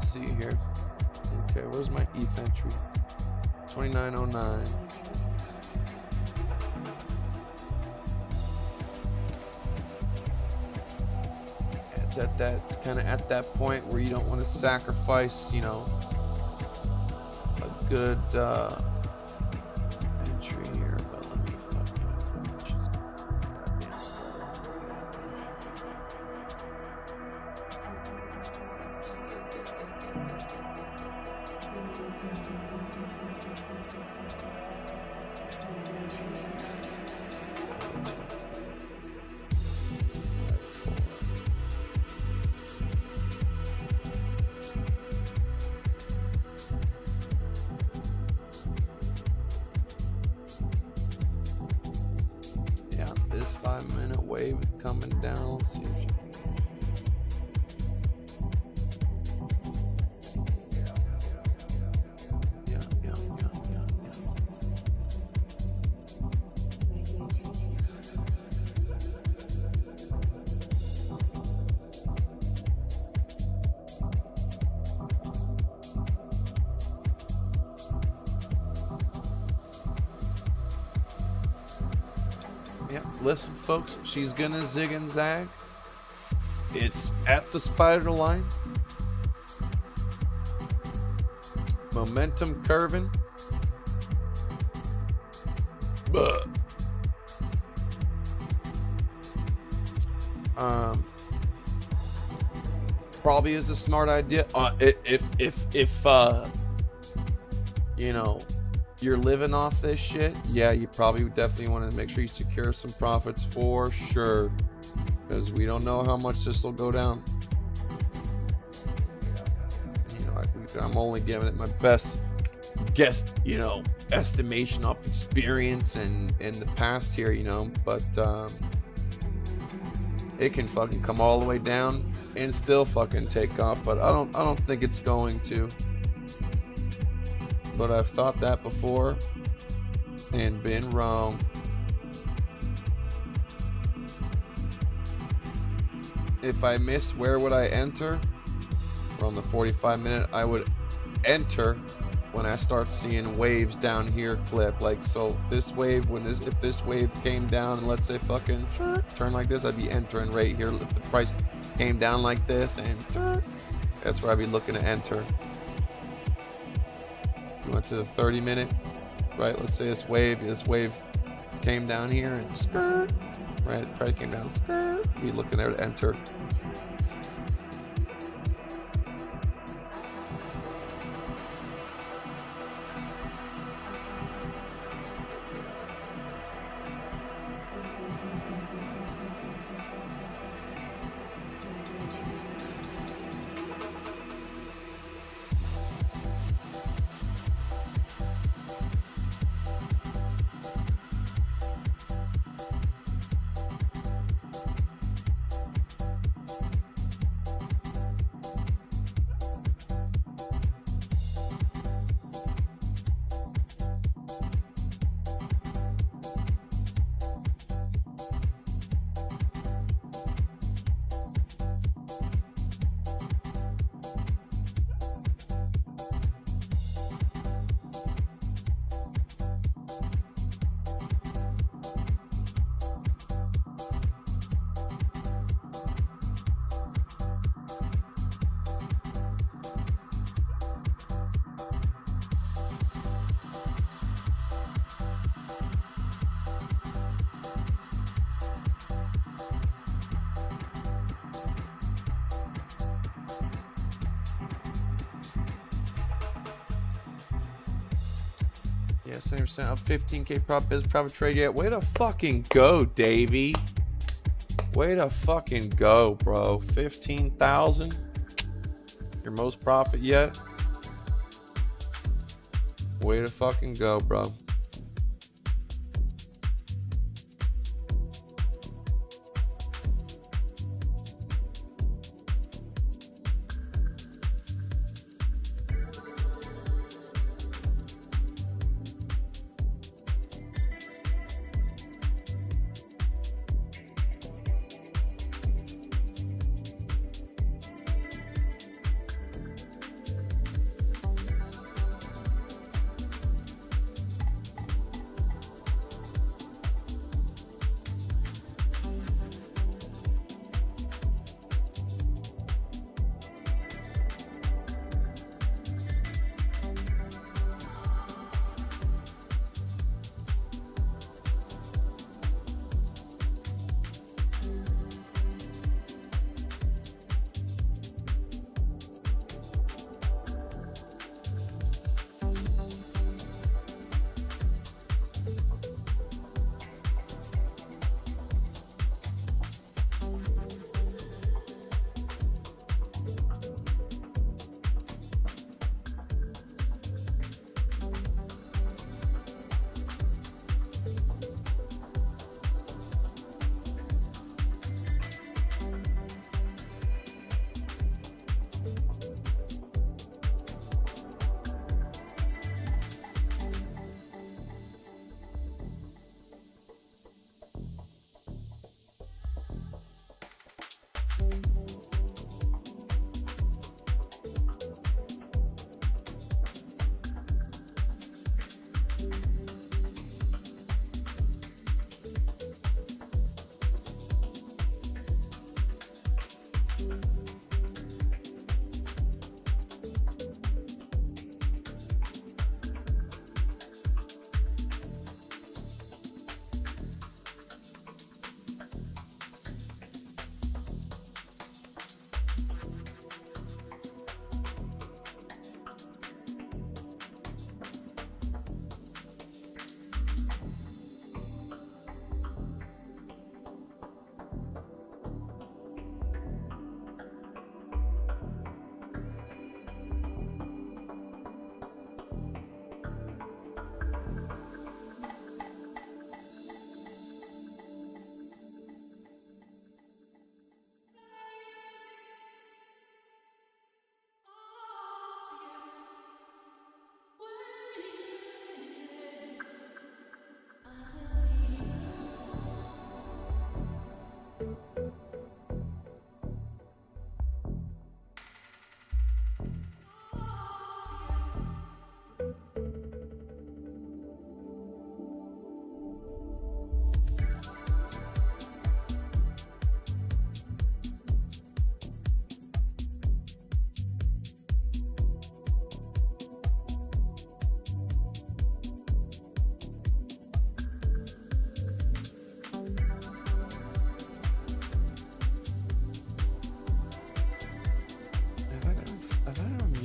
See here. Okay, where's my ETH entry? 2909. It's at that. It's kind of at that point where you don't want to sacrifice, you know, a good entry here. But let me yeah, this 5-minute wave coming down. Let's see if she... Yeah, listen, folks, she's gonna zig and zag. It's at the spider line. Momentum curving. Probably is a smart idea. If you know, you're living off this shit, yeah, you probably definitely want to make sure you secure some profits for sure, because we don't know how much this will go down. You know, I'm only giving it my best guess, you know, estimation of experience and in the past here, you know, but it can fucking come all the way down and still fucking take off, but I don't think it's going to. But I've thought that before and been wrong. If I missed, where would I enter? From the 45-minute, I would enter when I start seeing waves down here clip. Like, so this wave, if this wave came down and let's say fucking turn like this, I'd be entering right here. If the price came down like this and that's where I'd be looking to enter. We went to the 30-minute, right? Let's say this wave came down here and skirt, right? It probably came down, skirt. Be looking there to enter. Yeah, 70% of 15K prop business profit trade yet. Way to fucking go, Davey. Way to fucking go, bro. 15,000. Your most profit yet. Way to fucking go, bro.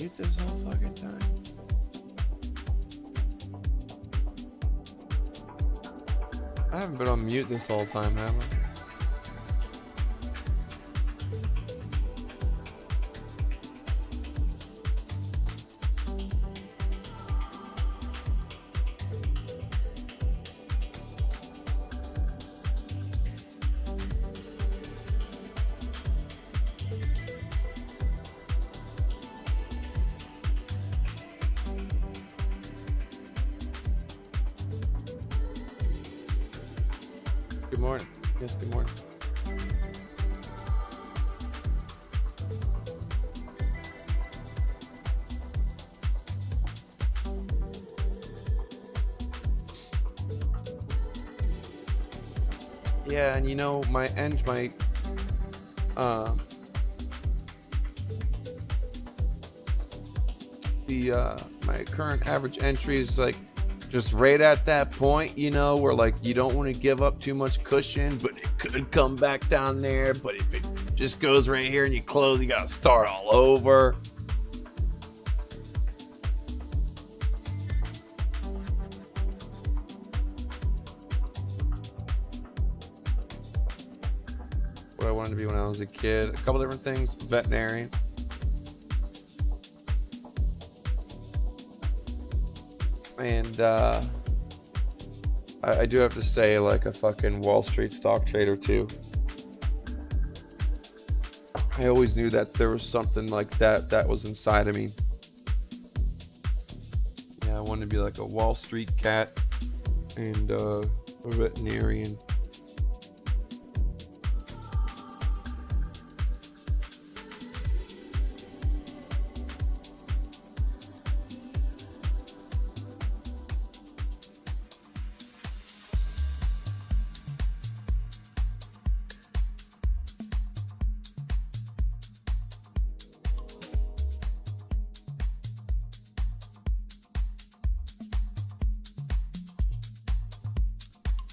mute this whole fucking time? I haven't been on mute this whole time, have I? Good morning. Yes, good morning. Yeah, and you know, my current average entry is like just right at that point, you know, where like you don't want to give up too much cushion, but it could come back down there. But if it just goes right here and you close, you gotta start all over. What I wanted to be when I was a kid, a couple different things: veterinarian. And I do have to say, like, a fucking Wall Street stock trader too. I always knew that there was something like that was inside of me. Yeah, I wanted to be like a Wall Street cat and a veterinarian.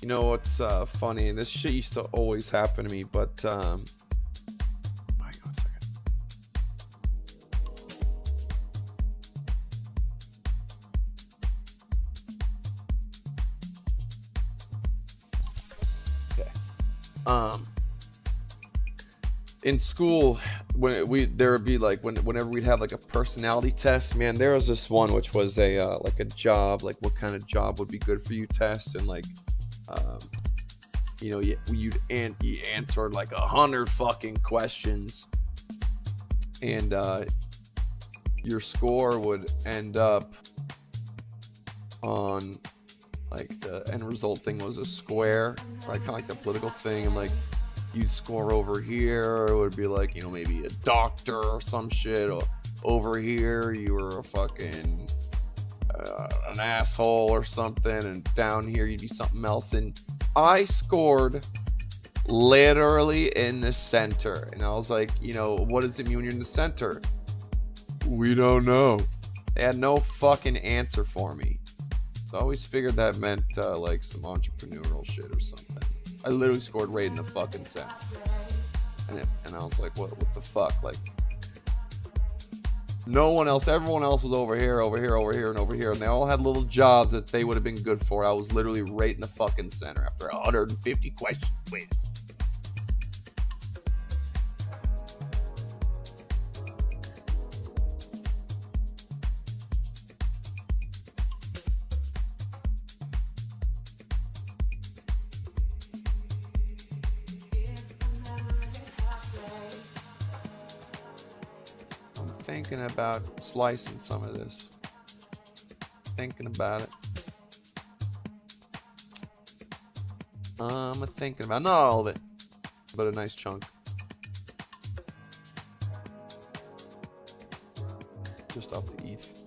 You know what's funny? And this shit used to always happen to me, but hang on a second. Okay. In school, there would be like whenever we'd have like a personality test, man, there was this one which was a like a job, like what kind of job would be good for you test, and like you know, you answered like 100 fucking questions, and your score would end up on like the end result thing was a square, like kind of like the political thing, and like you'd score over here, it would be like, you know, maybe a doctor or some shit, or over here you were a fucking an asshole or something, and down here you'd be something else. And I scored literally in the center, and I was like, you know, what does it mean when you're in the center? We don't know. They had no fucking answer for me, so I always figured that meant like some entrepreneurial shit or something. I literally scored right in the fucking center, and I was like, what the fuck? Like, no one else, everyone else was over here, and over here, and they all had little jobs that they would have been good for. I was literally right in the fucking center after 150 questions. Wait a second. Thinking about slicing some of this. Thinking about it. I'm thinking about, not all of it, but a nice chunk. Just off the ETH.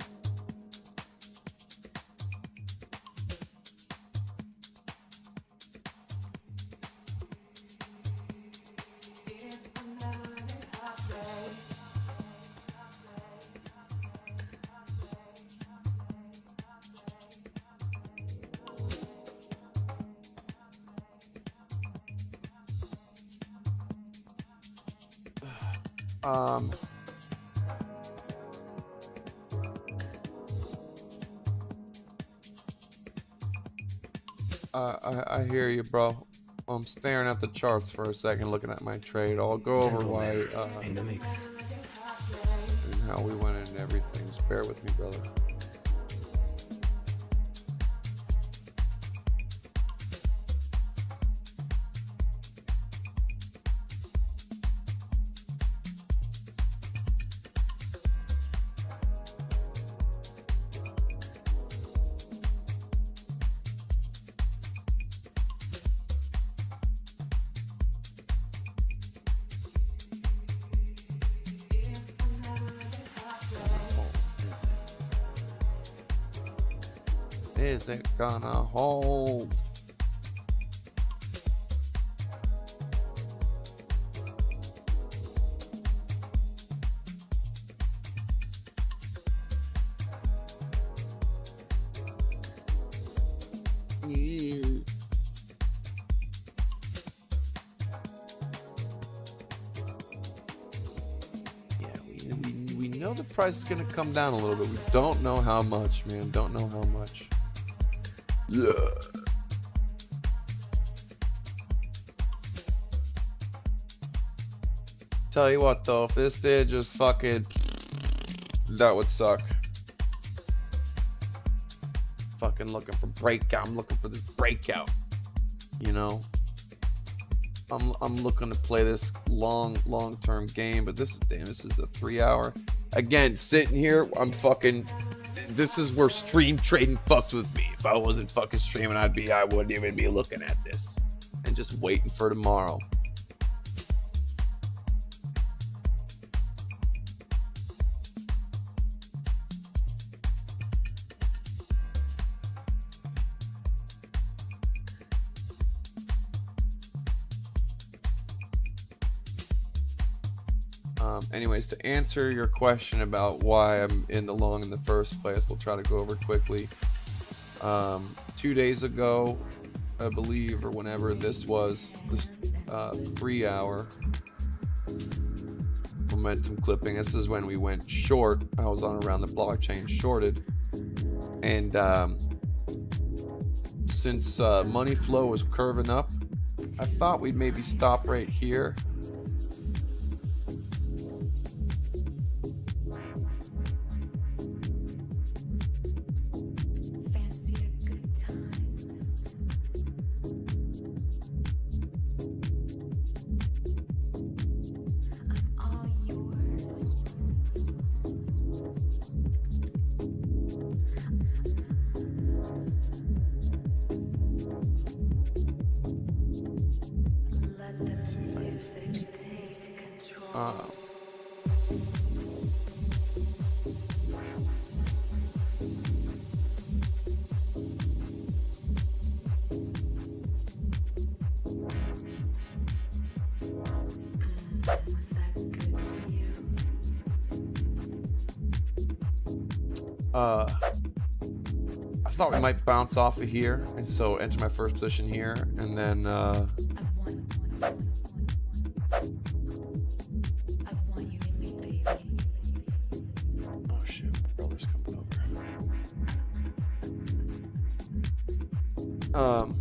I hear you, bro. I'm staring at the charts for a second, looking at my trade. I'll go over why PHEMEX. and how we went in and everything. Just bear with me, brother. Is it gonna hold? We know the price is gonna come down a little bit. We don't know how much, man. Don't know how much. Yeah. Tell you what though, if this did just fucking, that would suck. Fucking looking for breakout. I'm looking for this breakout. You know, I'm looking to play this long-term game, but this is a 3 hour. Again, sitting here, I'm fucking. This is where stream trading fucks with me. If I wasn't fucking streaming, I wouldn't even be looking at this and just waiting for tomorrow. Anyways, to answer your question about why I'm in the long in the first place, I'll try to go over quickly. 2 days ago, I believe, or whenever this was, this 3 hour momentum clipping, this is when we went short. I was on around the blockchain shorted. And since money flow was curving up, I thought we'd maybe stop right here. I thought we might bounce off of here, and so enter my first position here, and then oh shoot, my brother's coming over.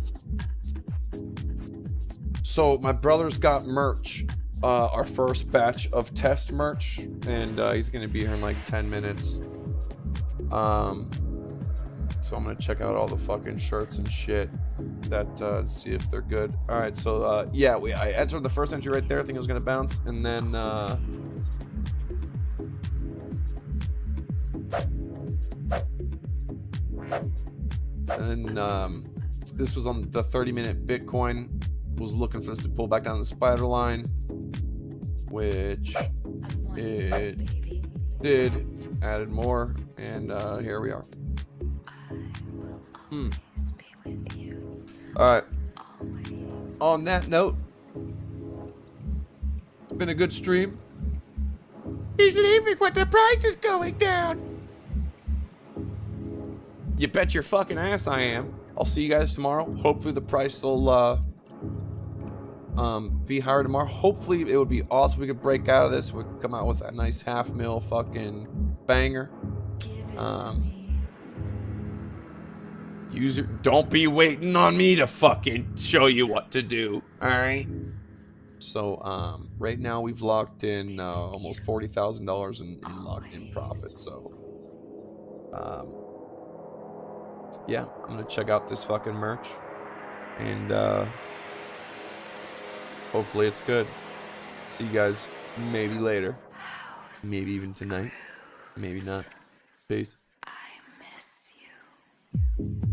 So my brother's got merch, our first batch of test merch, and he's gonna be here in like 10 minutes. So I'm gonna check out all the fucking shirts and shit that see if they're good. All right, so yeah, I entered the first entry right there. I think it was gonna bounce, and then this was on the 30-minute Bitcoin. Was looking for this to pull back down the spider line, which it did. Added more, and here we are. All right. On that note, it's been a good stream. He's leaving, but the price is going down. You bet your fucking ass I am. I'll see you guys tomorrow. Hopefully the price will be higher tomorrow. Hopefully it would be awesome if we could break out of this. We could come out with a nice half-mil fucking banger. Don't be waiting on me to fucking show you what to do. All right. So right now we've locked in almost $40,000 in locked in profit. So yeah, I'm gonna check out this fucking merch, and hopefully it's good. See you guys maybe later, maybe even tonight, maybe not. Peace. I miss you.